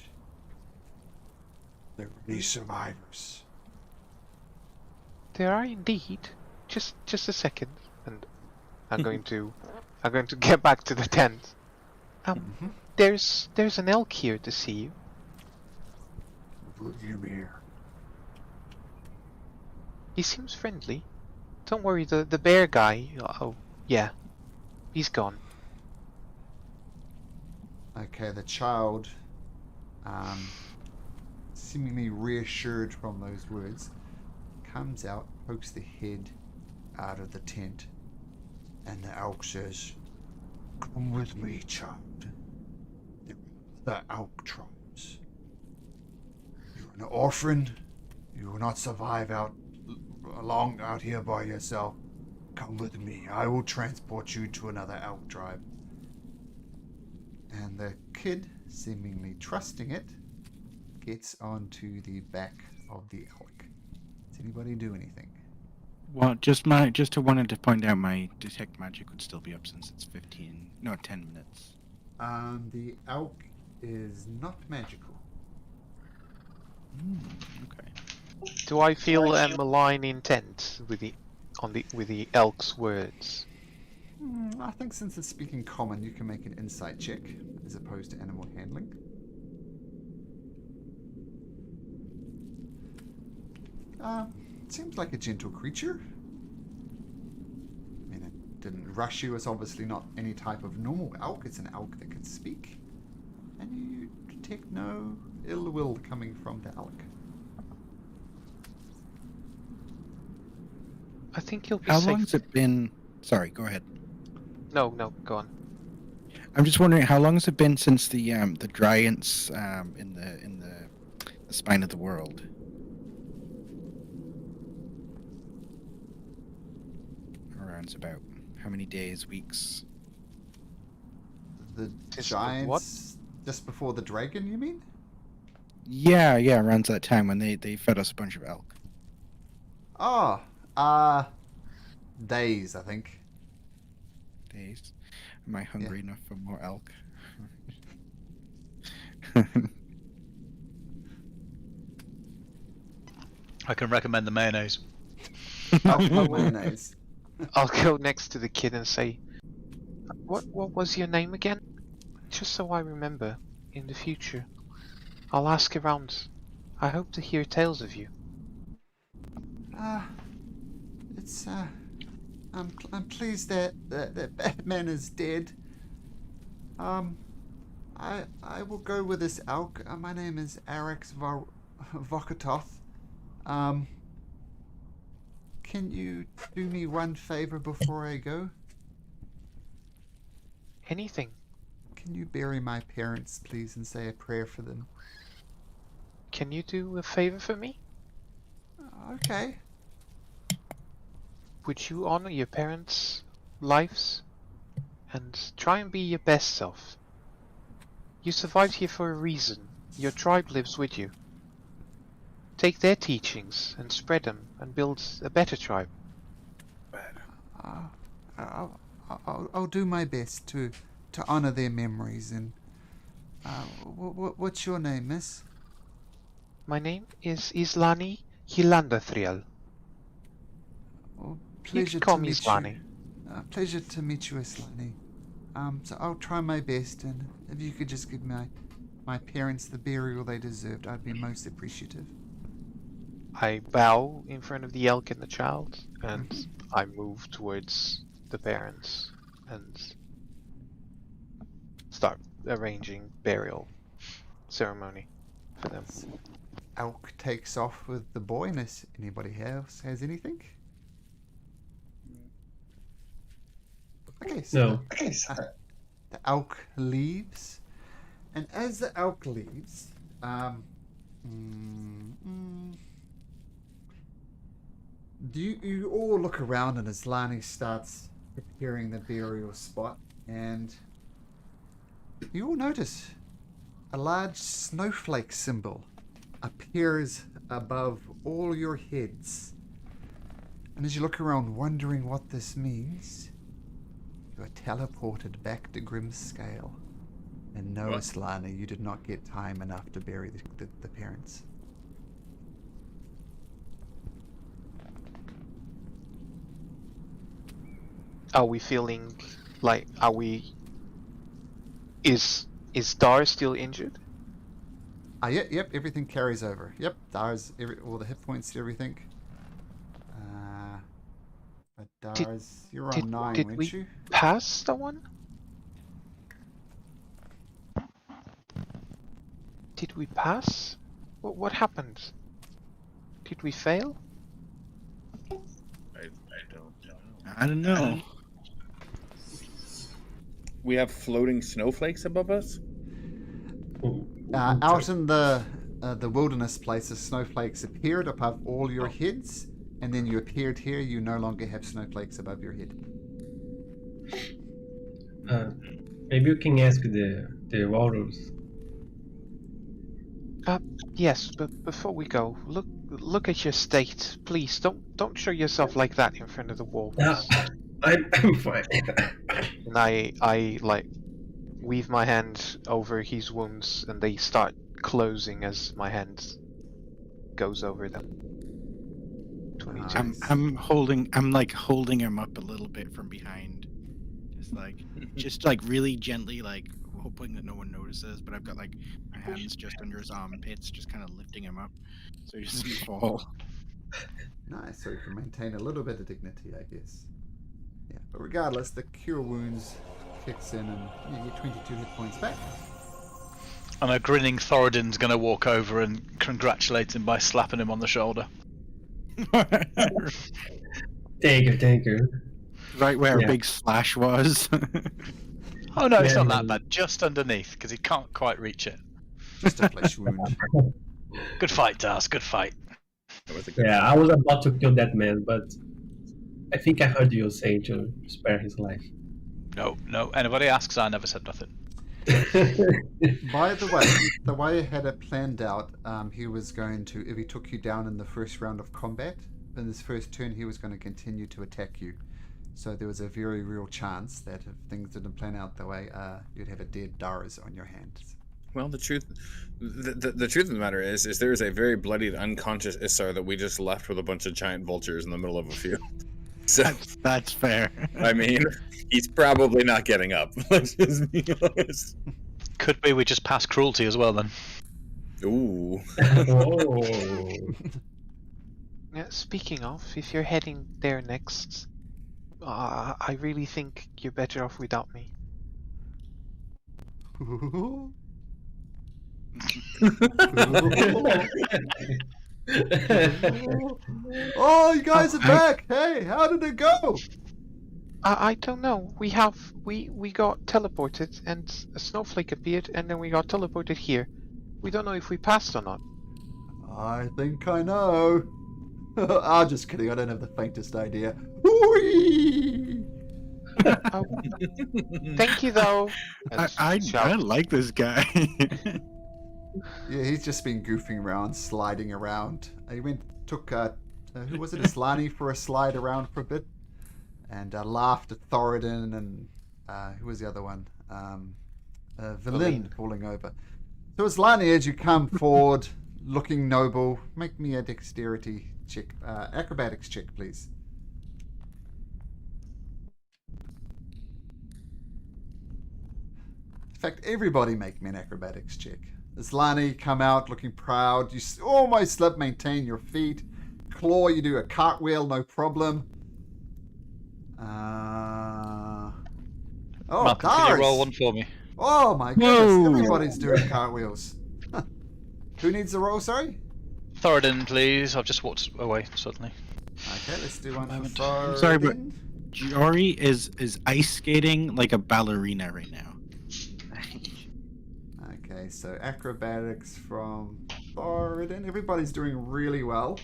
There will be survivors." There are indeed. Just a second. And I'm going to get back to the tent. Mhm. There's an elk here to see you. Would you here? He seems friendly. Don't worry, the bear guy. Oh, yeah, he's gone. Okay, the child, seemingly reassured from those words, comes out, pokes the head out of the tent, and the elk says, "Come with me, child. There are other elk tribes. You're an orphan. You will not survive long out here by yourself. Come with me. I will transport you to another elk tribe." And the kid, seemingly trusting it, gets onto the back of the elk. Does anybody do anything? Well, just wanted to point out my detect magic would still be up since it's 10 minutes. The elk is not magical. Okay. Do I feel a malign intent with the elk's words? I think since it's speaking common, you can make an insight check as opposed to animal handling. Seems like a gentle creature. I mean, it didn't rush you. It's obviously not any type of normal elk. It's an elk that can speak. And you detect no ill will coming from the elk. I think you'll be How safe. long has it been? Sorry, go ahead. No, go on. I'm just wondering how long has it been since the giants in the spine of the world? Around about how many days, weeks? The Just giants what? just before the dragon, you mean? Yeah, around that time when they fed us a bunch of elk. Oh, days, I think. Days. Am I hungry enough for more elk? I can recommend the mayonnaise. Elk mayonnaise. I'll go next to the kid and say, What was your name again? Just so I remember in the future. I'll ask around. I hope to hear tales of you. It's I'm pleased that Batman is dead. I will go with this elk. My name is Arax Vokatoth. Can you do me one favor before I go? Anything. Can you bury my parents, please, and say a prayer for them? Can you do a favor for me? Okay. Would you honor your parents' lives? And try and be your best self. You survived here for a reason. Your tribe lives with you. Take their teachings and spread them and build a better tribe. I'll do my best to honor their memories. And what's your name, miss? My name is Islani Hilandathriel. Oh, You pleasure can call to me meet Islani. you. Pleasure to meet you, Islani. So I'll try my best, and if you could just give my parents the burial they deserved, I'd be most appreciative. I bow in front of the elk and the child, and I move towards the parents and start arranging burial ceremony for them. Elk takes off with the boy, unless anybody else has anything. Okay, so No. the elk leaves, and as the elk leaves, do you all look around, and as Lani starts preparing the burial spot, and you all notice a large snowflake symbol appears above all your heads. And as you look around wondering what this means, you are teleported back to Grimscale. And no, What? Slana, you did not get time enough to bury the parents. Are we feeling like? Are we? Is Dar still injured? Yep, everything carries over. Yep, Dara's all the hit points, everything. But Dara's, you're on 9, did weren't we you? pass someone? Did we pass? What happened? Did we fail? I don't know. I don't know. We have floating snowflakes above us. Out in the wilderness places, snowflakes appeared above all your heads, and then you appeared here. You no longer have snowflakes above your head. Maybe you can ask the walrus. Yes, but before we go, look at your state, please. Don't show yourself like that in front of the wolves. I'm fine. And I like weave my hand over his wounds, and they start closing as my hand goes over them. 22. I'm holding him up a little bit from behind, just like really gently, like hoping that no one notices. But I've got like my hands just under his armpits, just kind of lifting him up so he doesn't fall. Nice, so you can maintain a little bit of dignity, I guess. Yeah, but regardless, the cure wounds kicks in, and you get 22 hit points back. And a grinning Thoradin's going to walk over and congratulate him by slapping him on the shoulder. Thank you. Right where a big slash was. Oh no, it's not that bad. Just underneath, because he can't quite reach it. Just a flesh wound. Good fight, Dars. Good fight. Yeah, I was about to kill that man, but I think I heard you say to spare his life. No. Anybody asks, I never said nothing. By the way I had it planned out, he was going to, if he took you down in the first round of combat, in his first turn, he was going to continue to attack you. So there was a very real chance that if things didn't plan out the way, you'd have a dead Dars on your hands. Well, the truth of the matter is there is a very bloodied, unconscious Issar that we just left with a bunch of giant vultures in the middle of a field. So that's fair. I mean, he's probably not getting up. Let's just be honest. Could be we just pass cruelty as well then. Ooh. Oh. Yeah, speaking of, if you're heading there next, I really think you're better off without me. Oh, you guys are back! Hey, how did it go? I don't know. We got teleported, and a snowflake appeared, and then we got teleported here. We don't know if we passed or not. I think I know. I'm just kidding. I don't have the faintest idea. Whee! Oh, thank you, though. I like this guy. Yeah, he's just been goofing around, sliding around. He took who was it, Islani, for a slide around for a bit, and laughed at Thoradin, and who was the other one? Villain falling over. So Islani, as you come forward, looking noble, make me a dexterity check, acrobatics check, please. In fact, everybody make me an acrobatics check. Islani, come out looking proud. You almost maintain your feet. Claw, you do a cartwheel, no problem. Malcolm, can you roll one for me? Oh my goodness, everybody's doing cartwheels. Who needs the roll, sorry? Thoradin, please. I've just walked away suddenly. Okay, let's do one for Thoradin. Sorry, but Jory is ice skating like a ballerina right now. Okay, so acrobatics from Thoradin. Everybody's doing really well.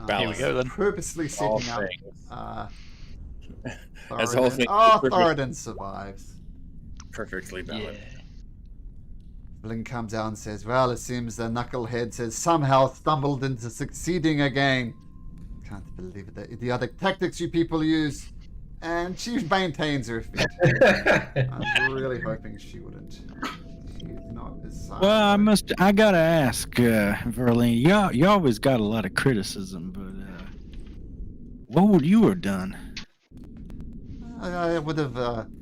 Here we go then. Purposely setting up. As whole thing. Oh, Thoradin survives. Perfectly valid. Yeah. Blink comes out and says, well, it seems the Knuckleheads has somehow stumbled into succeeding again. Can't believe it. The other tactics you people use. And she maintains her feet. I'm really hoping she wouldn't. She's not as Well, I gotta ask, Verlaine, you always got a lot of criticism, but what would you have done? I would have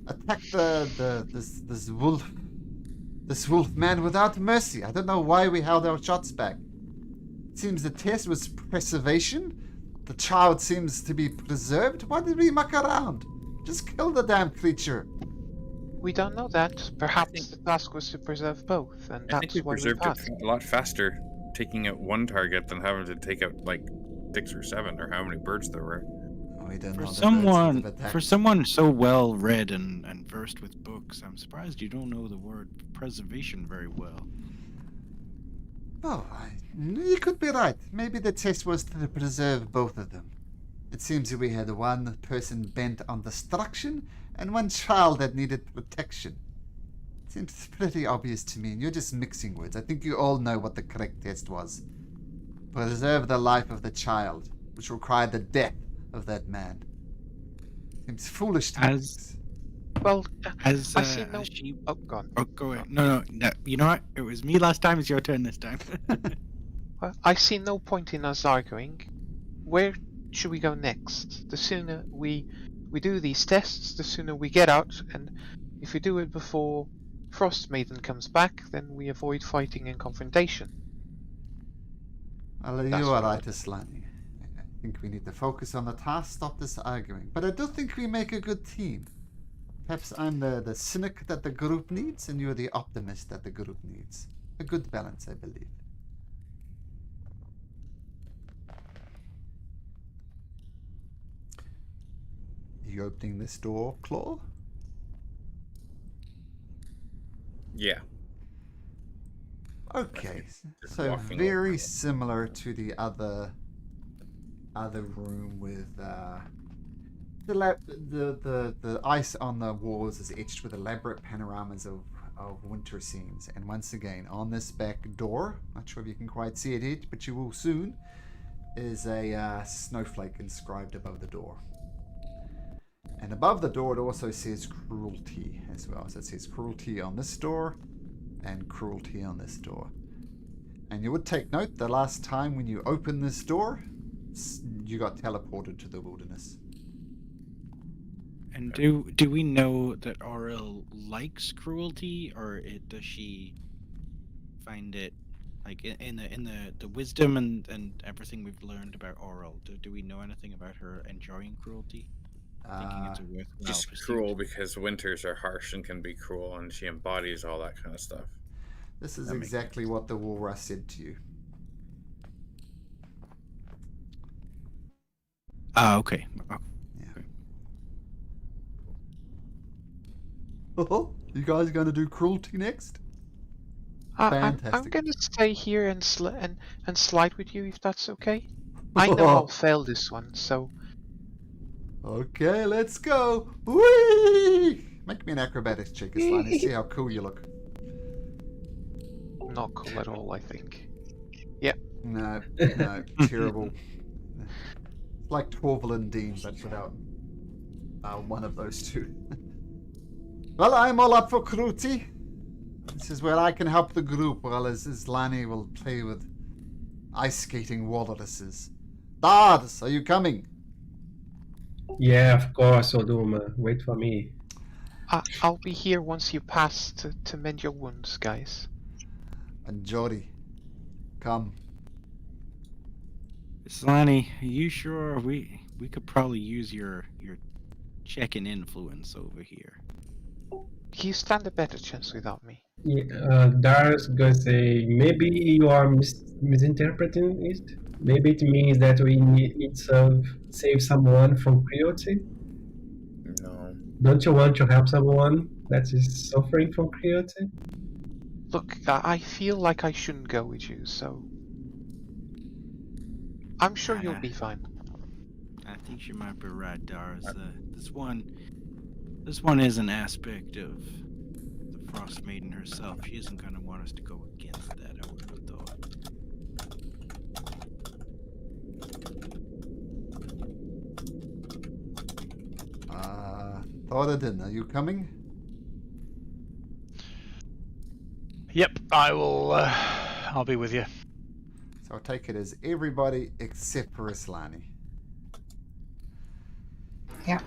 attacked this wolf man without mercy. I don't know why we held our shots back. It seems the test was preservation. The child seems to be preserved. Why did we muck around? Just kill the damn creature. We don't know that. Perhaps the task was to preserve both, and I think that's we why we preserved passed. it a lot faster, taking out one target than having to take out like 6 or 7 or how many birds there were. We don't For know the birds someone, would have attacked. for someone so well read and versed with books, I'm surprised you don't know the word preservation very well. Oh, you could be right. Maybe the test was to preserve both of them. It seems that we had one person bent on destruction and one child that needed protection. Seems pretty obvious to me, and you're just mixing words. I think you all know what the correct test was. Preserve the life of the child, which required the death of that man. Seems foolish to me. Well, Has I see no. has she? Oh, gone. Oh, go ahead. No. You know what? It was me last time. It's your turn this time. Well, I see no point in us arguing. Where should we go next? The sooner we do these tests, the sooner we get out, and if we do it before Frost Maiden comes back, then we avoid fighting and confrontation. Well, That's you are what I right, Aslani. I think we need to focus on the task, stop this arguing. But I do think we make a good team. Perhaps I'm the cynic that the group needs, and you're the optimist that the group needs. A good balance, I believe. You opening this door, Claw? Yeah. Okay, Just so walking very over. similar to the other room with the ice on the walls is etched with elaborate panoramas of winter scenes. And once again, on this back door, not sure if you can quite see it yet, but you will soon, is a snowflake inscribed above the door. And above the door, it also says cruelty as well. So it says cruelty on this door and cruelty on this door. And you would take note, the last time when you opened this door, you got teleported to the wilderness. And do we know that Aurel likes cruelty, or does she find it like in the wisdom and everything we've learned about Aurel? Do we know anything about her enjoying cruelty? Thinking it's a worthwhile She's pursuit? cruel because winters are harsh and can be cruel, and she embodies all that kind of stuff. This is That makes exactly what the walrus said to you. Ah, okay. Oh, you guys going to do cruelty next? I'm Fantastic. gonna stay here and slide with you if that's okay. I know I'll fail this one, so Okay, let's go. Whee! Make me an acrobatics check, Islani. See how cool you look. not cool at all, I think. No, terrible. It's like Torval and Dean, but without one of those two. Well, I'm all up for cruelty. This is where I can help the group, while Islani will play with ice skating walruses. Dars, are you coming? Yeah, of course, Oduma. Wait for me. I'll be here once you pass to mend your wounds, guys. And Jody, come. Slani, are you sure we could probably use your check-in influence over here? You stand a better chance without me. Yeah, Dars gonna say maybe you are misinterpreting it. Maybe it means that we need to save someone from cruelty. No. Don't you want to help someone that is suffering from cruelty? Look, I feel like I shouldn't go with you, so I'm sure you'll be fine. I think you might be right, Dars. This one is an aspect of the Frost Maiden herself. She isn't gonna want us to go against that, I would have thought. Thoradin, are you coming? Yep, I will. I'll be with you. So I take it as everybody except for Islani. Yeah.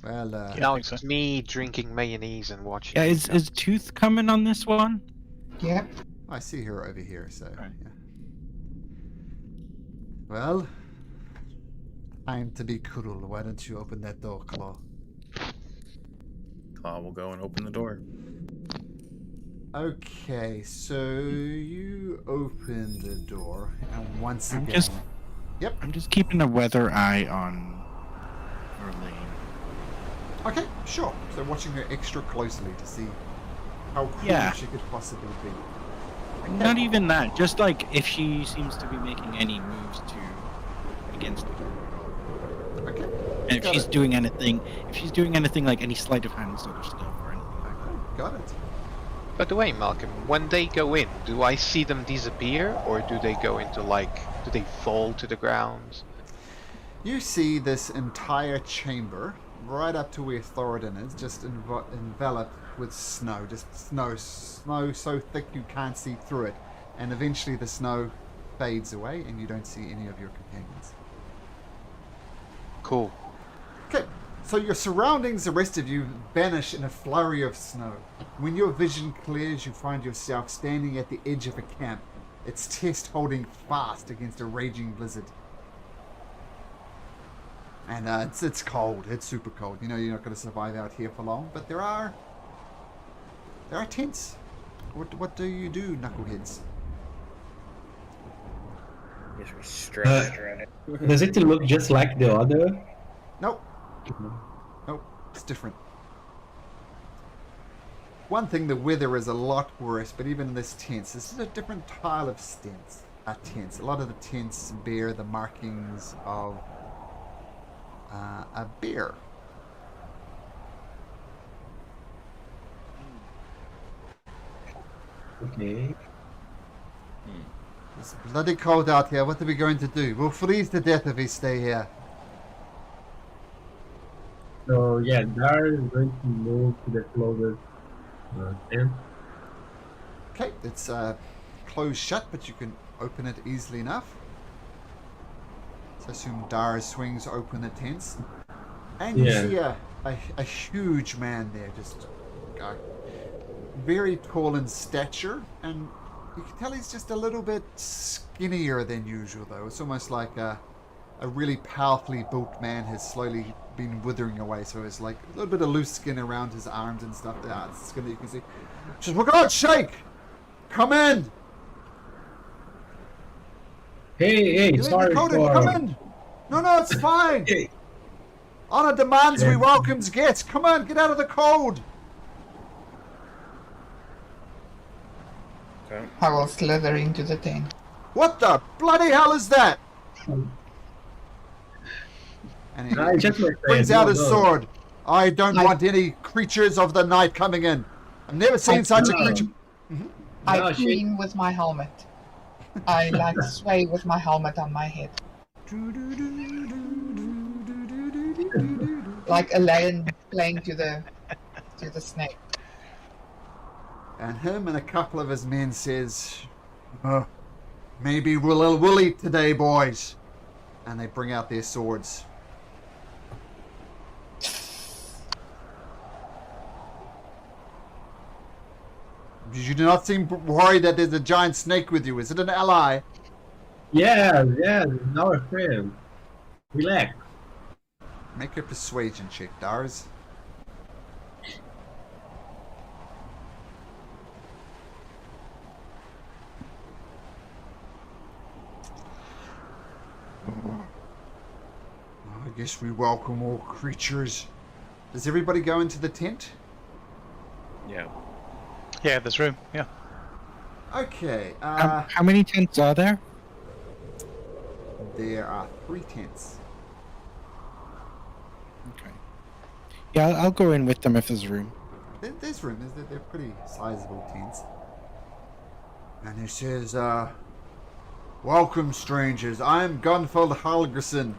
Well, Now think so. it's me drinking mayonnaise and watching. Yeah, you is guys. is Tooth coming on this one? Yep. I see her over here, so Right. yeah. Well, time to be cruel. Why don't you open that door, Claw? Claw will go and open the door. Okay, so you open the door, and once I'm again, just- yep. I'm just keeping a weather eye on Verlaine. Okay, sure. So watching her extra closely to see how cool Yeah. she could possibly be. Not even that. Just like if she seems to be making any moves against me, Okay. and if Got she's it. doing anything, like any sleight of hand sort of stuff or anything like that. Got it. By the way, Malcolm, when they go in, do I see them disappear, or do they go into do they fall to the ground? You see this entire chamber, right up to where Thoradin is, just enveloped with snow. Just snow so thick you can't see through it. And eventually the snow fades away and you don't see any of your companions. Cool. Okay, so your surroundings, the rest of you, vanish in a flurry of snow. When your vision clears, you find yourself standing at the edge of a camp, its chest holding fast against a raging blizzard. And it's cold. It's super cold. You know you're not going to survive out here for long. But there are tents. What do you do, Knuckleheads? Yes, we stretched around it. Does it look just like the other? Nope. Nope. It's different. One thing, the weather is a lot worse. But even in this tents, this is a different style of tents. A lot of the tents bear the markings of a bear. Okay. It's bloody cold out here. What are we going to do? We'll freeze to death if we stay here. So yeah, Dar is going to move to the closest tent. Okay, it's closed shut, but you can open it easily enough. So I assume Dara swings open the tents. And you Yeah. see a huge man there, just very tall in stature, and you can tell he's just a little bit skinnier than usual, though. It's almost like a really powerfully built man has slowly been withering away, so it's like a little bit of loose skin around his arms and stuff. There, it's skin that you can see. Just look out, Shake! Come in! Hey, You sorry come for. in! No, it's fine! Hey. Honor demands we Yeah. welcomes guests. Come on, get out of the cold! Okay. I will slither into the tent. What the bloody hell is that? And he I just like brings saying, out no, his no. sword. I don't I- want any creatures of the night coming in. I've never seen such a No. creature. I No, she- clean with my helmet. I like sway with my helmet on my head. Like a lion playing to the snake. And him and a couple of his men says, maybe we'll eat today, boys. And they bring out their swords. You do not seem worried that there's a giant snake with you. Is it an ally? Yeah, it's our friend. Relax. Make a persuasion check, Dars. I guess we welcome all creatures. Does everybody go into the tent? Yeah. Yeah, there's room. Yeah. Okay, How many tents are there? there are 3 tents. Okay. Yeah, I'll go in with them if there's room. There's room. They're pretty sizable tents. And he says, welcome, strangers. I am Gunfeld Halgerson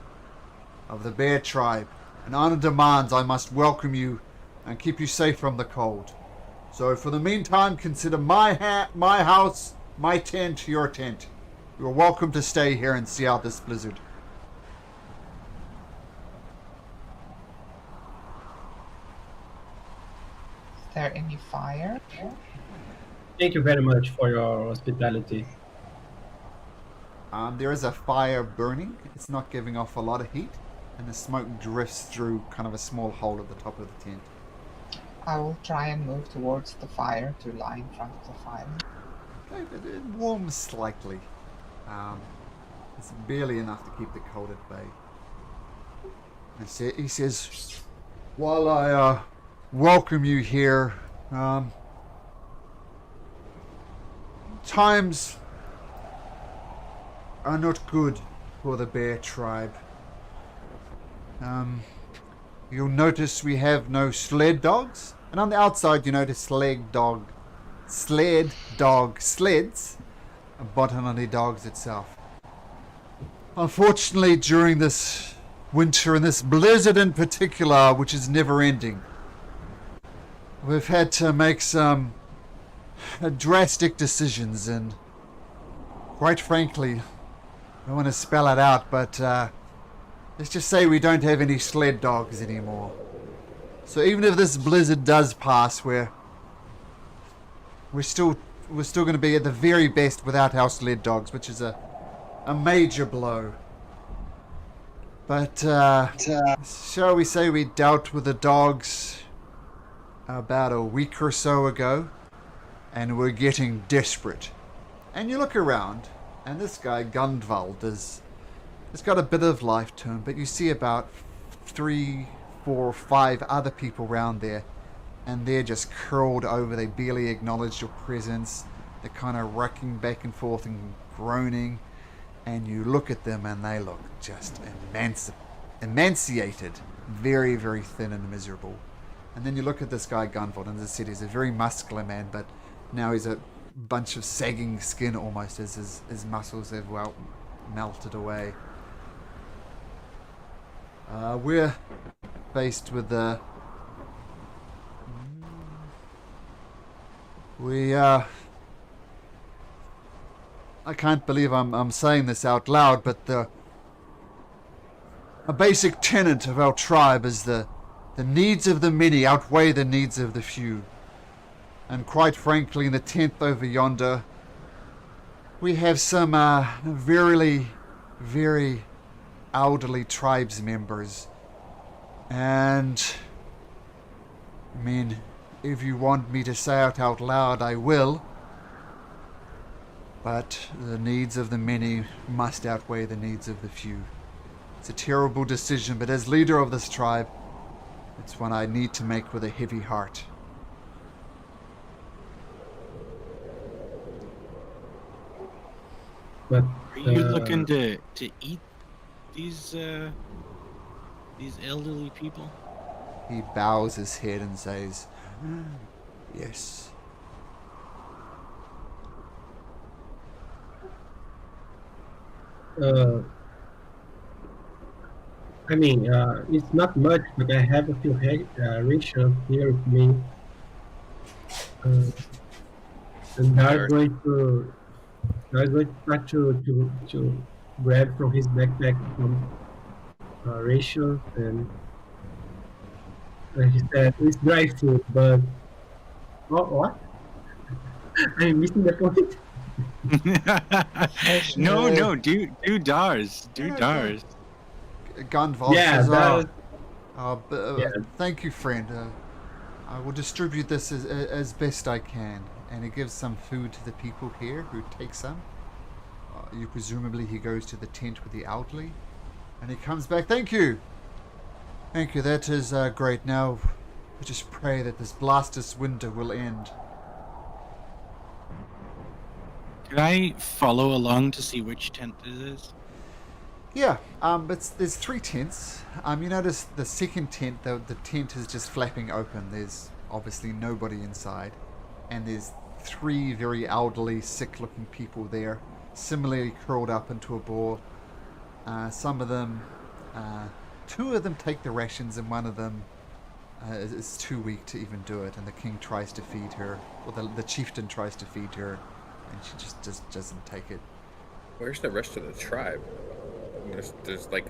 of the Bear Tribe. And honor demands I must welcome you and keep you safe from the cold. So for the meantime, consider my house, my tent, your tent. You are welcome to stay here and see out this blizzard. there any fire? Thank you very much for your hospitality. There is a fire burning. It's not giving off a lot of heat, and the smoke drifts through kind of a small hole at the top of the tent. I will try and move towards the fire to lie in front of the fire. Okay, but it warms slightly. It's barely enough to keep the cold at bay. And he says, while I welcome you here, times are not good for the bear tribe. You'll notice we have no sled dogs, and on the outside you notice sled dog sleds, but not the dogs itself. Unfortunately, during this winter and this blizzard in particular, which is never ending, we've had to make some drastic decisions, and quite frankly, I don't want to spell it out, but let's just say we don't have any sled dogs anymore. So even if this blizzard does pass, we're still going to be at the very best without our sled dogs, which is a major blow. But shall we say we dealt with the dogs about a week or so ago, and we're getting desperate. And you look around, and this guy Gundvald has got a bit of life to him, but you see about 3, 4, 5 other people around there, and they're just curled over. They barely acknowledge your presence. They're kind of rocking back and forth and groaning, and you look at them and they look just emaciated, very, very thin and miserable. And then you look at this guy Gunvald, and as I said, he's a very muscular man, but now he's a bunch of sagging skin almost, as his muscles have melted away. We're faced with the I can't believe I'm saying this out loud, but a basic tenet of our tribe is the needs of the many outweigh the needs of the few. And quite frankly, in the tent over yonder, we have some very, very elderly tribes members. And I mean, if you want me to say it out loud, I will. But the needs of the many must outweigh the needs of the few. It's a terrible decision, but as leader of this tribe, it's one I need to make with a heavy heart. But are you looking to eat these elderly people? He bows his head and says, yes. I mean, it's not much, but I have a few rations here with me. And I'm going to start to grab from his backpack some rations, and he said it's dry food, but what? I'm missing the point. No, do Dars. Gunvald Yeah, says, thank you, friend. I will distribute this as best I can. And he gives some food to the people here who take some. Presumably he goes to the tent with the elderly. And he comes back, thank you, that is great. Now we just pray that this blastus winter will end. Can I follow along to see which tent it is? Yeah, there's 3 tents. You notice the second tent, the tent is just flapping open. There's obviously nobody inside. And there's 3 very elderly, sick-looking people there, similarly curled up into a ball. Some of them, 2 of them take the rations, and one of them is too weak to even do it. And the king tries to feed her, or the chieftain tries to feed her, and she just doesn't take it. Where's the rest of the tribe? There's like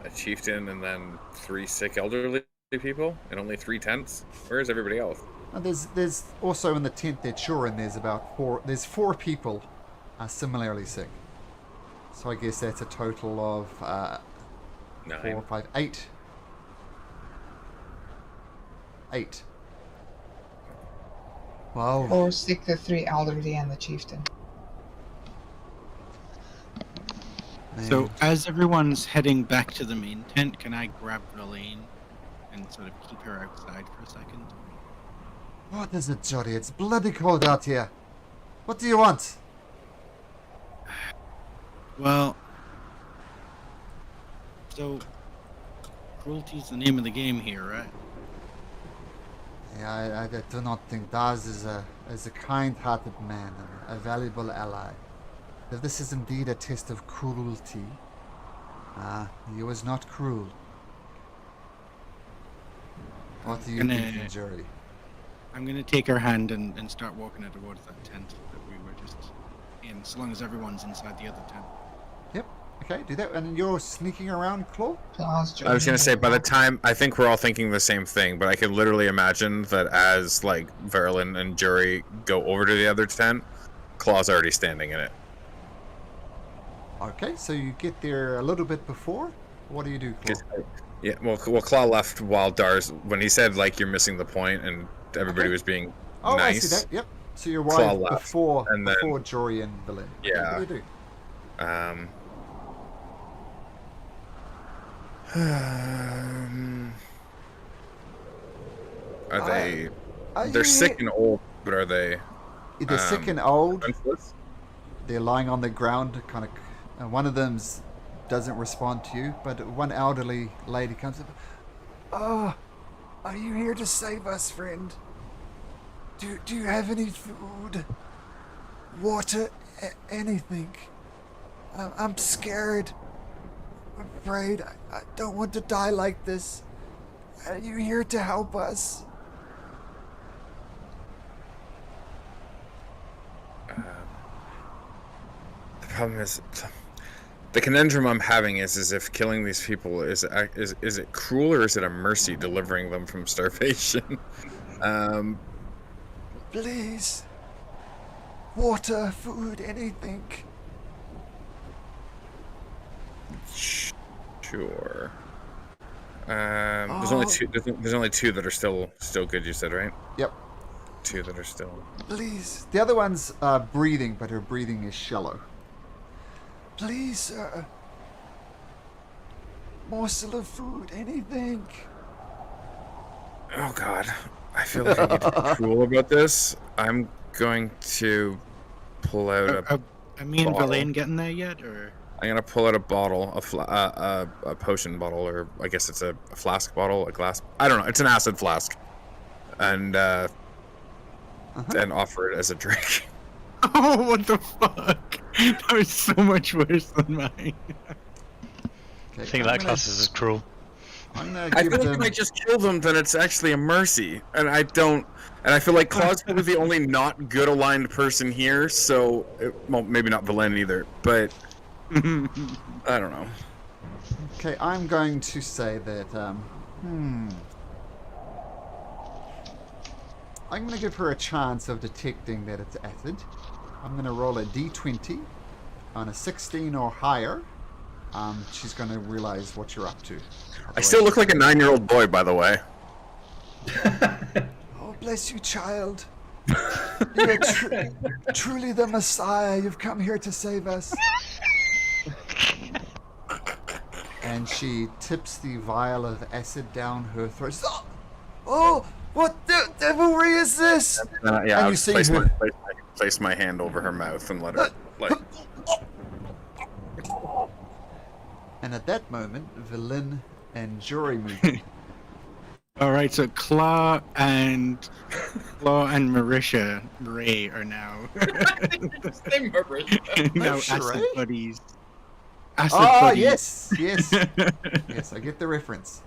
a chieftain and then 3 sick elderly people and only 3 tents. Where's everybody else? And there's also in the tent that you're in, there's four people similarly sick. So I guess that's a total of 9. 4, 5, 8. 8. Wow. 4, 6, the 3 elderly and the chieftain. So as everyone's heading back to the main tent, can I grab Elaine and sort of keep her outside for a second? What is it, Jody? It's bloody cold out here. What do you want? Well, so cruelty's the name of the game here, right? Yeah, I do not think Daz is a kind-hearted man and a valuable ally. If this is indeed a test of cruelty, he was not cruel. What do you think, jury? I'm gonna take her hand and start walking her towards that tent that we were just in, so long as everyone's inside the other tent. Yep. Okay, do that. And you're sneaking around, Claw? I was gonna say, by the time, I think we're all thinking the same thing, but I could literally imagine that as like Verlin and Jury go over to the other tent, Claw's already standing in it. Okay, so you get there a little bit before. What do you do, Claw? Yeah, well, Claw left while Dars, when he said like you're missing the point and everybody was being Oh, nice. I see that. Yep. So you Claw arrived left, before and then- before Jory and Villain. Yeah. What do you do? Are they? Are They're you sick here- and old, but are they? They're sick and old. defenseless? They're lying on the ground, kind of. One of them doesn't respond to you, but one elderly lady comes up. Oh, are you here to save us, friend? Do you have any food, water, anything? I'm scared. I'm afraid. I don't want to die like this. Are you here to help us? The problem is, the conundrum I'm having is if killing these people is it cruel or is it a mercy delivering them from starvation? Please. Water, food, anything. Sure. There's only two. There's only two that are still good. You said, right? Yep. 2 that are still. Please. The other one's breathing, but her breathing is shallow. Please, sir. Morsel of food, anything. Oh God, I feel like I need to be cruel about this. I'm going to pull out a. Are me and bottle. Verlaine getting there yet, or? I'm gonna pull out a bottle, a potion bottle, or I guess it's a flask bottle, a glass. I don't know. It's an acid flask, and offer it as a drink. Oh, what the fuck? That was so much worse than mine. Okay, I think that classes as cruel. I'm gonna I give feel like them. if I just kill them, then it's actually a mercy, and I don't. And I feel like Claude's probably the only not good aligned person here. So, well, maybe not Valen either, but I don't know. Okay, I'm going to say that. I'm going to give her a chance of detecting that it's acid. I'm going to roll a d20 on a 16 or higher. She's going to realize what you're up to. I still look like a 9-year-old boy, by the way. Oh, bless you, child. You're truly the Messiah. You've come here to save us. And she tips the vial of acid down her throat. Oh, what the devilry is this? Yeah, And I'll you just see place her- place my hand over her mouth and let her, like... And at that moment, Velen and Jory move in. All right, so Claw and Marisha Ray are now now Marisha acid Ray? buddies. Acid Ah, buddies. yes. Yes, I get the reference.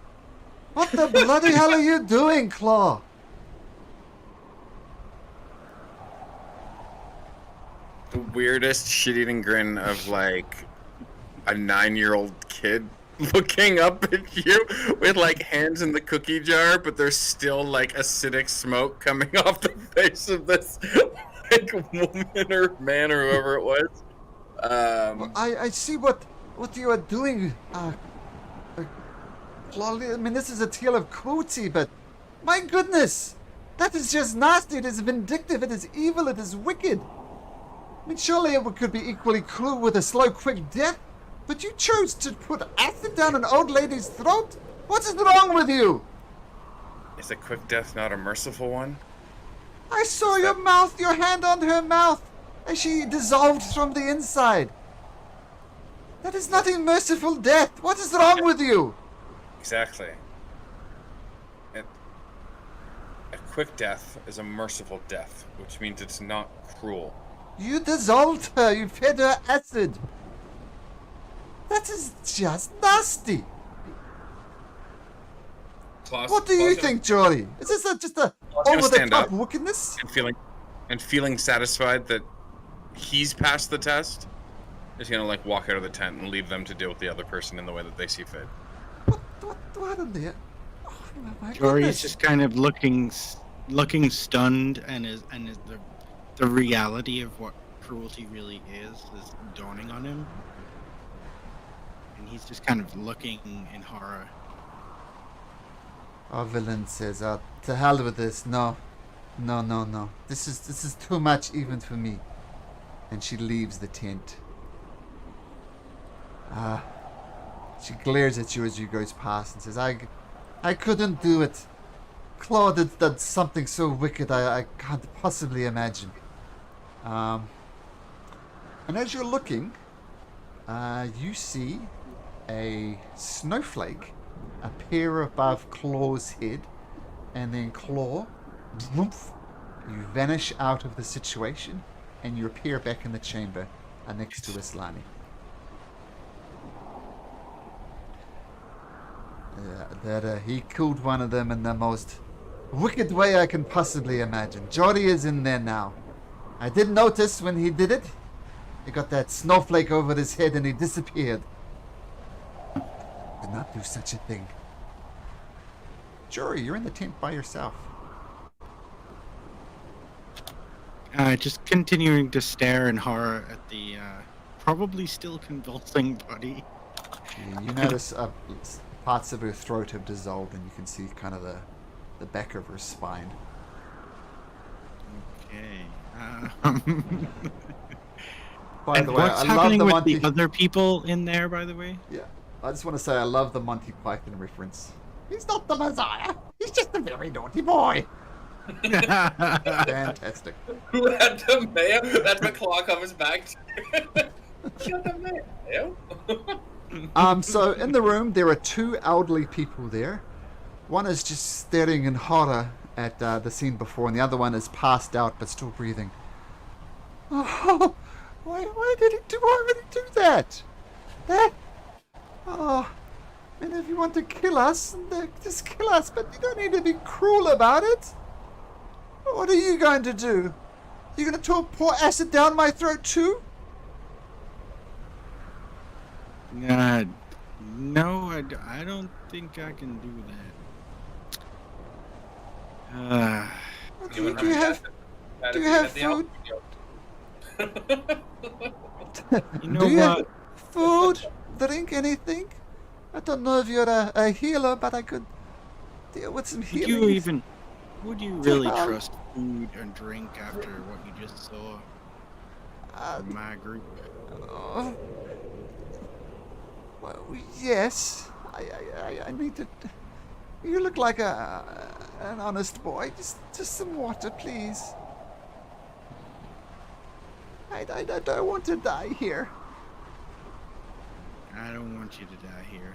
What the bloody hell are you doing, Claw? The weirdest shit-eating grin of, like, a 9-year-old kid looking up at you with like hands in the cookie jar, but there's still like acidic smoke coming off the face of this like woman or man or whoever it was. I see what you are doing, Claudia. I mean, this is a tale of cruelty, but my goodness, that is just nasty. It is vindictive. It is evil. It is wicked. I mean, surely it could be equally cruel with a slow, quick death. But you chose to put acid down an old lady's throat? What is wrong with you? Is a quick death not a merciful one? I saw your mouth, your hand on her mouth, as she dissolved from the inside. That is not a merciful death. What is wrong with you? Exactly. A quick death is a merciful death, which means it's not cruel. You dissolved her. You fed her acid. That is just nasty. What do you think, Jory? Is this just a over-the-top wickedness? And feeling satisfied that he's passed the test, is gonna like walk out of the tent and leave them to deal with the other person in the way that they see fit. What in there? Oh, my Jory's goodness. just kind of looking stunned, and the reality of what cruelty really is dawning on him. And he's just kind of looking in horror. Our villain says, to hell with this. No. This is too much even for me. And she leaves the tent. She glares at you as you goes past and says, I couldn't do it. Claude had done something so wicked I can't possibly imagine. And as you're looking, you see a snowflake appear above Claw's head, and then Claw, whoomph, you vanish out of the situation, and you appear back in the chamber next to Islani. He killed one of them in the most wicked way I can possibly imagine. Jory is in there now. I did notice when he did it. He got that snowflake over his head and he disappeared. Did not do such a thing. Jory, you're in the tent by yourself. Just continuing to stare in horror at the probably still convulsing body. You notice parts of her throat have dissolved, and you can see kind of the back of her spine. Okay. By the way, what's I love happening the with Monty. the other people in there, by the way? Yeah, I just want to say I love the Monty Python reference. He's not the Messiah. He's just a very naughty boy. Fantastic. Who had the mayo? That's what Claw comes back to. Shut the mayo. So in the room there are two elderly people there. One is just staring in horror at the scene before, and the other one is passed out but still breathing. Oh, why did he do that? Oh, and if you want to kill us, just kill us, but you don't need to be cruel about it. What are you going to do? You going to pour acid down my throat too? No, I don't think I can do that. Do you have food? You know Do you what? have food? Drink anything? I don't know if you're a healer, but I could deal with some healing. Would you really trust food and drink after what you just saw in my group? Well, yes. I need to. You look like an honest boy. Just some water, please. I don't want to die here. I don't want you to die here.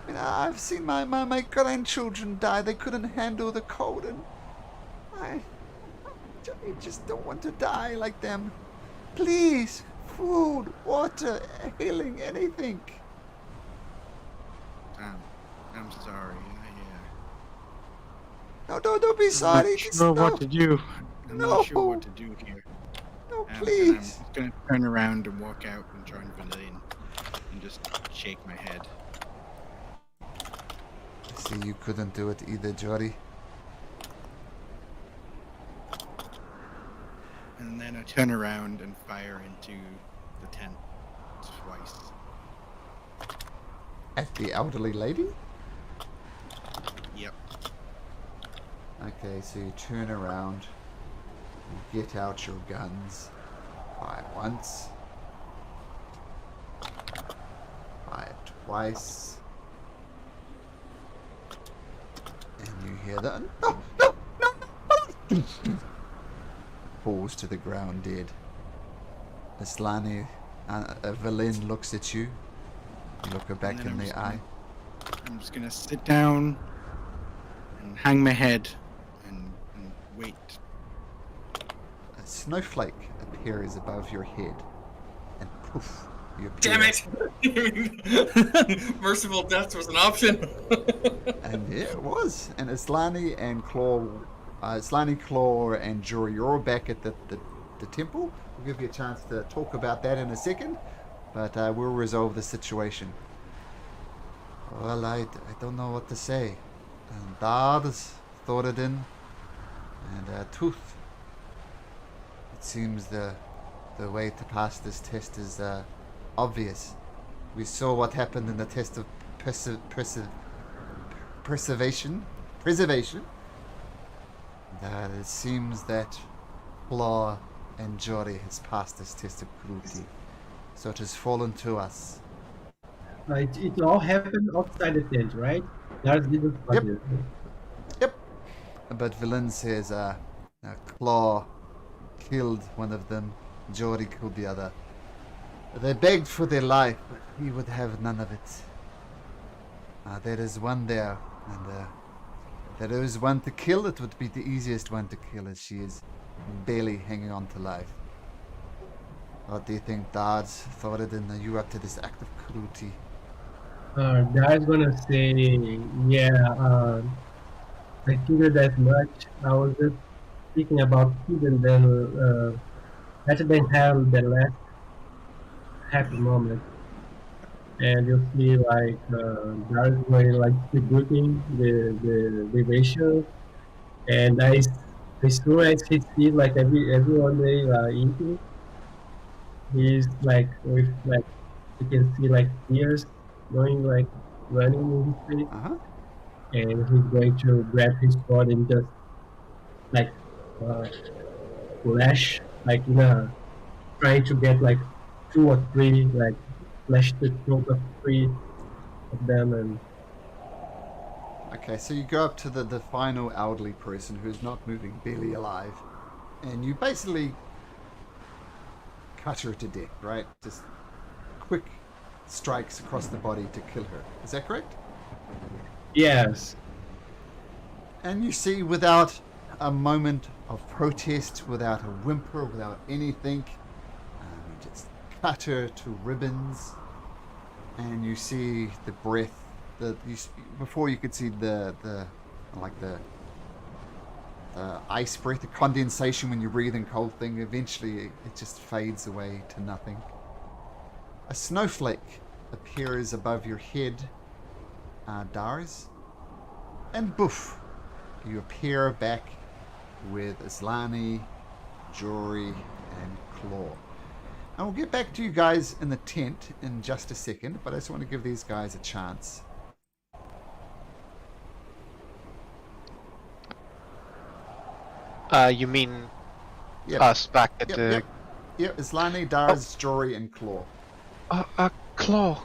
I mean, I've seen my grandchildren die. They couldn't handle the cold, and I just don't want to die like them. Please, food, water, healing, anything. I'm sorry. No, don't be sorry. I'm not sure what to do. I'm No. not sure what to do here. No, And please. I'm gonna turn around and walk out and join Valerian. and just shake my head. I see you couldn't do it either, Jory. And then I turn around and fire into the tent twice. At the elderly lady? Yep. Okay, so you turn around, you get out your guns, fire once, fire twice, and you hear the no, falls to the ground dead. Islani, Valin looks at you. You look her back then in I'm the just eye. I'm just gonna sit down and hang my head and wait. A snowflake appears above your head, and poof, you appear. Damn it! Merciful death was an option. And yeah, it was. And Islani and Claw, Islani, Claw, and Jury, you're all back at the temple. We'll give you a chance to talk about that in a second, but we'll resolve the situation. Well, I don't know what to say. And Dards, Thoradin, and Tooth. It seems the way to pass this test is obvious. We saw what happened in the test of preservation. And, it seems that Claw and Jory has passed this test of cruelty. So it has fallen to us. It all happened outside the tent, right? Lars didn't find it. Yep. But Villain says Claw killed one of them, Jory killed the other. They begged for their life, but he would have none of it. There is one there, and if there is one to kill, it would be the easiest one to kill, as she is barely hanging on to life. What do you think, Dards? Thoradin, are you up to this act of cruelty? Dad's gonna say, yeah, I figured that much. I was just thinking about keeping them, better than have the last happy moment. And you see, like, Dad's going, like, distributing the ratio. And as soon as he sees, like, everyone they eating, he's, like, with, like, you can see, like, tears going, like, running in his face. Uh-huh. And he's going to grab his sword and just, like, slash, like, trying to get, like, 2 or 3, like, slash the throat of 3 of them. And Okay, so you go up to the final elderly person who's not moving, barely alive, and you basically cut her to death, right? Just quick strikes across the body to kill her. Is that correct? yes, And you see, without a moment of protest, without a whimper, without anything, you just cut her to ribbons, and you see the breath. Before you could see the ice breath, the condensation when you breathe in cold thing. Eventually, it just fades away to nothing. A snowflake appears above your head, Dars, and boof, you appear back with Islani, Jory, and Claw. And we'll get back to you guys in the tent in just a second, but I just want to give these guys a chance. You mean Yep. us back at the... Yep, Islani, Dars, Jory, and Claw. Claw,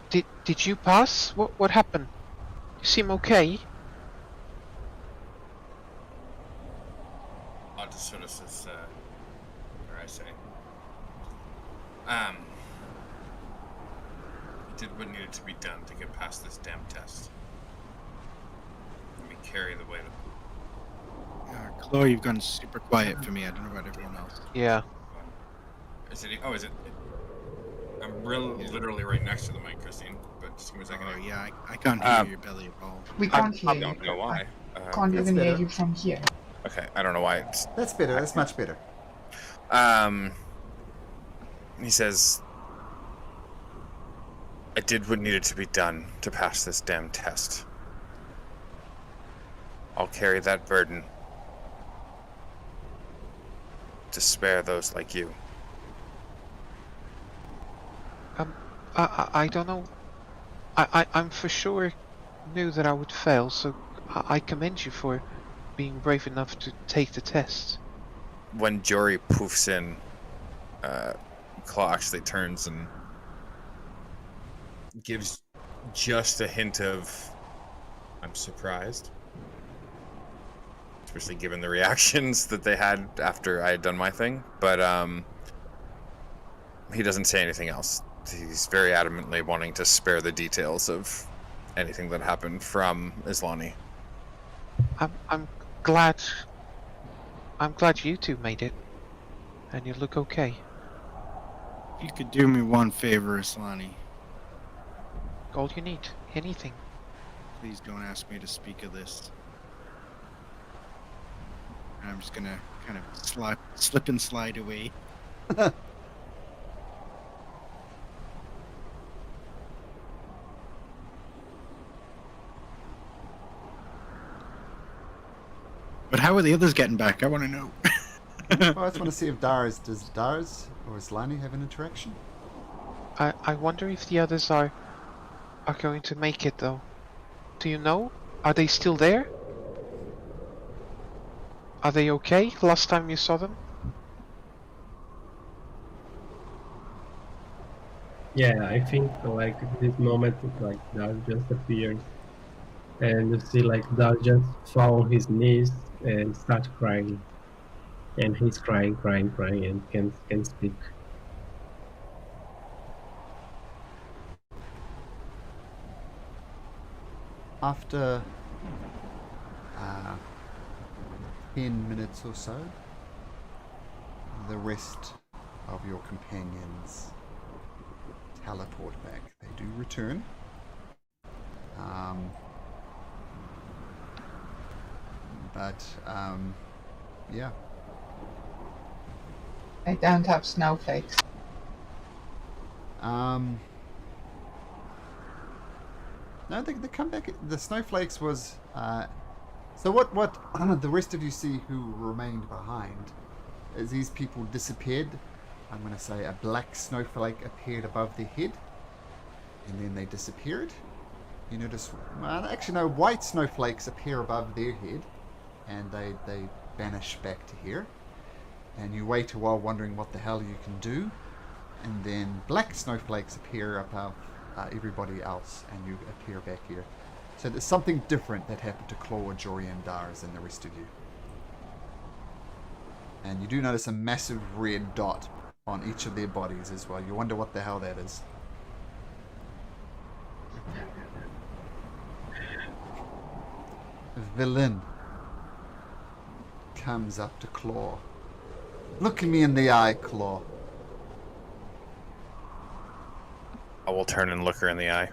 did you pass? What happened? You seem okay. I'll just sort of says, or I say, we did what needed to be done to get past this damn test. Let me carry the weight of Claw, you've gone super quiet for me. I don't know about everyone else. Yeah. Is it? Oh, is it? I'm literally right next to the mic, Christine. But just give me a second. Oh yeah, I can't hear your belly at all. We can't hear I you. don't know why. Can't That's even hear better. you from here. Okay, I don't know why it's. That's better. That's much better. He says, I did what needed to be done to pass this damn test. I'll carry that burden to spare those like you. I don't know. I'm for sure knew that I would fail, so I commend you for being brave enough to take the test. When Jory poofs in, Claw actually turns and gives just a hint of, I'm surprised. Especially given the reactions that they had after I had done my thing. But he doesn't say anything else. He's very adamantly wanting to spare the details of anything that happened from Islani. I'm glad you two made it, and you look okay. You could do me one favor, Islani. All you need, anything. Please don't ask me to speak of this. I'm just gonna kind of slip and slide away. But how are the others getting back? I want to know. Well, I just want to see if does Dars or Islani have an interaction? I wonder if the others are going to make it though. Do you know? Are they still there? Are they okay? Last time you saw them? Yeah, I think like this moment, like Dal just appears, and you see like Dal just fall on his knees and start crying, and he's crying, and can't speak. After 10 minutes or so, the rest of your companions teleport back. They do return. Yeah. I don't have snowflakes. No, the comeback, the snowflakes was. So what the rest of you see who remained behind, as these people disappeared, I'm going to say a black snowflake appeared above their head, and then they disappeared. You notice, well, actually no, white snowflakes appear above their head, and they vanish back to here. And you wait a while wondering what the hell you can do, and then black snowflakes appear above everybody else, and you appear back here. So there's something different that happened to Claw, Jory, and Dars and the rest of you. And you do notice a massive red dot on each of their bodies as well. You wonder what the hell that is. Villain comes up to Claw. Look at me in the eye, Claw. I will turn and look her in the eye.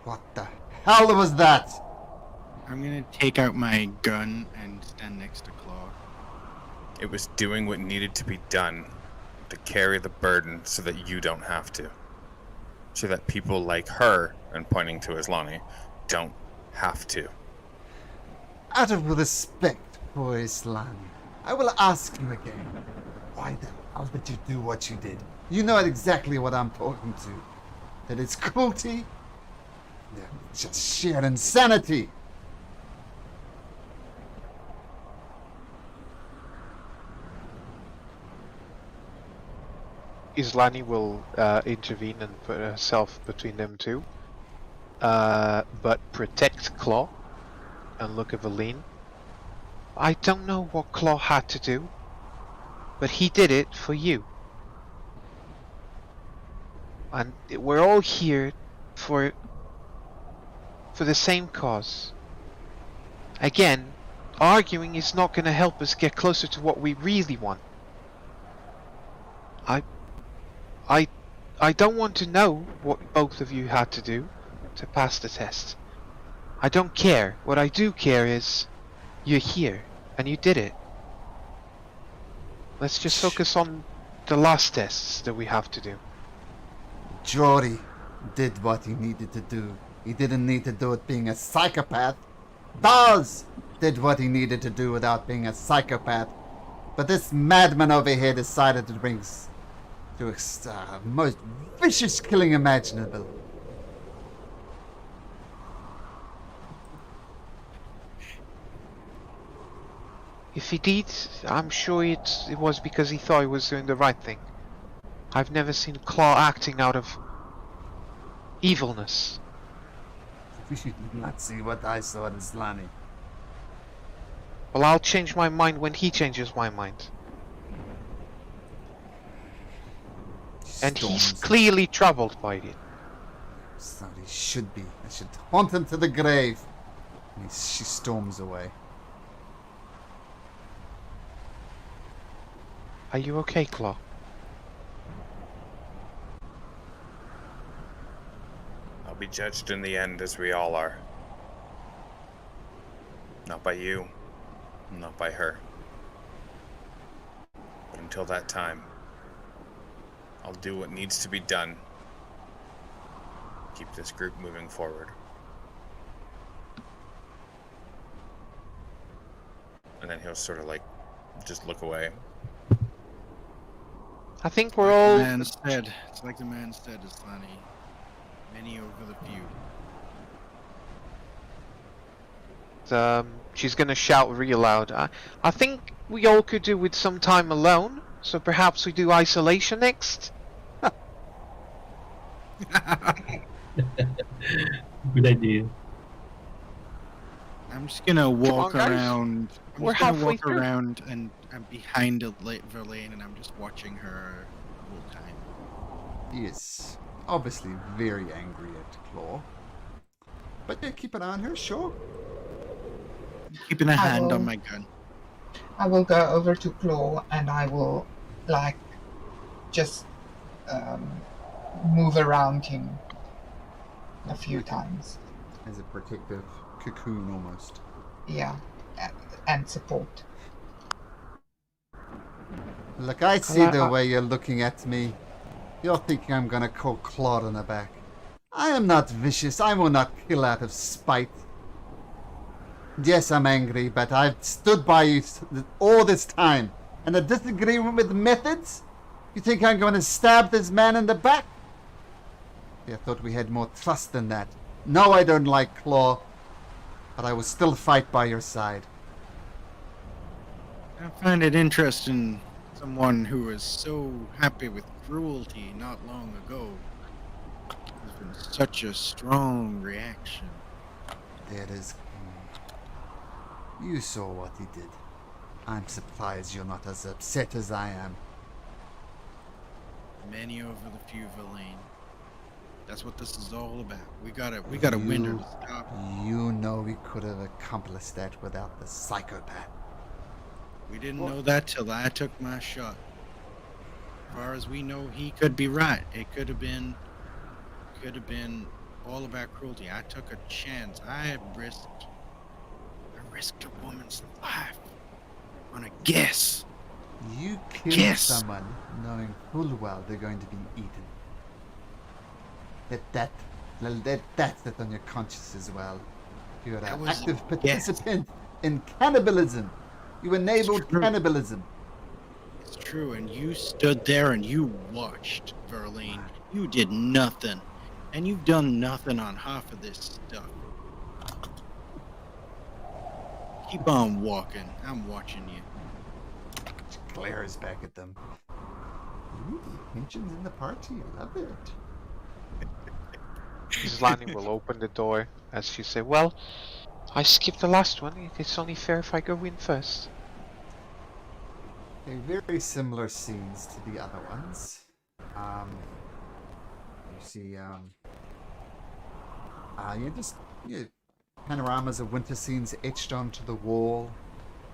What the hell was that? I'm gonna take out my gun and stand next to Claw. It was doing what needed to be done to carry the burden so that you don't have to. So that people like her, and pointing to Islani, don't have to. Out of respect for Islam, I will ask you again. Why the hell did you do what you did? You know exactly what I'm talking to. That it's cruelty. Yeah, just sheer insanity. Islani will intervene and put herself between them two. But protect Claw and look at Valine. I don't know what Claw had to do, but he did it for you. And we're all here for the same cause. Again, arguing is not going to help us get closer to what we really want. I don't want to know what both of you had to do to pass the test. I don't care. What I do care is you're here and you did it. Let's just focus on the last tests that we have to do. Jory did what he needed to do. He didn't need to do it being a psychopath. Dawes did what he needed to do without being a psychopath. But this madman over here decided to bring to a most vicious killing imaginable. If he did, I'm sure it was because he thought he was doing the right thing. I've never seen Claw acting out of evilness. You did not see what I saw in Slani. Well, I'll change my mind when he changes my mind. And he's clearly troubled by it. So he should be. I should haunt him to the grave. And she storms away. Are you okay, Claw? I'll be judged in the end, as we all are. Not by you, not by her. But until that time, I'll do what needs to be done. Keep this group moving forward. And then he'll sort of like just look away. I think we're all... It's like the man said, Islani. Many over the few. She's gonna shout real loud. I think we all could do with some time alone, so perhaps we do isolation next? Good idea. I'm just gonna walk guys. around. We're halfway through. Around and I'm behind Verlaine and I'm just watching her the whole time. He is obviously very angry at Claw. But yeah, keep an eye on her, sure. Keeping a hand on my gun. I will go over to Claw and I will, like, just move around him a few times. As a protective cocoon, almost. Yeah, and support. Look, I see the way you're looking at me. You're thinking I'm gonna call Claude on the back. I am not vicious. I will not kill out of spite. Yes, I'm angry, but I've stood by you all this time. And a disagreement with methods? You think I'm going to stab this man in the back? I thought we had more trust than that. No, I don't like Claw, but I will still fight by your side. I find it interesting, someone who was so happy with cruelty not long ago. There's been such a strong reaction. There is... You saw what he did. I'm surprised you're not as upset as I am. Many over the few, Verlaine. That's what this is all about. We gotta win her to stop. You know we could have accomplished that without the psychopath. We didn't know that till I took my shot. As far as we know, he could be right. It could have been all about cruelty. I took a chance. I risked a woman's life on a guess. You killed someone knowing full well they're going to be eaten. That's it on your conscience as well. You're an active participant in cannibalism. You enabled cannibalism. It's true, and you stood there and you watched, Verlaine. You did nothing. And you've done nothing on half of this stuff. Keep on walking. I'm watching you. She glares back at them. Ooh, tensions in the party. Love it. Zlani will open the door as she say, "Well, I skipped the last one. It's only fair if I go in first." They're very similar scenes to the other ones. You see, panoramas of winter scenes etched onto the wall.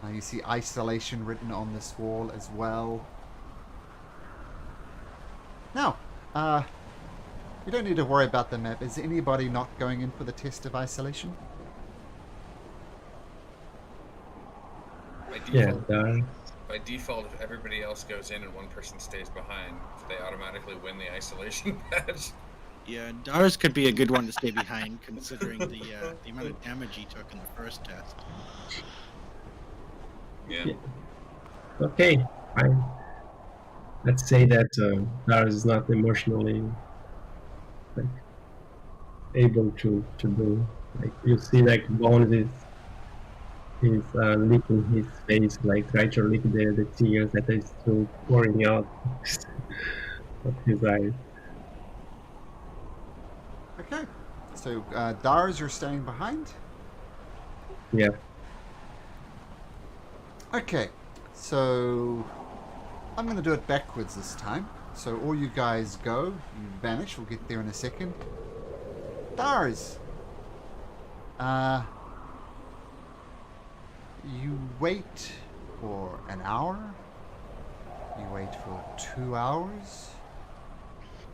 You see isolation written on this wall as well. Now, we don't need to worry about the map. Is anybody not going in for the test of isolation? By default, if everybody else goes in and one person stays behind, they automatically win the isolation badge. Yeah, Dars could be a good one to stay behind, considering the amount of damage he took in the first test. Yeah. Yeah. Okay, fine. Let's say that Dars is not emotionally like able to do. Like you see, like Bones is licking his face, like try to lick the tears that is still pouring out of his eyes. Okay. So, Dars, you're staying behind? Yeah. Okay. So, I'm going to do it backwards this time. So, all you guys go. You vanish. We'll get there in a second. Dars! You wait for an hour. You wait for 2 hours.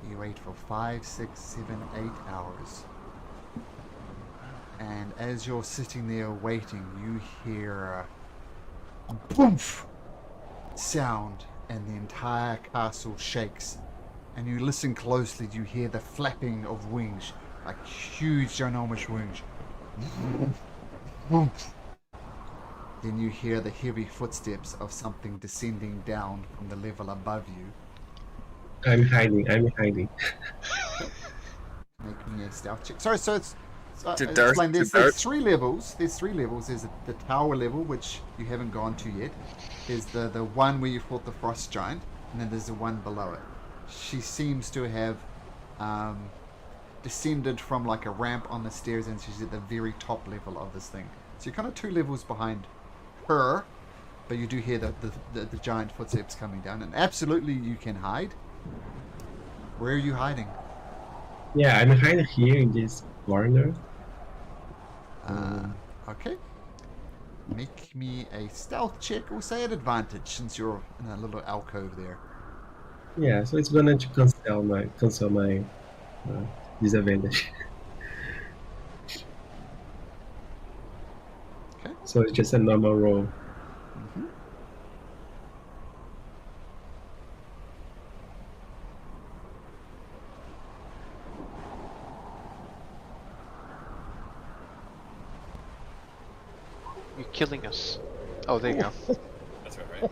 You wait for 5, 6, 7, 8 hours. And as you're sitting there waiting, you hear a boomf sound, and the entire castle shakes. And you listen closely, you hear the flapping of wings, like huge, ginormous wings. Then you hear the heavy footsteps of something descending down from the level above you. I'm hiding. Make me a stealth check. Sorry, so it's... Did explain, Darth- there's did Darth- 3 levels. There's 3 levels. There's the tower level, which you haven't gone to yet. There's the one where you fought the frost giant, and then there's the one below it. She seems to have descended from like a ramp on the stairs, and she's at the very top level of this thing. So you're kind of 2 levels behind her, but you do hear the giant footsteps coming down, and absolutely you can hide. Where are you hiding? Yeah, I'm hiding here in this corner. Okay. Make me a stealth check, or say at advantage, since you're in a little alcove there. Yeah, so it's gonna cancel my disadvantage. Okay. So it's just a normal roll. Mm-hmm. You're killing us. Oh, there you go. That's right.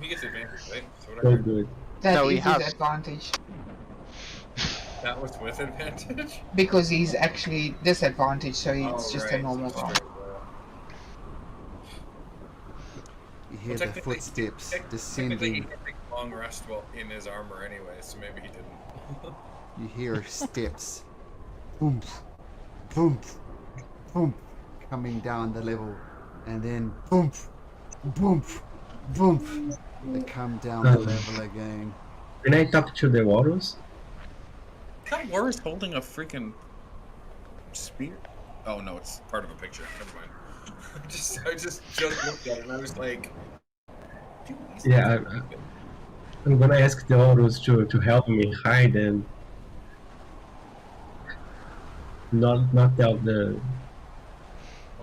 He gets advantage, right? So So whatever. good. That No, he is his has. advantage. That was with advantage? Because he's actually disadvantaged, so it's just a right, normal so roll. straight roll. You hear Well, the technically- footsteps Technically, he descending. can take a long rest while in his armor anyway, so maybe he didn't. You hear steps. Boom, boom, boom, coming down the level. And then boom, boom, boom. They come down the level again. Can I talk to the walrus? That war's holding a freaking spear. Oh no, it's part of a picture. Never mind. I just looked at it and I was like, "Dude, these Yeah, things are I'm gonna ask the walrus to help me hide and not tell the.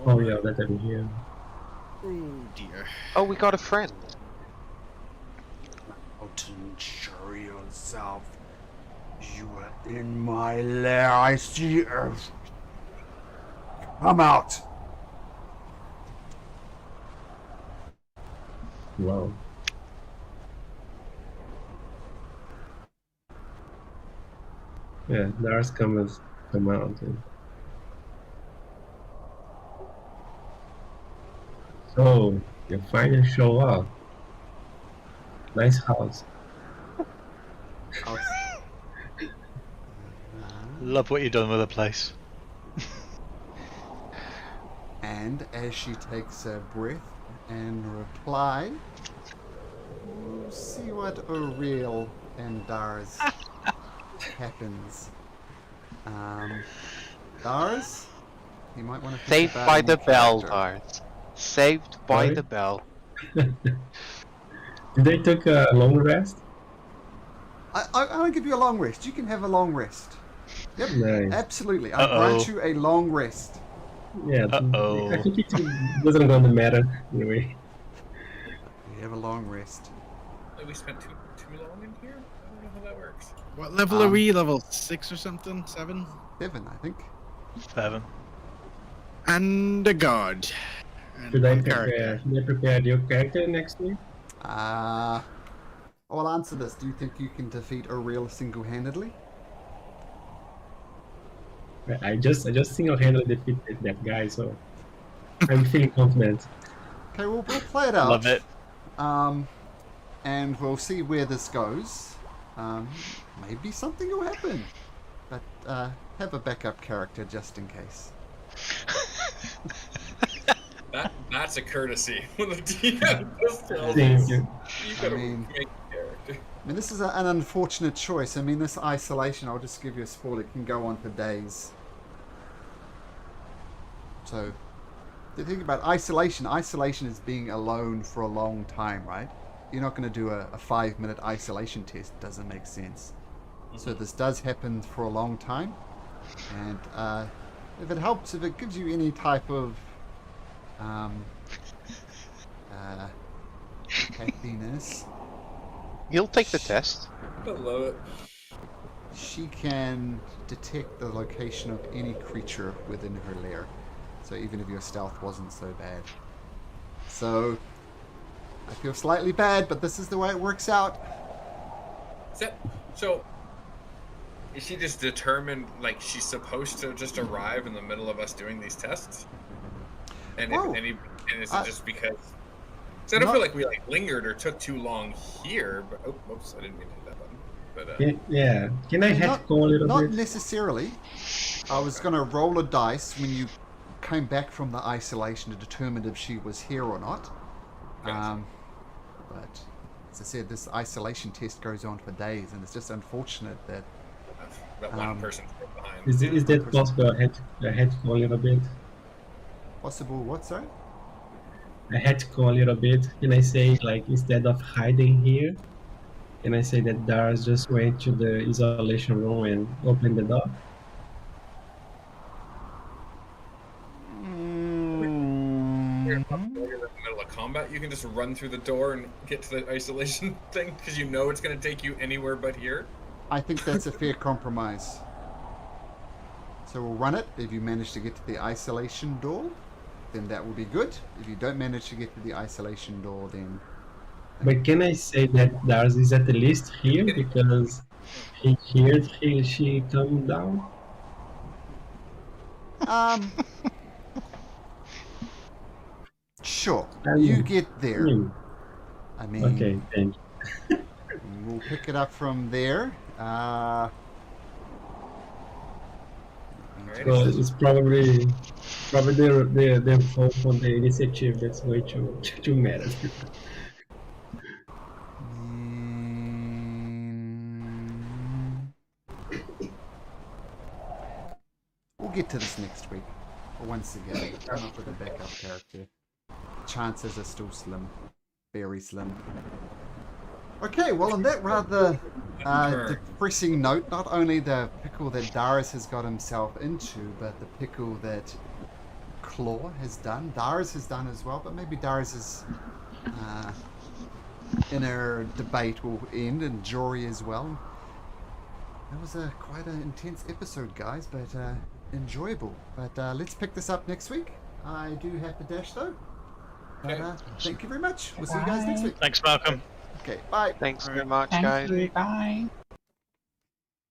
Oh yeah, that I'm here. Oh dear. Oh, we got a friend. Out and show yourself. You are in my lair. I see earth. Come out. Wow. Yeah, Lars come out. And... So you finally show up. Nice house. Love what you've done with the place. And as she takes a breath and reply, we'll see what Aurel and Dars happens. Dars, you might want to think Saved about by a new the bell, character. Dars. Saved by Sorry? the bell. Did they took a long rest? I'll give you a long rest. You can have a long rest. Yep, Nice. absolutely. I Uh-oh. grant you a long rest. Yeah. Uh-oh. I think it wasn't going to matter anyway. You have a long rest. Like we spent too long in here? I don't know. how that works. What level are we? Level 6 or something? 7? 7, I think. 7. And a god. And Should I one prepare? character. Should I prepare your character next week? I'll answer this. Do you think you can defeat Aurel single-handedly? I just single-handedly defeated that guy, so I'm feeling confident. Okay, we'll play it out. Love it. And we'll see where this goes. Maybe something will happen. But have a backup character just in case. That's a courtesy. When the DM just tells Thank us, you. you gotta I mean- make a character. I mean, this is an unfortunate choice. I mean, this isolation, I'll just give you a spoiler, it can go on for days. So, the thing about isolation is being alone for a long time, right? You're not going to do a 5-minute isolation test. Doesn't make sense. So this does happen for a long time. And if it helps, if it gives you any type of happiness, You'll take the test. I love it. she can detect the location of any creature within her lair. So even if your stealth wasn't so bad. So I feel slightly bad, but this is the way it works out. So, is she just determined, like, she's supposed to just arrive in the middle of us doing these tests? And Whoa. and is it just because... So I don't feel like we, like, lingered or took too long here, but... Oh, oops, I didn't mean to hit that button. But, Yeah. Can I head call a little Not bit? necessarily. I was going to roll a dice when you came back from the isolation to determine if she was here or not. Gotcha. But as I said, this isolation test goes on for days, and it's just unfortunate that that one person's behind. Is that possible? I had to call a little bit. possible. What, sorry? I had to call a little bit. Can I say, like, instead of hiding here, can I say that Dars just went to the isolation room and opened the door? You're in the middle of combat, you can just run through the door and get to the isolation thing because you know it's going to take you anywhere but here. I think that's a fair compromise. So we'll run it. If you manage to get to the isolation door, then that will be good. If you don't manage to get to the isolation door, then... But can I say that Dars is at least here because he heard she come down? Sure. You get there. I mean... Okay, thank you. We'll pick it up from there. So it's probably their fault on the initiative that's going to matter. We'll get to this next week. But once again, come up with a backup character. Chances are still slim. Very slim. Okay, well on that rather depressing note, not only the pickle that Darius has got himself into, but the pickle that Claw has done. Darius has done as well, but maybe Darius's inner debate will end, and Jory as well. That was quite an intense episode, guys, but enjoyable. But let's pick this up next week. I do have to dash though. But thank you very much. We'll see you guys next week. Thanks, Malcolm. Okay, bye. Thanks very much, Thank guys. you. Bye.